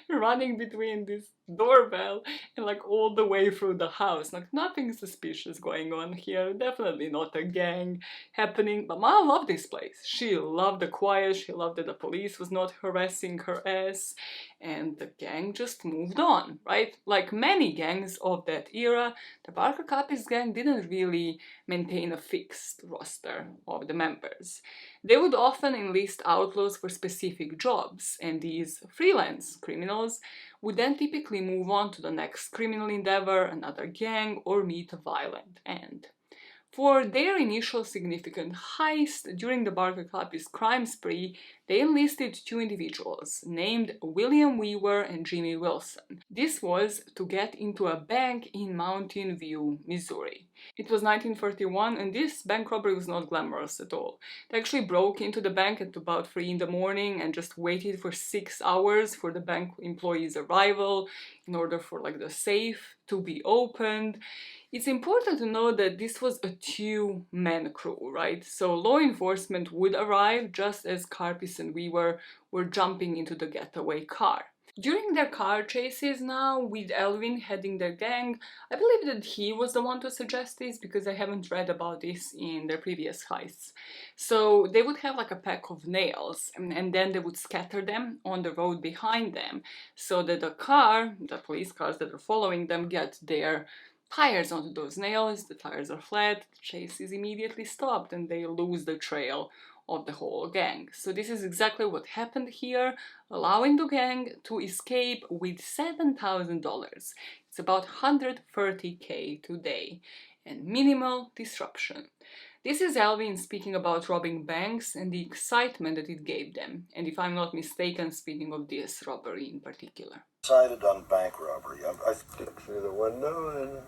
running between this doorbell and like all the way through the house? Like nothing suspicious going on here, definitely not a gang happening. But Ma loved this place. She loved the quiet, she loved that the police was not harassing her ass, and the gang just moved on, right? Like many gangs of that era, the Barker Karpis gang didn't really maintain a fixed roster of the members. They would often enlist outlaws for specific jobs, and these freelance criminals would then typically move on to the next criminal endeavor, another gang, or meet a violent end. For their initial significant heist during the Barker Karpis crime spree, they enlisted two individuals named William Weaver and Jimmy Wilson. This was to get into a bank in Mountain View, Missouri. It was 1931, and this bank robbery was not glamorous at all. They actually broke into the bank at about 3 in the morning and just waited for 6 hours for the bank employees' arrival in order for like the safe to be opened. It's important to know that this was a two-man crew, right? So law enforcement would arrive just as Karpis and Weaver were jumping into the getaway car. During their car chases now, with Alvin heading their gang, I believe that he was the one to suggest this because I haven't read about this in their previous heists. So they would have like a pack of nails, and then they would scatter them on the road behind them so that the police cars that are following them, get their tires onto those nails. The tires are flat, the chase is immediately stopped, and they lose the trail of the whole gang. So this is exactly what happened here, allowing the gang to escape with $7,000. It's about $130K today. and minimal disruption. This is Alvin speaking about robbing banks and the excitement that it gave them, and if I'm not mistaken, speaking of this robbery in particular. Decided on bank robbery. I Stick through the window and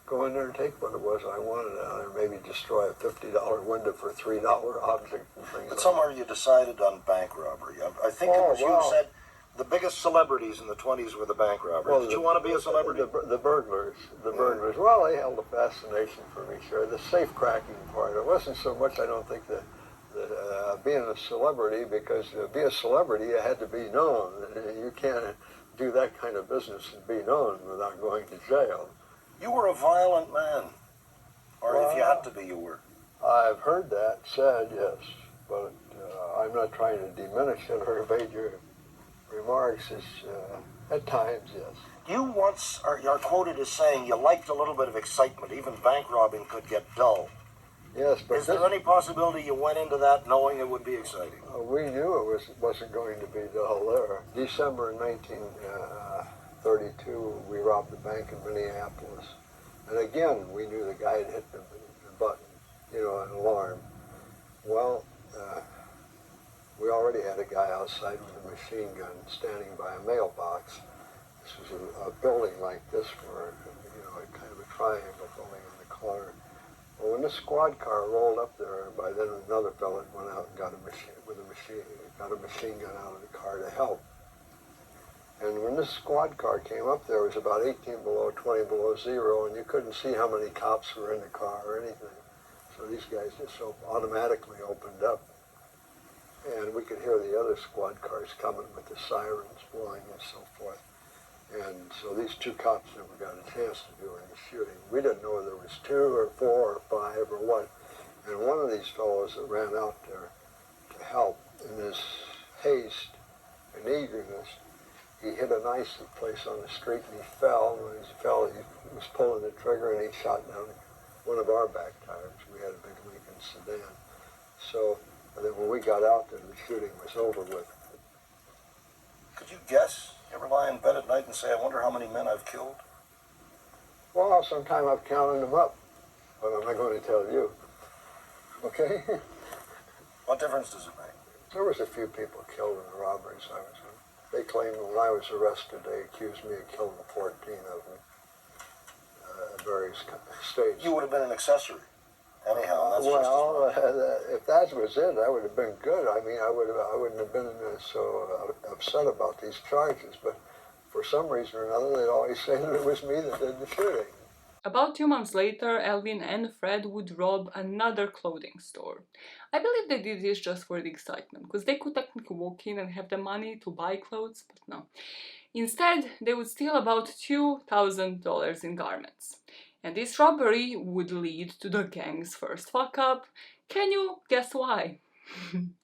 go in there and take what it was I wanted out of there. Maybe destroy a $50 window for a $3 object and things But like somewhere you decided on bank robbery. I think it was you who said the biggest celebrities in the 20s were the bank robbers. Well, Did you want to be a celebrity? The burglars. The burglars. Well, they held a fascination for me, sure. The safe cracking part. It wasn't so much, I don't think, that being a celebrity, because to be a celebrity, you had to be known. You can't do that kind of business and be known without going to jail. You were a violent man. Or if you had to be, you were. I've heard that said, yes. But I'm not trying to diminish it or evade your remarks. At times, yes. You once are quoted as saying you liked a little bit of excitement. Even bank robbing could get dull. Yes, but is there any possibility you went into that knowing it would be exciting? We knew it wasn't going to be dull there. December 1932, we robbed a bank in Minneapolis. And again, we knew the guy had hit the button, an alarm. Well, we already had a guy outside with a machine gun standing by a mailbox. This was a building like this, where, kind of a triangle building in the corner. Well, when the squad car rolled up there, by then another fellow went out and got a machine gun out of the car to help. And when this squad car came up there, it was about 18 below, 20 below zero, and you couldn't see how many cops were in the car or anything. So these guys just so automatically opened up. And we could hear the other squad cars coming with the sirens blowing and so forth. And so these two cops never got a chance to do any shooting. We didn't know there was 2 or 4 or 5 or what. And one of these fellows that ran out there to help, in his haste and eagerness, he hit a nice place on the street and he fell. And when he fell, he was pulling the trigger and he shot down one of our back tires. We had a big Lincoln sedan. So, and then when we got out there, the shooting was over with. Could you guess? You ever lie in bed at night and say, I wonder how many men I've killed? Well, sometime I've counted them up, but I'm not going to tell you. Okay? What difference does it make? There was a few people killed in the robberies I was in. They claimed when I was arrested, they accused me of killing 14 of them at various stages. You would have been an accessory. Anyhow, that's if that was it, that would have been good. I mean, I wouldn't have been so upset about these charges, but for some reason or another, they'd always say that it was me that did the shooting. About 2 months later, Alvin and Fred would rob another clothing store. I believe they did this just for the excitement, because they could technically walk in and have the money to buy clothes, but no. Instead, they would steal about $2,000 in garments. And this robbery would lead to the gang's first fuck-up. Can you guess why?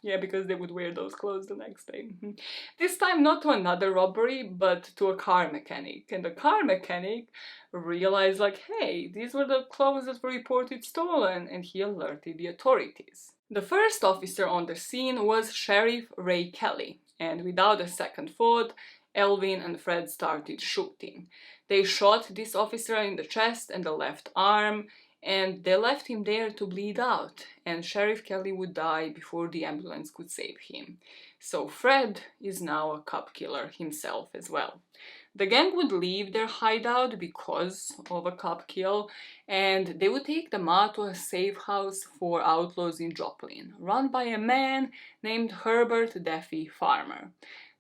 Yeah, because they would wear those clothes the next day. This time not to another robbery, but to a car mechanic. And the car mechanic realized, like, hey, these were the clothes that were reported stolen, and he alerted the authorities. The first officer on the scene was Sheriff Ray Kelly, and without a second thought, Alvin and Fred started shooting. They shot this officer in the chest and the left arm, and they left him there to bleed out, and Sheriff Kelly would die before the ambulance could save him. So Fred is now a cop killer himself as well. The gang would leave their hideout because of a cop kill, and they would take them out to a safe house for outlaws in Joplin, run by a man named Herbert Daffy Farmer.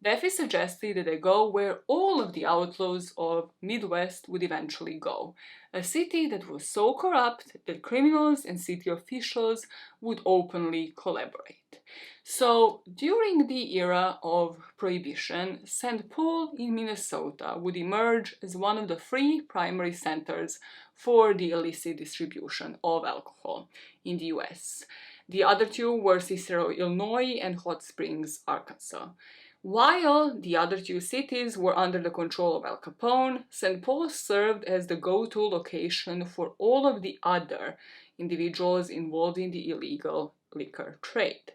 Daffy suggested that they go where all of the outlaws of Midwest would eventually go, a city that was so corrupt that criminals and city officials would openly collaborate. So, during the era of Prohibition, St. Paul in Minnesota would emerge as one of the 3 primary centers for the illicit distribution of alcohol in the US. The other 2 were Cicero, Illinois and Hot Springs, Arkansas. While the other 2 cities were under the control of Al Capone, St. Paul served as the go-to location for all of the other individuals involved in the illegal liquor trade.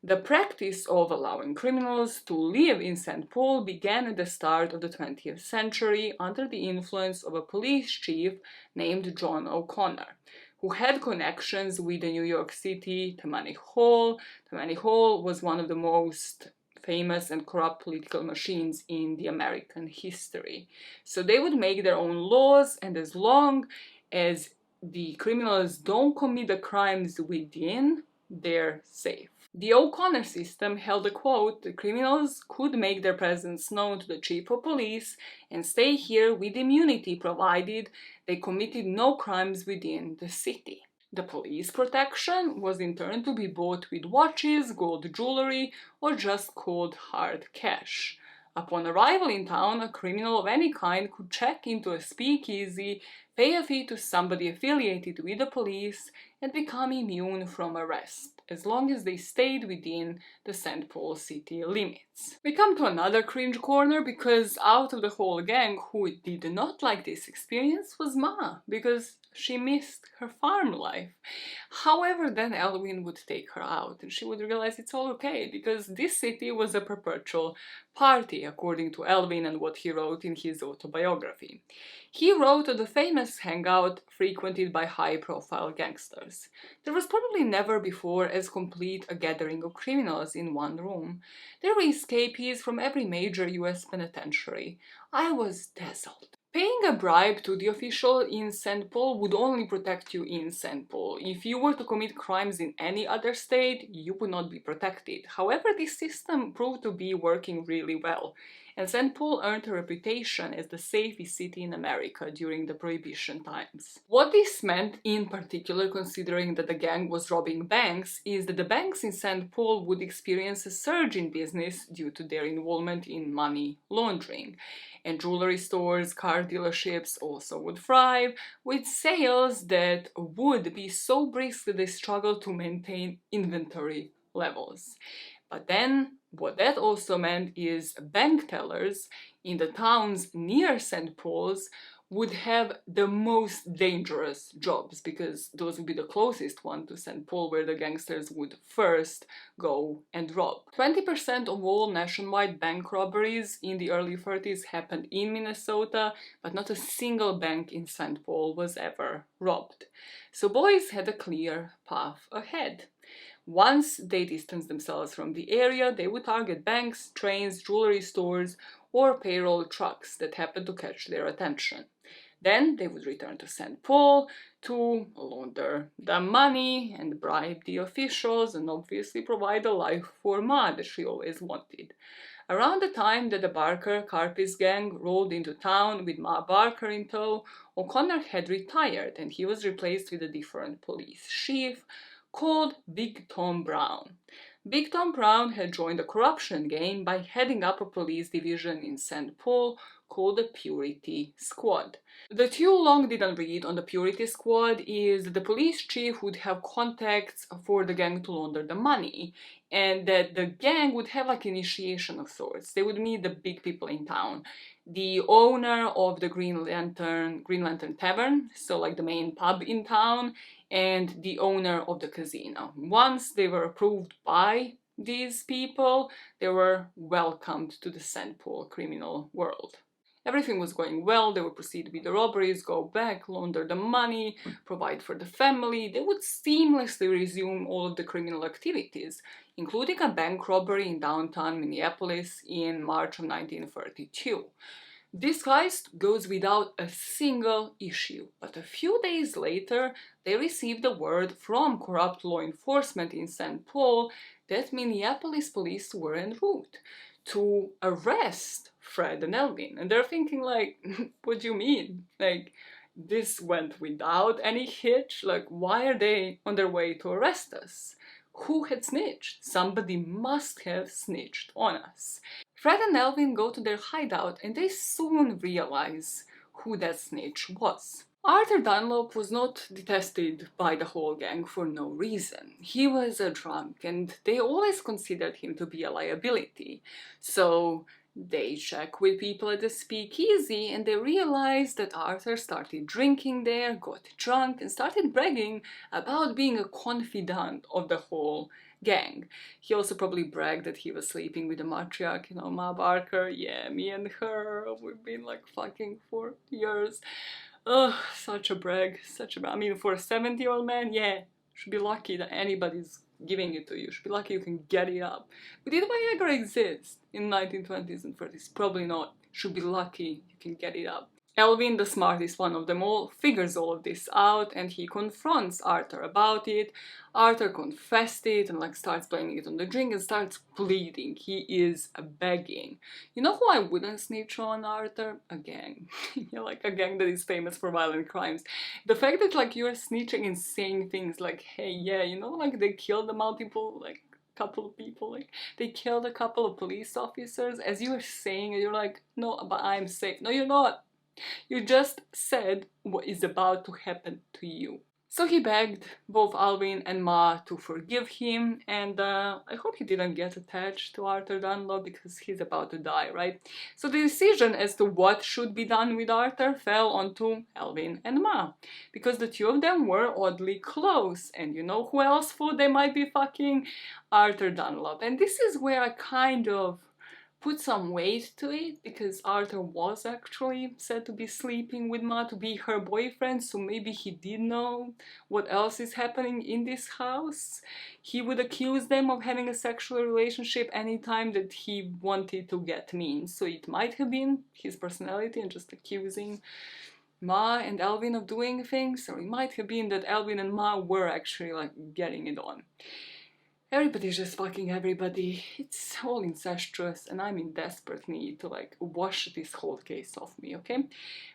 The practice of allowing criminals to live in St. Paul began at the start of the 20th century under the influence of a police chief named John O'Connor, who had connections with the New York City Tammany Hall. Tammany Hall was one of the most famous and corrupt political machines in the American history. So they would make their own laws, and as long as the criminals don't commit the crimes within, they're safe. The O'Connor system held a quote: the criminals could make their presence known to the chief of police and stay here with immunity provided they committed no crimes within the city. The police protection was in turn to be bought with watches, gold jewelry, or just cold hard cash. Upon arrival in town, a criminal of any kind could check into a speakeasy, pay a fee to somebody affiliated with the police, and become immune from arrest, as long as they stayed within the St. Paul city limits. We come to another cringe corner, because out of the whole gang, who did not like this experience was Ma, because she missed her farm life. However, then Elwin would take her out, and she would realize it's all okay, because this city was a perpetual party, according to Elwin and what he wrote in his autobiography. He wrote of the famous hangout frequented by high-profile gangsters. There was probably never before as complete a gathering of criminals in one room. There were escapees from every major US penitentiary. I was dazzled. Paying a bribe to the official in St. Paul would only protect you in St. Paul. If you were to commit crimes in any other state, you would not be protected. However, this system proved to be working really well, and St. Paul earned a reputation as the safest city in America during the Prohibition times. What this meant, in particular considering that the gang was robbing banks, is that the banks in St. Paul would experience a surge in business due to their involvement in money laundering. And jewelry stores, car dealerships also would thrive, with sales that would be so brisk that they struggled to maintain inventory levels. But then, what that also meant is bank tellers in the towns near St. Paul's would have the most dangerous jobs, because those would be the closest one to St. Paul, where the gangsters would first go and rob. 20% of all nationwide bank robberies in the early 30s happened in Minnesota, but not a single bank in St. Paul was ever robbed. So boys had a clear path ahead. Once they distanced themselves from the area, they would target banks, trains, jewelry stores, or payroll trucks that happened to catch their attention. Then they would return to St. Paul to launder the money and bribe the officials and obviously provide a life for Ma that she always wanted. Around the time that the Barker Carpis gang rolled into town with Ma Barker in tow, O'Connor had retired and he was replaced with a different police chief called Big Tom Brown. Big Tom Brown had joined the corruption game by heading up a police division in St. Paul called the Purity Squad. The too long didn't read on the Purity Squad is that the police chief would have contacts for the gang to launder the money, and that the gang would have like initiation of sorts. They would meet the big people in town. The owner of the Green Lantern Tavern, so like the main pub in town, and the owner of the casino. Once they were approved by these people, they were welcomed to the St. Paul criminal world. Everything was going well. They would proceed with the robberies, go back, launder the money, provide for the family. They would seamlessly resume all of the criminal activities, including a bank robbery in downtown Minneapolis in March of 1932. This heist goes without a single issue, but a few days later, they received a word from corrupt law enforcement in St. Paul that Minneapolis police were en route to arrest Fred and Elvin. And they're thinking like, what do you mean? Like, this went without any hitch? Like, why are they on their way to arrest us? Who had snitched? Somebody must have snitched on us. Fred and Elvin go to their hideout and they soon realize who that snitch was. Arthur Dunlop was not detested by the whole gang for no reason. He was a drunk and they always considered him to be a liability. So they check with people at the speakeasy and they realized that Arthur started drinking there, got drunk and started bragging about being a confidant of the whole gang. He also probably bragged that he was sleeping with the matriarch, you know, Ma Barker. Yeah, me and her, we've been like fucking for years. Ugh, such a brag, I mean, for a 70-year-old man, yeah, should be lucky that anybody's giving it to you. Should be lucky you can get it up. But did Viagra exist in 1920s and 30s? Probably not. Should be lucky you can get it up. Elvin, the smartest one of them all, figures all of this out and he confronts Arthur about it. Arthur confessed it and like starts blaming it on the drink and starts pleading. He is begging. You know who I wouldn't snitch on, Arthur? A gang. Yeah, like a gang that is famous for violent crimes. The fact that like you're snitching and saying things like, hey, yeah, you know, like they killed the multiple, like, couple of people, like they killed a couple of police officers, as you were saying, and you're like, no, but I'm safe. No, you're not. You just said what is about to happen to you. So he begged both Alvin and Ma to forgive him, and I hope he didn't get attached to Arthur Dunlop because he's about to die, right? So the decision as to what should be done with Arthur fell onto Alvin and Ma, because the two of them were oddly close, and you know who else thought they might be fucking? Arthur Dunlop. And this is where I kind of put some weight to it, because Arthur was actually said to be sleeping with Ma, to be her boyfriend, so maybe he did know what else is happening in this house. He would accuse them of having a sexual relationship anytime that he wanted to get mean, so it might have been his personality and just accusing Ma and Alvin of doing things, or it might have been that Alvin and Ma were actually like getting it on. Everybody's just fucking everybody. It's all incestuous and I'm in desperate need to like wash this whole case off me, okay?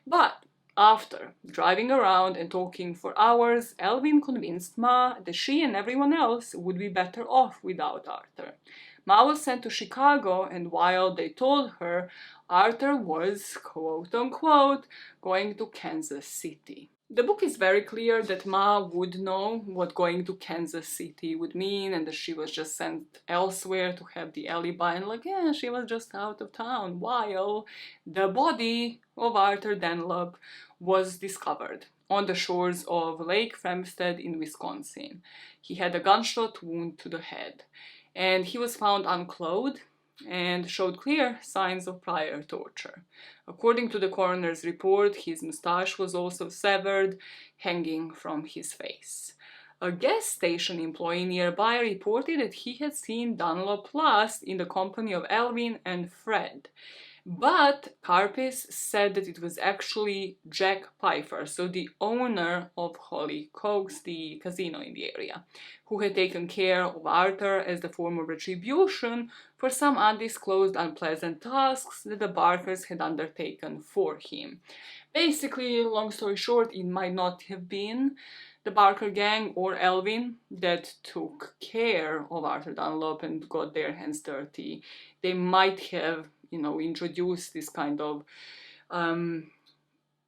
But after driving around and talking for hours, Alvin convinced Ma that she and everyone else would be better off without Arthur. Ma was sent to Chicago, and while they told her Arthur was, quote unquote, going to Kansas City. The book is very clear that Ma would know what going to Kansas City would mean, and that she was just sent elsewhere to have the alibi, and like, yeah, she was just out of town, while the body of Arthur Dunlop was discovered on the shores of Lake Framstead in Wisconsin. He had a gunshot wound to the head, and he was found unclothed and showed clear signs of prior torture. According to the coroner's report, his mustache was also severed, hanging from his face. A gas station employee nearby reported that he had seen Dunlop last in the company of Alvin and Fred. But Karpis said that it was actually Jack Pfeiffer, so the owner of Holly Cokes, the casino in the area, who had taken care of Arthur as the form of retribution for some undisclosed unpleasant tasks that the Barkers had undertaken for him. Basically, long story short, it might not have been the Barker gang or Alvin that took care of Arthur Dunlop and got their hands dirty. They might have, you know, introduced this kind of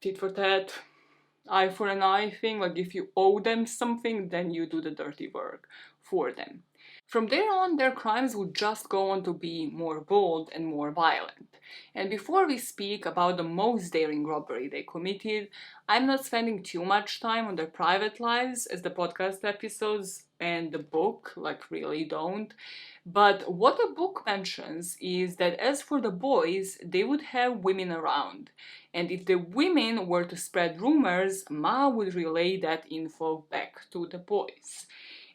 tit for tat, eye for an eye thing, like if you owe them something, then you do the dirty work for them. From there on, their crimes would just go on to be more bold and more violent. And before we speak about the most daring robbery they committed, I'm not spending too much time on their private lives, as the podcast episodes and the book like really don't. But what the book mentions is that as for the boys, they would have women around. And if the women were to spread rumors, Ma would relay that info back to the boys.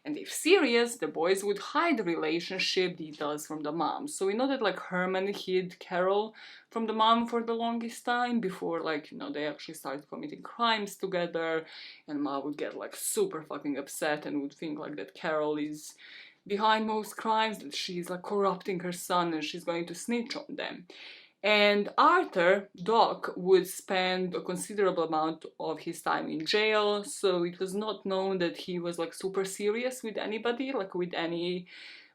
And if serious, the boys would hide the relationship details from the mom. So we know that like Herman hid Carol from the mom for the longest time before, like, you know, they actually started committing crimes together, and Ma would get like super fucking upset and would think like that Carol is behind most crimes, that she's like corrupting her son and she's going to snitch on them. And Arthur, Doc, would spend a considerable amount of his time in jail, so it was not known that he was like super serious with anybody, like with any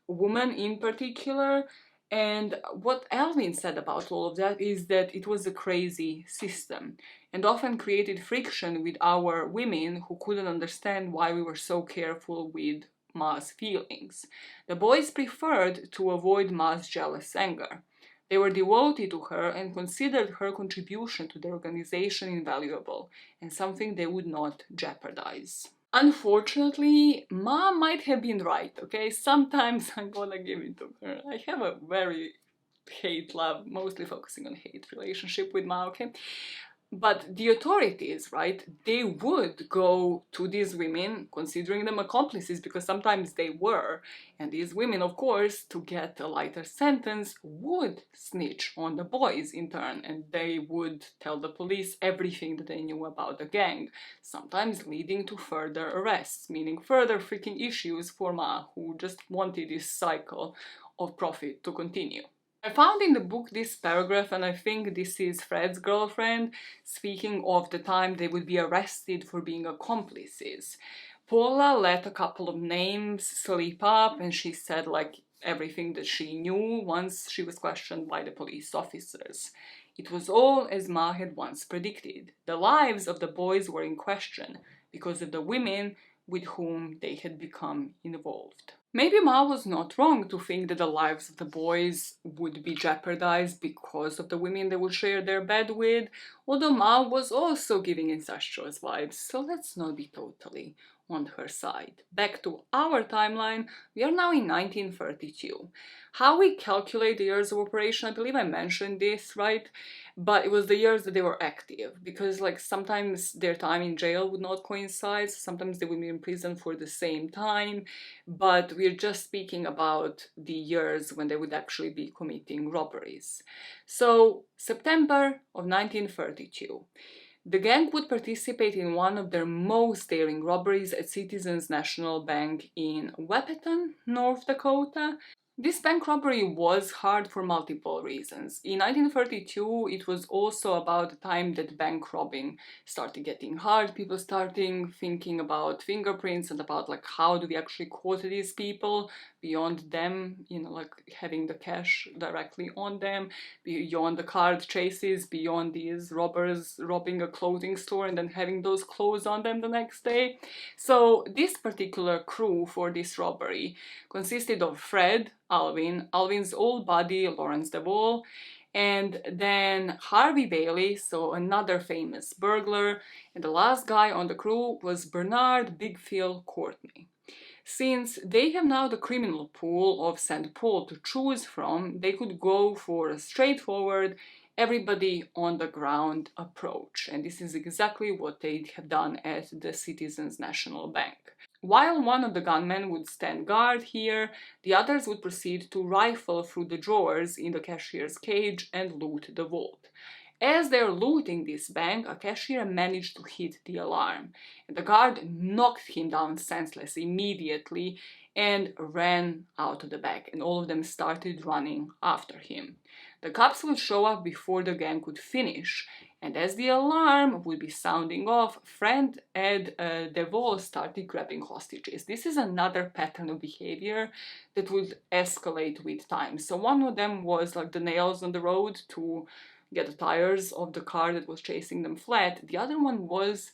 woman in particular. And what Alvin said about all of that is that it was a crazy system and often created friction with our women who couldn't understand why we were so careful with Ma's feelings. The boys preferred to avoid Ma's jealous anger. They were devoted to her and considered her contribution to the organization invaluable and something they would not jeopardize. Unfortunately, Ma might have been right, okay? Sometimes I wanna give it to her. I have a very hate-love, mostly focusing on hate relationship with Ma, okay? But the authorities, right, they would go to these women, considering them accomplices, because sometimes they were. And these women, of course, to get a lighter sentence, would snitch on the boys in turn, and they would tell the police everything that they knew about the gang, sometimes leading to further arrests, meaning further freaking issues for Ma, who just wanted this cycle of profit to continue. I found in the book this paragraph, and I think this is Fred's girlfriend speaking of the time they would be arrested for being accomplices. Paula let a couple of names slip up, and she said like everything that she knew once she was questioned by the police officers. It was all as Ma had once predicted. The lives of the boys were in question because of the women with whom they had become involved. Maybe Ma was not wrong to think that the lives of the boys would be jeopardized because of the women they would share their bed with, although Ma was also giving incestuous vibes, so let's not be totally on her side. Back to our timeline, we are now in 1932. How we calculate the years of operation, I believe I mentioned this, right? But it was the years that they were active, because like sometimes their time in jail would not coincide, sometimes they would be in prison for the same time, but we're just speaking about the years when they would actually be committing robberies. So, September of 1932. The gang would participate in one of their most daring robberies at Citizens National Bank in Wahpeton, North Dakota. This bank robbery was hard for multiple reasons. In 1932, it was also about the time that bank robbing started getting hard. People starting thinking about fingerprints and about like how do we actually quote these people beyond them, you know, like having the cash directly on them, beyond the card chases, beyond these robbers robbing a clothing store and then having those clothes on them the next day. So this particular crew for this robbery consisted of Fred, Alvin's old buddy Lawrence DeVol, and then Harvey Bailey, so another famous burglar, and the last guy on the crew was Bernard Big Phil Courtney. Since they have now the criminal pool of St. Paul to choose from, they could go for a straightforward, everybody on the ground approach. And this is exactly what they have done at the Citizens National Bank. While one of the gunmen would stand guard here, the others would proceed to rifle through the drawers in the cashier's cage and loot the vault. As they're looting this bank, a cashier managed to hit the alarm, and the guard knocked him down senseless immediately and ran out of the bank, and all of them started running after him. The cops would show up before the gang could finish, and as the alarm would be sounding off, Fred and DeVol started grabbing hostages. This is another pattern of behavior that would escalate with time. So one of them was like the nails on the road to get the tires of the car that was chasing them flat. The other one was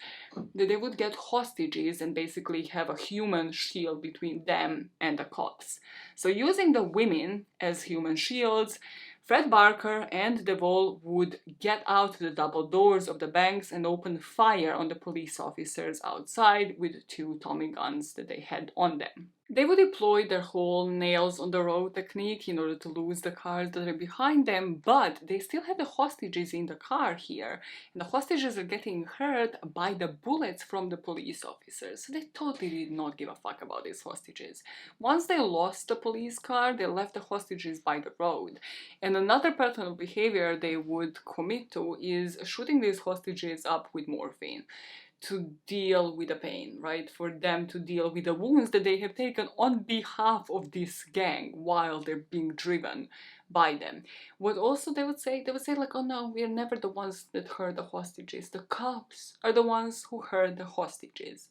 that they would get hostages and basically have a human shield between them and the cops. So using the women as human shields, Fred Barker and DeVol would get out the double doors of the banks and open fire on the police officers outside with two Tommy guns that they had on them. They would deploy their whole nails on the road technique in order to lose the cars that are behind them, but they still have the hostages in the car here, and the hostages are getting hurt by the bullets from the police officers, so they totally did not give a fuck about these hostages. Once they lost the police car, they left the hostages by the road, and another pattern of behavior they would commit to is shooting these hostages up with morphine to deal with the pain, right? For them to deal with the wounds that they have taken on behalf of this gang while they're being driven by them. What also they would say like, oh no, we are never the ones that hurt the hostages. The cops are the ones who hurt the hostages.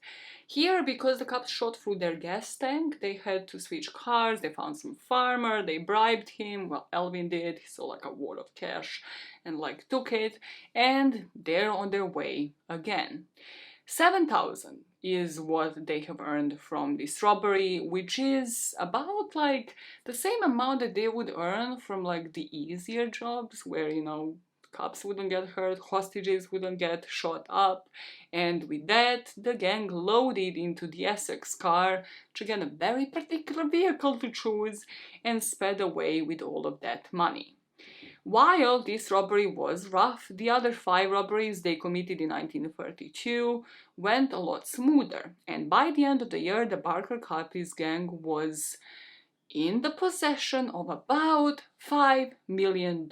Here, because the cops shot through their gas tank, they had to switch cars. They found some farmer, they bribed him. Well, Elvin did. He saw like a wad of cash and like took it, and they're on their way again. 7,000 is what they have earned from this robbery, which is about like the same amount that they would earn from like the easier jobs where, you know, cops wouldn't get hurt, hostages wouldn't get shot up, and with that, the gang loaded into the Essex car, which again a very particular vehicle to choose, and sped away with all of that money. While this robbery was rough, the other 5 robberies they committed in 1932 went a lot smoother, and by the end of the year, the Barker Carpis gang was in the possession of about $5 million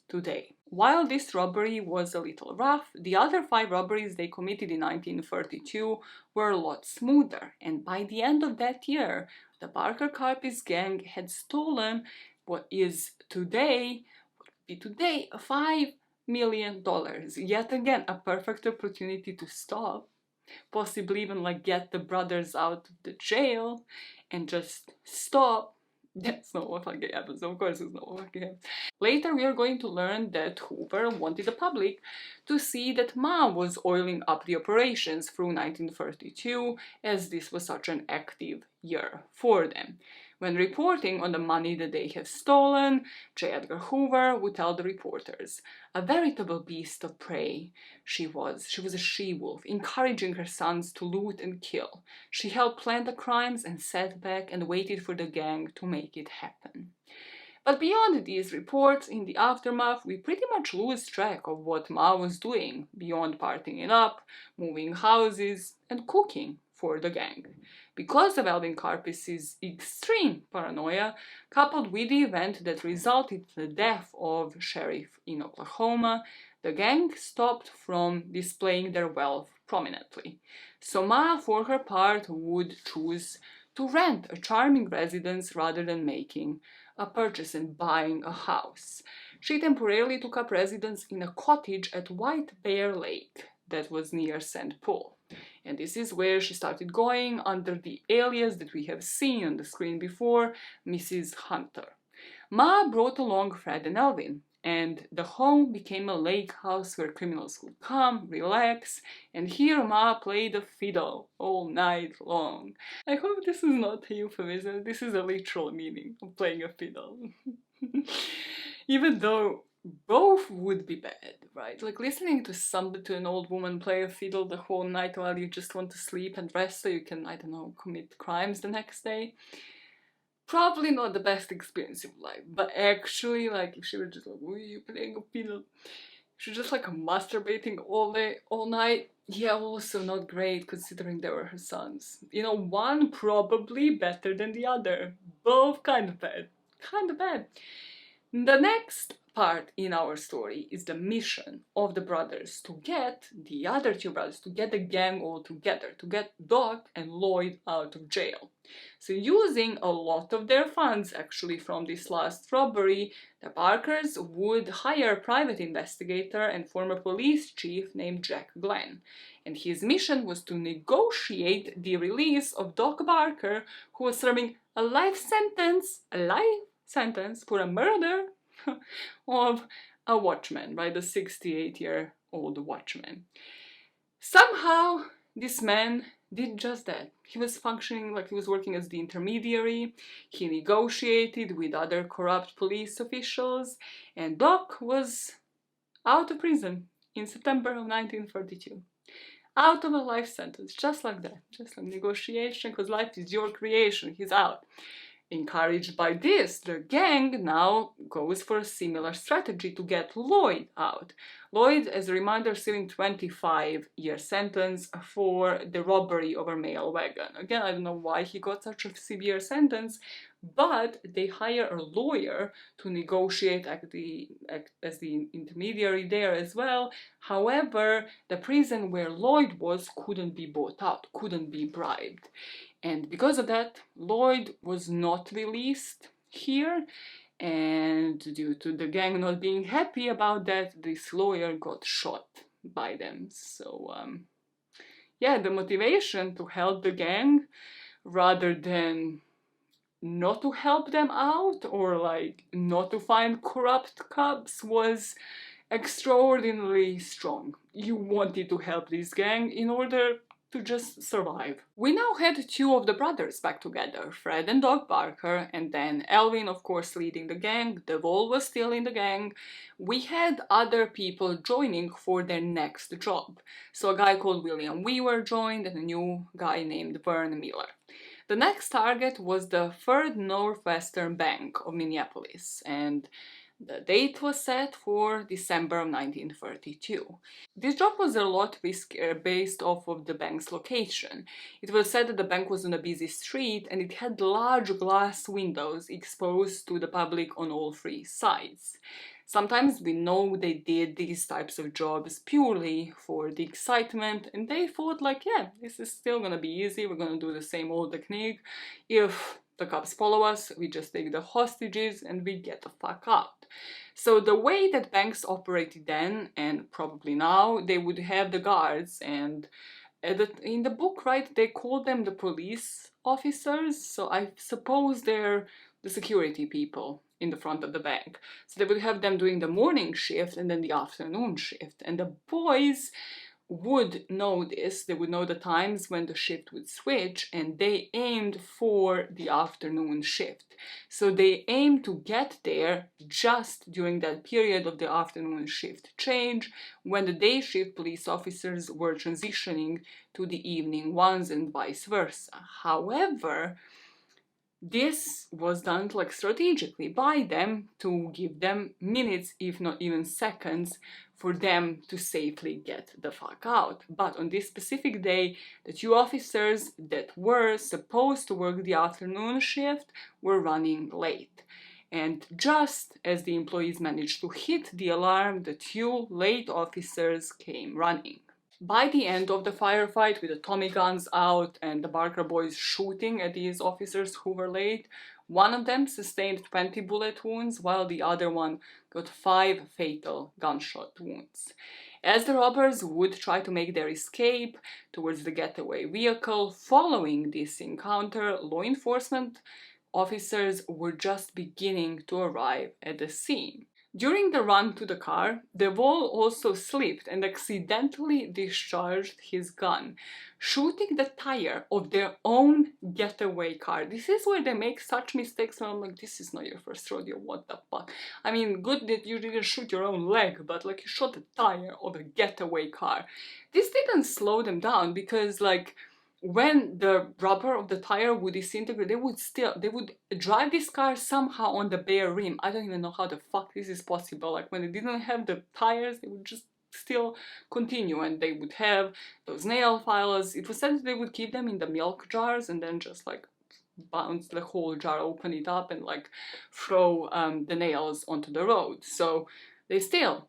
today. While this robbery was a little rough, the other 5 robberies they committed in 1932 were a lot smoother, and by the end of that year, the Barker Carpis gang had stolen what is today $5 million. Yet again, a perfect opportunity to stop, possibly even like get the brothers out of the jail and just stop. That's not what fucking happens, of course it's not what fucking happens. Later we are going to learn that Hoover wanted the public to see that Ma was oiling up the operations through 1932, as this was such an active year for them. When reporting on the money that they have stolen, J. Edgar Hoover would tell the reporters, "A veritable beast of prey she was. She was a she-wolf, encouraging her sons to loot and kill. She helped plan the crimes and sat back and waited for the gang to make it happen." But beyond these reports, in the aftermath, we pretty much lose track of what Ma was doing beyond partying it up, moving houses, and cooking for the gang. Because of Alvin Karpis's extreme paranoia, coupled with the event that resulted in the death of sheriff in Oklahoma, the gang stopped from displaying their wealth prominently. So Ma, for her part, would choose to rent a charming residence rather than making a purchase and buying a house. She temporarily took up residence in a cottage at White Bear Lake that was near St. Paul. And this is where she started going under the alias that we have seen on the screen before, Mrs. Hunter. Ma brought along Fred and Elvin, and the home became a lake house where criminals could come, relax, and here Ma played the fiddle all night long. I hope this is not a euphemism, this is a literal meaning of playing a fiddle. Even though both would be bad, right? Like listening to an old woman play a fiddle the whole night while you just want to sleep and rest so you can, I don't know, commit crimes the next day. Probably not the best experience of life, but actually, like, if she were just like, "Oh, you playing a fiddle," she was just like masturbating all day, all night. Yeah, also not great considering they were her sons. You know, one probably better than the other. Both kind of bad. Kind of bad. The next part in our story is the mission of the brothers to get the other 2 brothers, to get the gang all together, to get Doc and Lloyd out of jail. So using a lot of their funds actually from this last robbery, the Parkers would hire a private investigator and former police chief named Jack Glenn. And his mission was to negotiate the release of Doc Barker, who was serving a life sentence for a murder of a watchman, right? The 68-year-old watchman. Somehow, this man did just that. He was functioning like he was working as the intermediary, he negotiated with other corrupt police officials, and Doc was out of prison in September of 1942. Out of a life sentence, just like that. Just like negotiation, because life is your creation, he's out. Encouraged by this, the gang now goes for a similar strategy to get Lloyd out. Lloyd, as a reminder, serving 25-year sentence for the robbery of a mail wagon. Again, I don't know why he got such a severe sentence, but they hire a lawyer to negotiate as the intermediary there as well. However, the prison where Lloyd was couldn't be bought out, couldn't be bribed. And because of that, Lloyd was not released here, and due to the gang not being happy about that, this lawyer got shot by them. So, yeah, the motivation to help the gang rather than not to help them out or like not to find corrupt cops was extraordinarily strong. You wanted to help this gang in order to just survive. We now had two of the brothers back together, Fred and Doug Barker, and then Elvin, of course, leading the gang. DeVol was still in the gang. We had other people joining for their next job. So a guy called William Weaver joined and a new guy named Vern Miller. The next target was the Third Northwestern Bank of Minneapolis, and the date was set for December of 1932. This job was a lot riskier based off of the bank's location. It was said that the bank was on a busy street and it had large glass windows exposed to the public on all three sides. Sometimes we know they did these types of jobs purely for the excitement, and they thought like, yeah, this is still gonna be easy, we're gonna do the same old technique. If the cops follow us, we just take the hostages and we get the fuck out. So the way that banks operated then, and probably now, they would have the guards, and in the book, right, they called them the police officers, so I suppose they're the security people in the front of the bank. So they would have them doing the morning shift and then the afternoon shift. And the boys would know this, they would know the times when the shift would switch, and they aimed for the afternoon shift. So they aimed to get there just during that period of the afternoon shift change, when the day shift police officers were transitioning to the evening ones and vice versa. However, this was done like strategically by them to give them minutes, if not even seconds, for them to safely get the fuck out. But on this specific day, the two officers that were supposed to work the afternoon shift were running late. And just as the employees managed to hit the alarm, the two late officers came running. By the end of the firefight, with the Tommy guns out and the Barker boys shooting at these officers who were late, one of them sustained 20 bullet wounds, while the other one got 5 fatal gunshot wounds. As the robbers would try to make their escape towards the getaway vehicle, following this encounter, law enforcement officers were just beginning to arrive at the scene. During the run to the car, DeVol also slipped and accidentally discharged his gun, shooting the tire of their own getaway car. This is where they make such mistakes, and I'm like, this is not your first rodeo, what the fuck? I mean, good that you didn't shoot your own leg, but like you shot the tire of a getaway car. This didn't slow them down because like, when the rubber of the tire would disintegrate, they would drive this car somehow on the bare rim. I don't even know how the fuck this is possible. Like when they didn't have the tires, they would just still continue, and they would have those nail files. It was said that they would keep them in the milk jars and then just like bounce the whole jar, open it up, and like throw the nails onto the road. So they still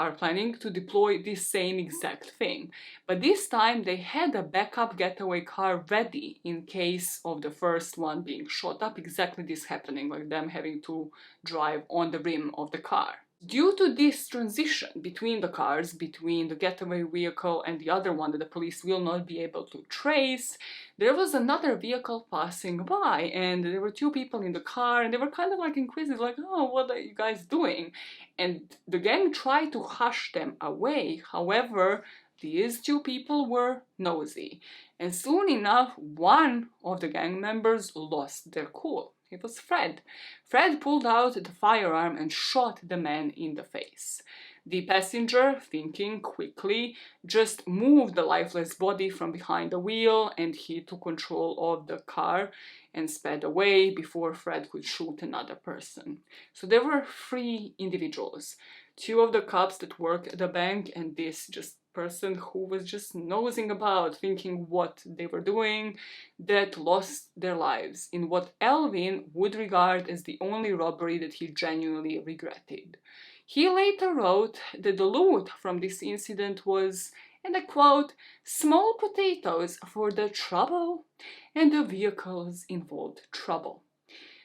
are planning to deploy this same exact thing. But this time they had a backup getaway car ready in case of the first one being shot up, exactly this happening, like them having to drive on the rim of the car. Due to this transition between the cars, between the getaway vehicle and the other one that the police will not be able to trace, there was another vehicle passing by, and there were two people in the car, and they were kind of like inquisitive, like, oh, what are you guys doing? And the gang tried to hush them away. However, these two people were nosy, and soon enough, one of the gang members lost their cool. It was Fred. Fred pulled out the firearm and shot the man in the face. The passenger, thinking quickly, just moved the lifeless body from behind the wheel, and he took control of the car and sped away before Fred could shoot another person. So there were 3 individuals, 2 of the cops that worked at the bank, and this just person who was just nosing about, thinking what they were doing, that lost their lives in what Elvin would regard as the only robbery that he genuinely regretted. He later wrote that the loot from this incident was, and I quote, small potatoes for the trouble, and the vehicles involved trouble.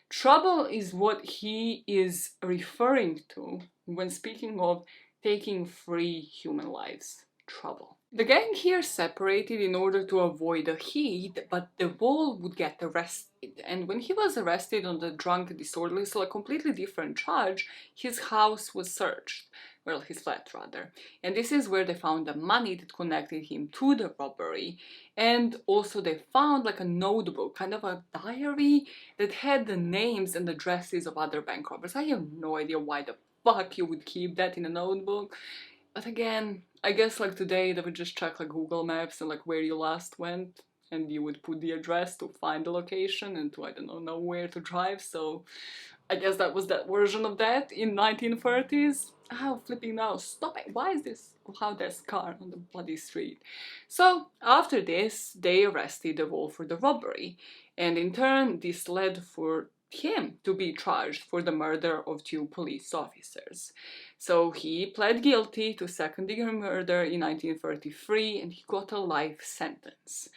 Trouble is what he is referring to when speaking of taking 3 human lives. Trouble. The gang here separated in order to avoid the heat, but DeVol would get arrested, and when he was arrested on the drunk disorderly, so a completely different charge, his house was searched. well, his flat rather. And this is where they found the money that connected him to the robbery. And also they found like a notebook, kind of a diary that had the names and addresses of other bank robbers. I have no idea why the fuck you would keep that in a notebook. But again, I guess like today they would just check like Google Maps and like where you last went, and you would put the address to find the location and to, I don't know where to drive. So I guess that was that version of that in 1930s. How flipping now, stop it, why is this, how there's a car on the bloody street? So after this, they arrested the Wolf for the robbery, and in turn this led for him to be charged for the murder of 2 police officers. So he pled guilty to second-degree murder in 1933 and he got a life sentence.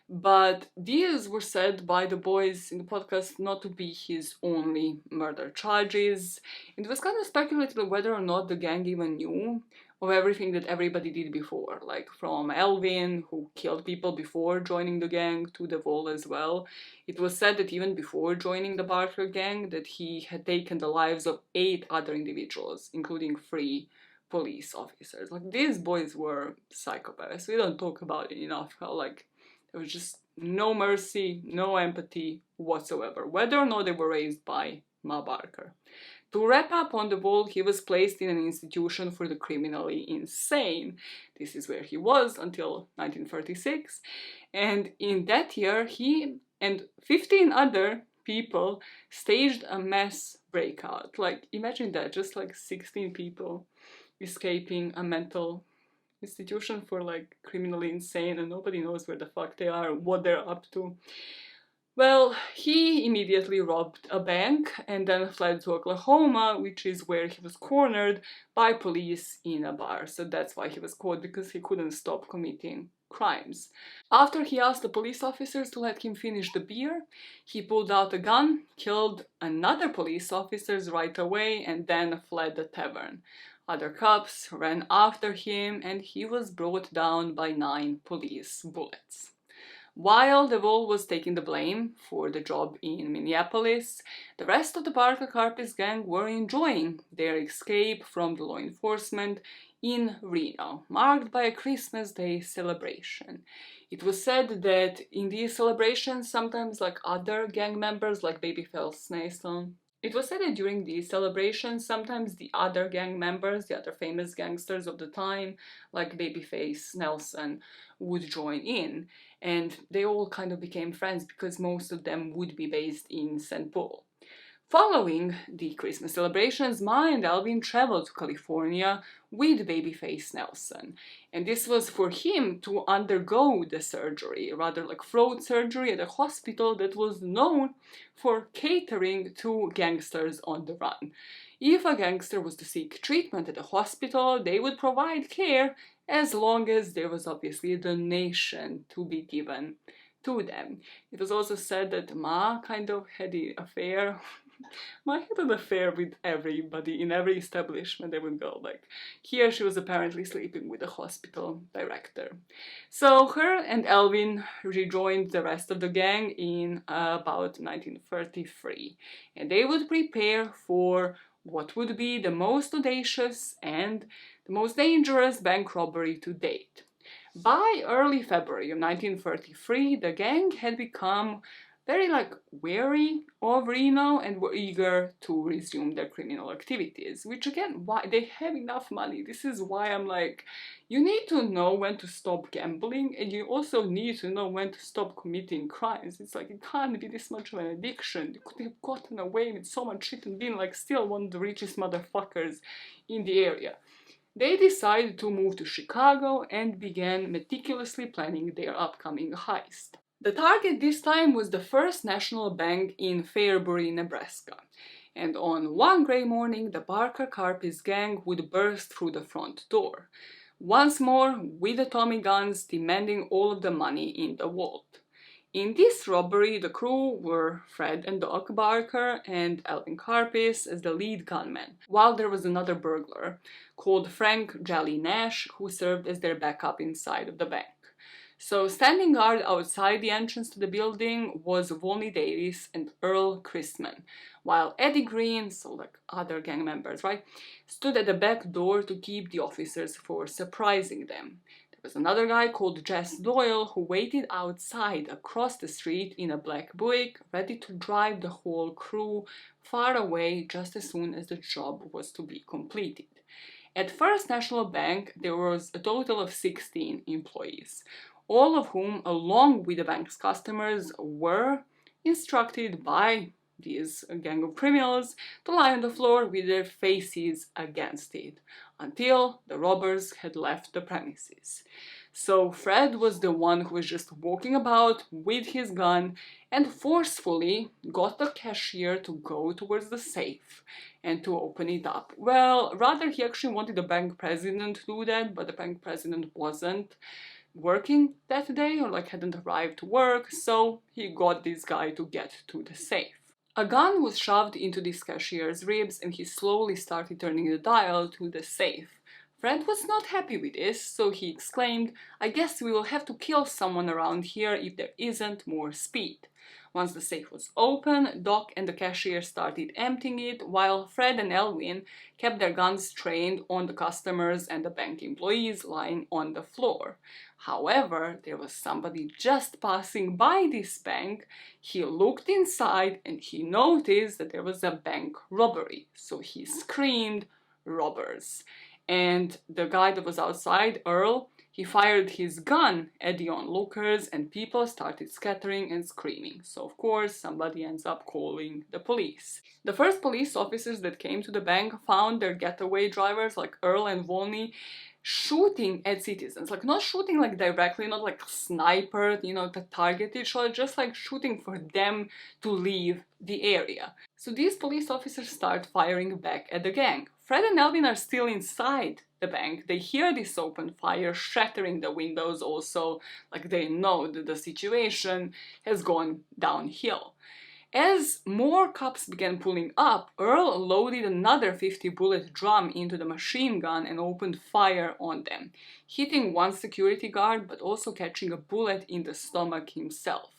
But these were said by the boys in the podcast not to be his only murder charges. It was kind of speculated whether or not the gang even knew of everything that everybody did before, like from Elvin, who killed people before joining the gang, to the Vol as well. It was said that even before joining the Barker gang, that he had taken the lives of 8 other individuals, including 3 police officers. Like, these boys were psychopaths. We don't talk about it enough, how like there was just no mercy, no empathy whatsoever, whether or not they were raised by Ma Barker. To wrap up on the Wall, he was placed in an institution for the criminally insane. This is where he was until 1936. And in that year, he and 15 other people staged a mass breakout. Like, imagine that, just like 16 people escaping a mental institution for like criminally insane and nobody knows where the fuck they are, what they're up to. Well, he immediately robbed a bank and then fled to Oklahoma, which is where he was cornered by police in a bar. So that's why he was caught, because he couldn't stop committing crimes. After he asked the police officers to let him finish the beer, he pulled out a gun, killed another police officer right away, and then fled the tavern. Other cops ran after him and he was brought down by 9 police bullets. While DeVol was taking the blame for the job in Minneapolis, the rest of the Barker Karpis gang were enjoying their escape from the law enforcement in Reno, marked by a Christmas Day celebration. It was said that in these celebrations, sometimes like other gang members, like Babyface Nelson, it was said that during these celebrations, sometimes the other gang members, the other famous gangsters of the time, like Babyface Nelson, would join in. And they all kind of became friends because most of them would be based in St. Paul. Following the Christmas celebrations, Ma and Alvin traveled to California with Babyface Nelson. And this was for him to undergo the surgery, rather like throat surgery, at a hospital that was known for catering to gangsters on the run. If a gangster was to seek treatment at a hospital, they would provide care as long as there was obviously a donation to be given to them. It was also said that Ma kind of had an affair. Ma had an affair with everybody in every establishment they would go. Like, here she was apparently sleeping with the hospital director. So her and Elvin rejoined the rest of the gang in about 1933, and they would prepare for what would be the most audacious and the most dangerous bank robbery to date. By early February of 1933, the gang had become very wary of Reno and were eager to resume their criminal activities, which again, why they have enough money. This is why I'm like, you need to know when to stop gambling and you also need to know when to stop committing crimes. It's like, it can't be this much of an addiction. You could have gotten away with so much shit and been like still one of the richest motherfuckers in the area. They decided to move to Chicago and began meticulously planning their upcoming heist. The target this time was the First National Bank in Fairbury, Nebraska. And on one grey morning, the Barker Karpis gang would burst through the front door. Once more, with the Tommy guns, demanding all of the money in the vault. In this robbery, the crew were Fred and Doc Barker and Alvin Karpis as the lead gunmen, while there was another burglar called Frank Jolly Nash who served as their backup inside of the bank. So standing guard outside the entrance to the building was Volney Davis and Earl Christman, while Eddie Green, so like other gang members, right, stood at the back door to keep the officers from surprising them. There was another guy called Jess Doyle who waited outside across the street in a black Buick, ready to drive the whole crew far away just as soon as the job was to be completed. At First National Bank, there was a total of 16 employees, all of whom, along with the bank's customers, were instructed by these gang of criminals to lie on the floor with their faces against it until the robbers had left the premises. So Fred was the one who was just walking about with his gun and forcefully got the cashier to go towards the safe and to open it up. Well, rather he actually wanted the bank president to do that, but the bank president wasn't working that day or like hadn't arrived to work, so he got this guy to get to the safe. A gun was shoved into this cashier's ribs and he slowly started turning the dial to the safe. Fred was not happy with this, so he exclaimed, "I guess we will have to kill someone around here if there isn't more speed." Once the safe was open, Doc and the cashier started emptying it, while Fred and Elvin kept their guns trained on the customers and the bank employees lying on the floor. However, there was somebody just passing by this bank. He looked inside and he noticed that there was a bank robbery, so he screamed, "Robbers!" And the guy that was outside, Earl, he fired his gun at the onlookers and people started scattering and screaming. So of course somebody ends up calling the police. The first police officers that came to the bank found their getaway drivers like Earl and Volney shooting at citizens, like not shooting like directly, not like sniper, to target each other, just like shooting for them to leave the area. So these police officers start firing back at the gang. Fred and Elvin are still inside the bank. They hear this open fire shattering the windows also, like they know that the situation has gone downhill. As more cops began pulling up, Earl loaded another 50-bullet drum into the machine gun and opened fire on them, hitting one security guard but also catching a bullet in the stomach himself.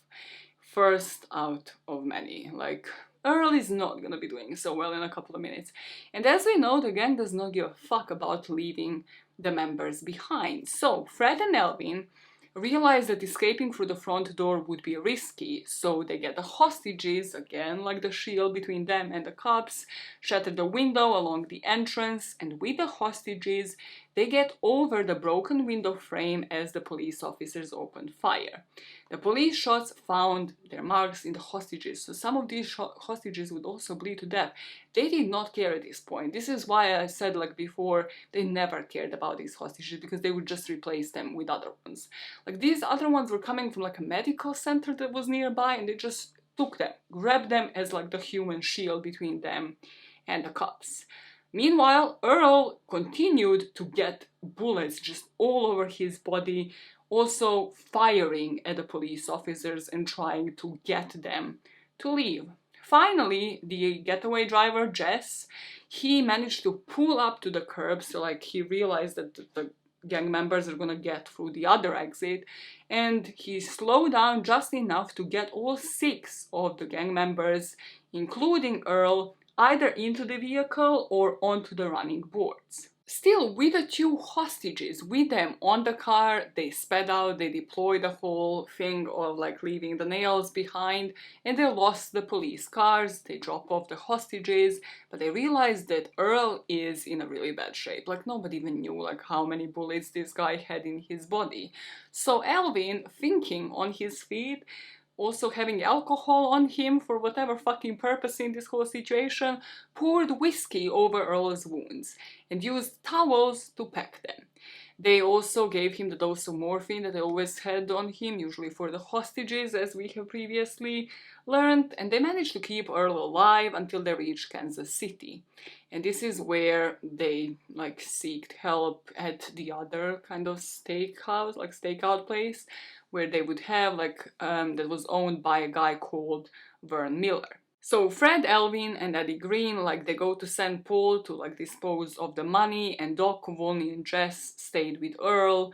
First out of many. Like, Earl is not gonna be doing so well in a couple of minutes. And as we know, the gang does not give a fuck about leaving the members behind. So Fred and Elvin realize that escaping through the front door would be risky, so they get the hostages, again like the shield between them and the cops, shatter the window along the entrance, and with the hostages they get over the broken window frame as the police officers open fire. The police shots found their marks in the hostages, so some of these hostages would also bleed to death. They did not care at this point. This is why I said like before, they never cared about these hostages because they would just replace them with other ones. Like these other ones were coming from like a medical center that was nearby and they just took them, grabbed them as like the human shield between them and the cops. Meanwhile, Earl continued to get bullets just all over his body, also firing at the police officers and trying to get them to leave. Finally, the getaway driver, Jess, he managed to pull up to the curb, so like he realized that the gang members are gonna get through the other exit, and he slowed down just enough to get all 6 of the gang members, including Earl, either into the vehicle or onto the running boards. Still, with the 2 hostages with them on the car, they sped out, they deployed the whole thing of like leaving the nails behind, and they lost the police cars, they drop off the hostages, but they realized that Earl is in a really bad shape. Like nobody even knew like how many bullets this guy had in his body. So Elvin, thinking on his feet, also having alcohol on him for whatever fucking purpose in this whole situation, poured whiskey over Earl's wounds and used towels to pack them. They also gave him the dose of morphine that they always had on him, usually for the hostages, as we have previously learned, and they managed to keep Earl alive until they reached Kansas City. And this is where they like seeked help at the other kind of steakhouse, like stakeout place, where they would have like, that was owned by a guy called Vern Miller. So Fred, Elvin, and Eddie Green, like they go to St. Paul to like dispose of the money, and Doc, Volney, and Jess stayed with Earl.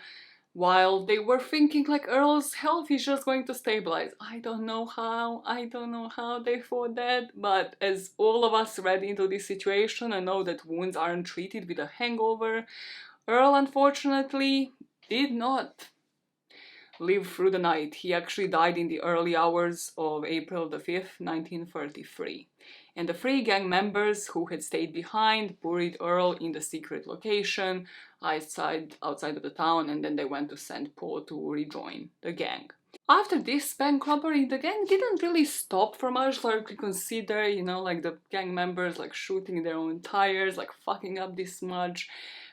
while they were thinking like Earl's health is just going to stabilize. I don't know how they thought that, but as all of us read into this situation and know that wounds aren't treated with a hangover, Earl unfortunately did not live through the night. He actually died in the early hours of April the 5th, 1933. And the three gang members who had stayed behind buried Earl in the secret location outside of the town, and then they went to St. Paul to rejoin the gang. After this bank robbery, the gang didn't really stop for much, like consider, like the gang members like shooting their own tires, like fucking up this much,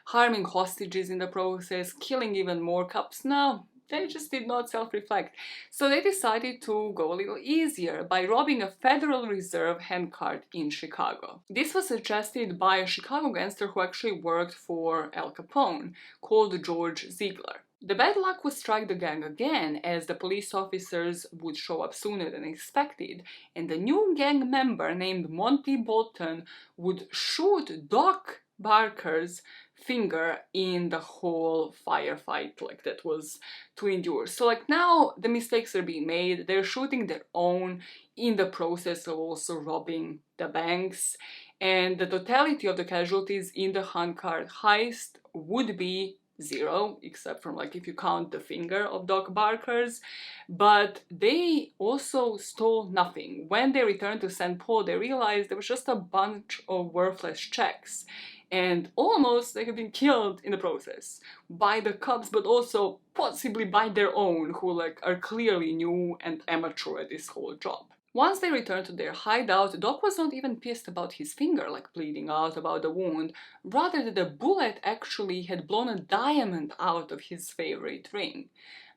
harming hostages in the process, killing even more cops. No, they just did not self-reflect. So they decided to go a little easier by robbing a Federal Reserve handcart in Chicago. This was suggested by a Chicago gangster who actually worked for Al Capone, called George Ziegler. The bad luck would strike the gang again, as the police officers would show up sooner than expected, and a new gang member named Monty Bolton would shoot Doc Barker's finger in the whole firefight that was to endure. So now the mistakes are being made, they're shooting their own in the process of also robbing the banks, and the totality of the casualties in the handcart heist would be 0, except from if you count the finger of Doc Barker's, but they also stole nothing. When they returned to St. Paul, they realized there was just a bunch of worthless checks, and almost they have been killed in the process by the cops, but also possibly by their own, who are clearly new and amateur at this whole job. Once they returned to their hideout, Doc was not even pissed about his finger bleeding out, about the wound, rather that the bullet actually had blown a diamond out of his favorite ring.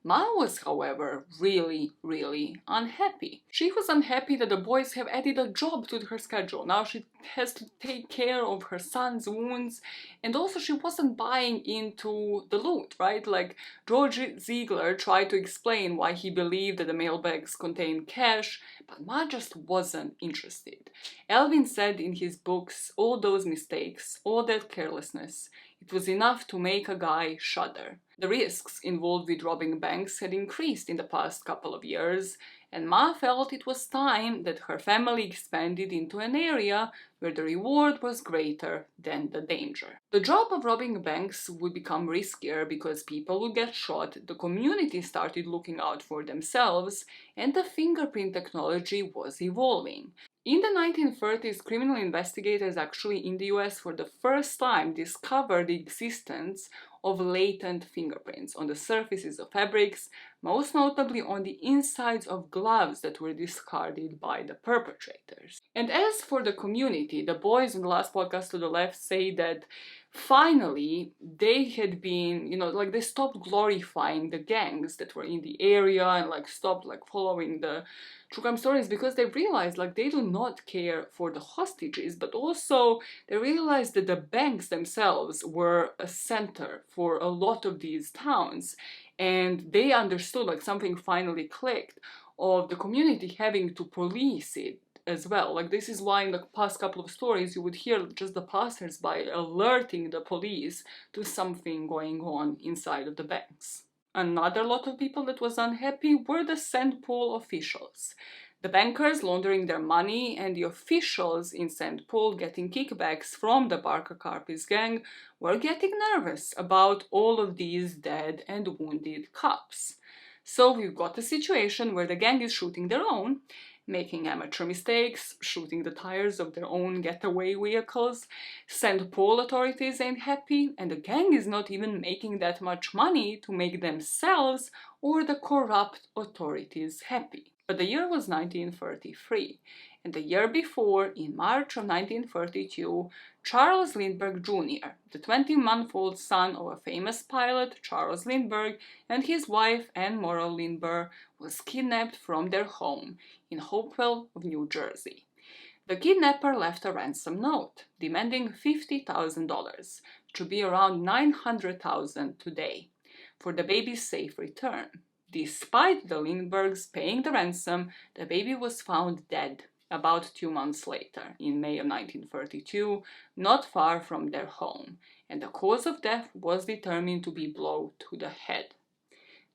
Ma was, however, really, really unhappy. She was unhappy that the boys have added a job to her schedule. Now she has to take care of her son's wounds, and also she wasn't buying into the loot, right? George Ziegler tried to explain why he believed that the mailbags contained cash, but Ma just wasn't interested. Elvin said in his books, all those mistakes, all that carelessness, it was enough to make a guy shudder. The risks involved with robbing banks had increased in the past couple of years, and Ma felt it was time that her family expanded into an area where the reward was greater than the danger. The job of robbing banks would become riskier because people would get shot, the community started looking out for themselves, and the fingerprint technology was evolving. In the 1930s, criminal investigators actually in the US for the first time discovered the existence of latent fingerprints on the surfaces of fabrics, most notably on the insides of gloves that were discarded by the perpetrators. And as for the community, the boys in the last podcast to the left say that finally they had been, they stopped glorifying the gangs that were in the area and stopped following the true crime stories, because they realized they do not care for the hostages, but also they realized that the banks themselves were a center for a lot of these towns, and they understood something finally clicked of the community having to police it as well. This is why in the past couple of stories you would hear just the passers-by alerting the police to something going on inside of the banks. Another lot of people that was unhappy were the St. Paul officials. The bankers laundering their money and the officials in St. Paul getting kickbacks from the Barker Karpis gang were getting nervous about all of these dead and wounded cops. So we've got a situation where the gang is shooting their own, making amateur mistakes, shooting the tires of their own getaway vehicles. St. Paul authorities ain't happy, and the gang is not even making that much money to make themselves or the corrupt authorities happy. But the year was 1933, and the year before, in March of 1932, Charles Lindbergh Jr., the 20-month-old son of a famous pilot, Charles Lindbergh, and his wife, Anne Morrow Lindbergh, was kidnapped from their home in Hopewell of New Jersey. The kidnapper left a ransom note, demanding $50,000, which would be around $900,000 today, for the baby's safe return. Despite the Lindberghs paying the ransom, the baby was found dead about 2 months later, in May of 1932, not far from their home, and the cause of death was determined to be blow to the head.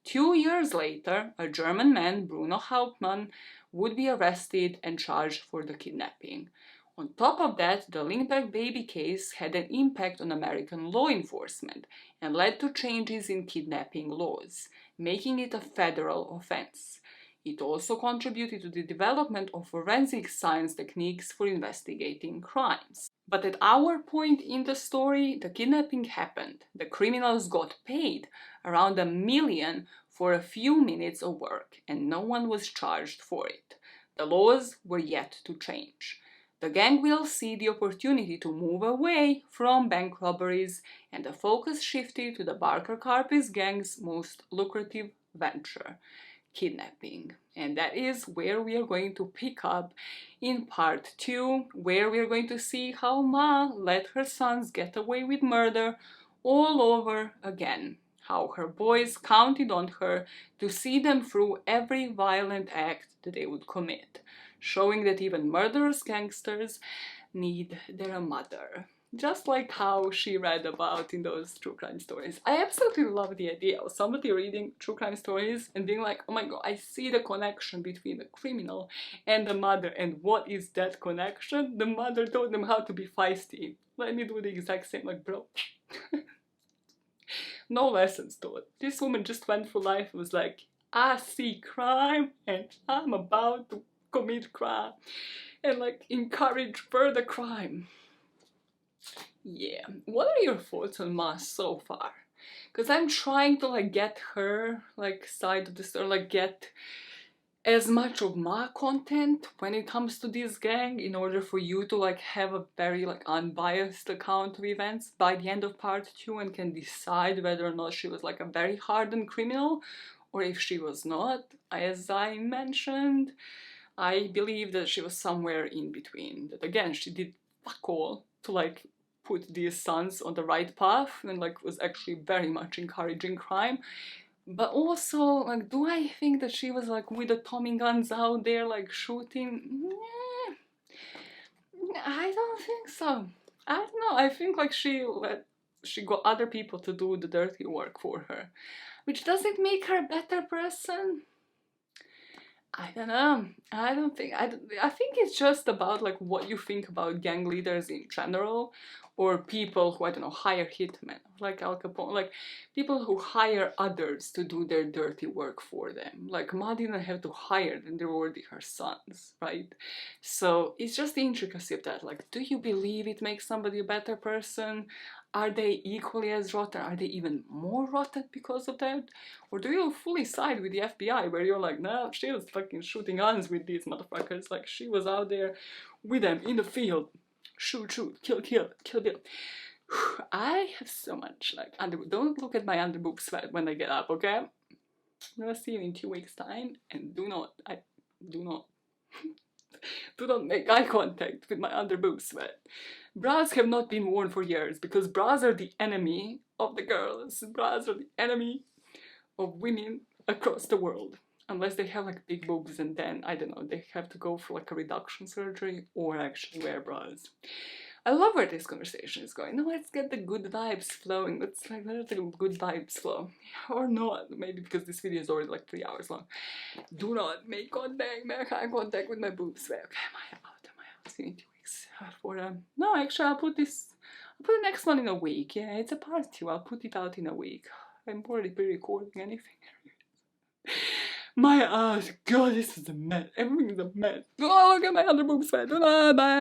2 years later, a German man, Bruno Hauptmann, would be arrested and charged for the kidnapping. On top of that, the Lindbergh baby case had an impact on American law enforcement and led to changes in kidnapping laws, making it a federal offense. It also contributed to the development of forensic science techniques for investigating crimes. But at our point in the story, the kidnapping happened. The criminals got paid around $1 million for a few minutes of work, and no one was charged for it. The laws were yet to change. The gang will see the opportunity to move away from bank robberies, and the focus shifted to the Barker Karpis gang's most lucrative venture, kidnapping. And that is where we are going to pick up in part 2, where we are going to see how Ma let her sons get away with murder all over again. How her boys counted on her to see them through every violent act that they would commit, showing that even murderous gangsters need their mother. Just like how she read about in those true crime stories. I absolutely love the idea of somebody reading true crime stories and being like, oh my god, I see the connection between the criminal and the mother. And what is that connection? The mother taught them how to be feisty. Let me do the exact same, like, bro. No lessons taught. This woman just went through life and was like, I see crime and I'm about to commit crime. And like, encourage further crime. Yeah, what are your thoughts on Ma so far? Because I'm trying to like get her like side of the story, like get as much of Ma content when it comes to this gang in order for you to like have a very like unbiased account of events by the end of part 2 and can decide whether or not she was like a very hardened criminal or if she was not. As I mentioned, I believe that she was somewhere in between. That again, she did fuck all to like put these sons on the right path and like was actually very much encouraging crime. But also, like, do I think that she was like with the Tommy guns out there like shooting? I don't think so. I don't know. I think like she got other people to do the dirty work for her. Which doesn't make her a better person. I don't know. I think it's just about like what you think about gang leaders in general, or people who, I don't know, hire hitmen, like Al Capone, like people who hire others to do their dirty work for them. Like Ma didn't have to hire them, they were already her sons, right? So it's just the intricacy of that. Like, do you believe it makes somebody a better person? Are they equally as rotten? Are they even more rotten because of that? Or do you fully side with the FBI where you're like, no, she was fucking shooting guns with these motherfuckers. Like, she was out there with them in the field. Shoot, shoot, kill, kill, kill, kill. I have so much, like, don't look at my underboob sweat when I get up, okay? I'm gonna see you in 2 weeks' time, and do not make eye contact with my underboob sweat. Bras have not been worn for years because bras are the enemy of the girls. Bras are the enemy of women across the world. Unless they have like big boobs and then, I don't know, they have to go for like a reduction surgery or actually wear bras. I love where this conversation is going. Now let's get the good vibes flowing. Let's like let the good vibes flow. Or not, maybe because this video is already like 3 hours long. Do not make eye contact with my boobs. Okay, am I out? See you in 2 weeks. No, actually I'll put the next one in a week. Yeah, it's a part 2. I'll put it out in a week. I'm already pre-recording anything. My God, this is a mess. Everything is a mess. Oh, look at my underboob sweat. Bye.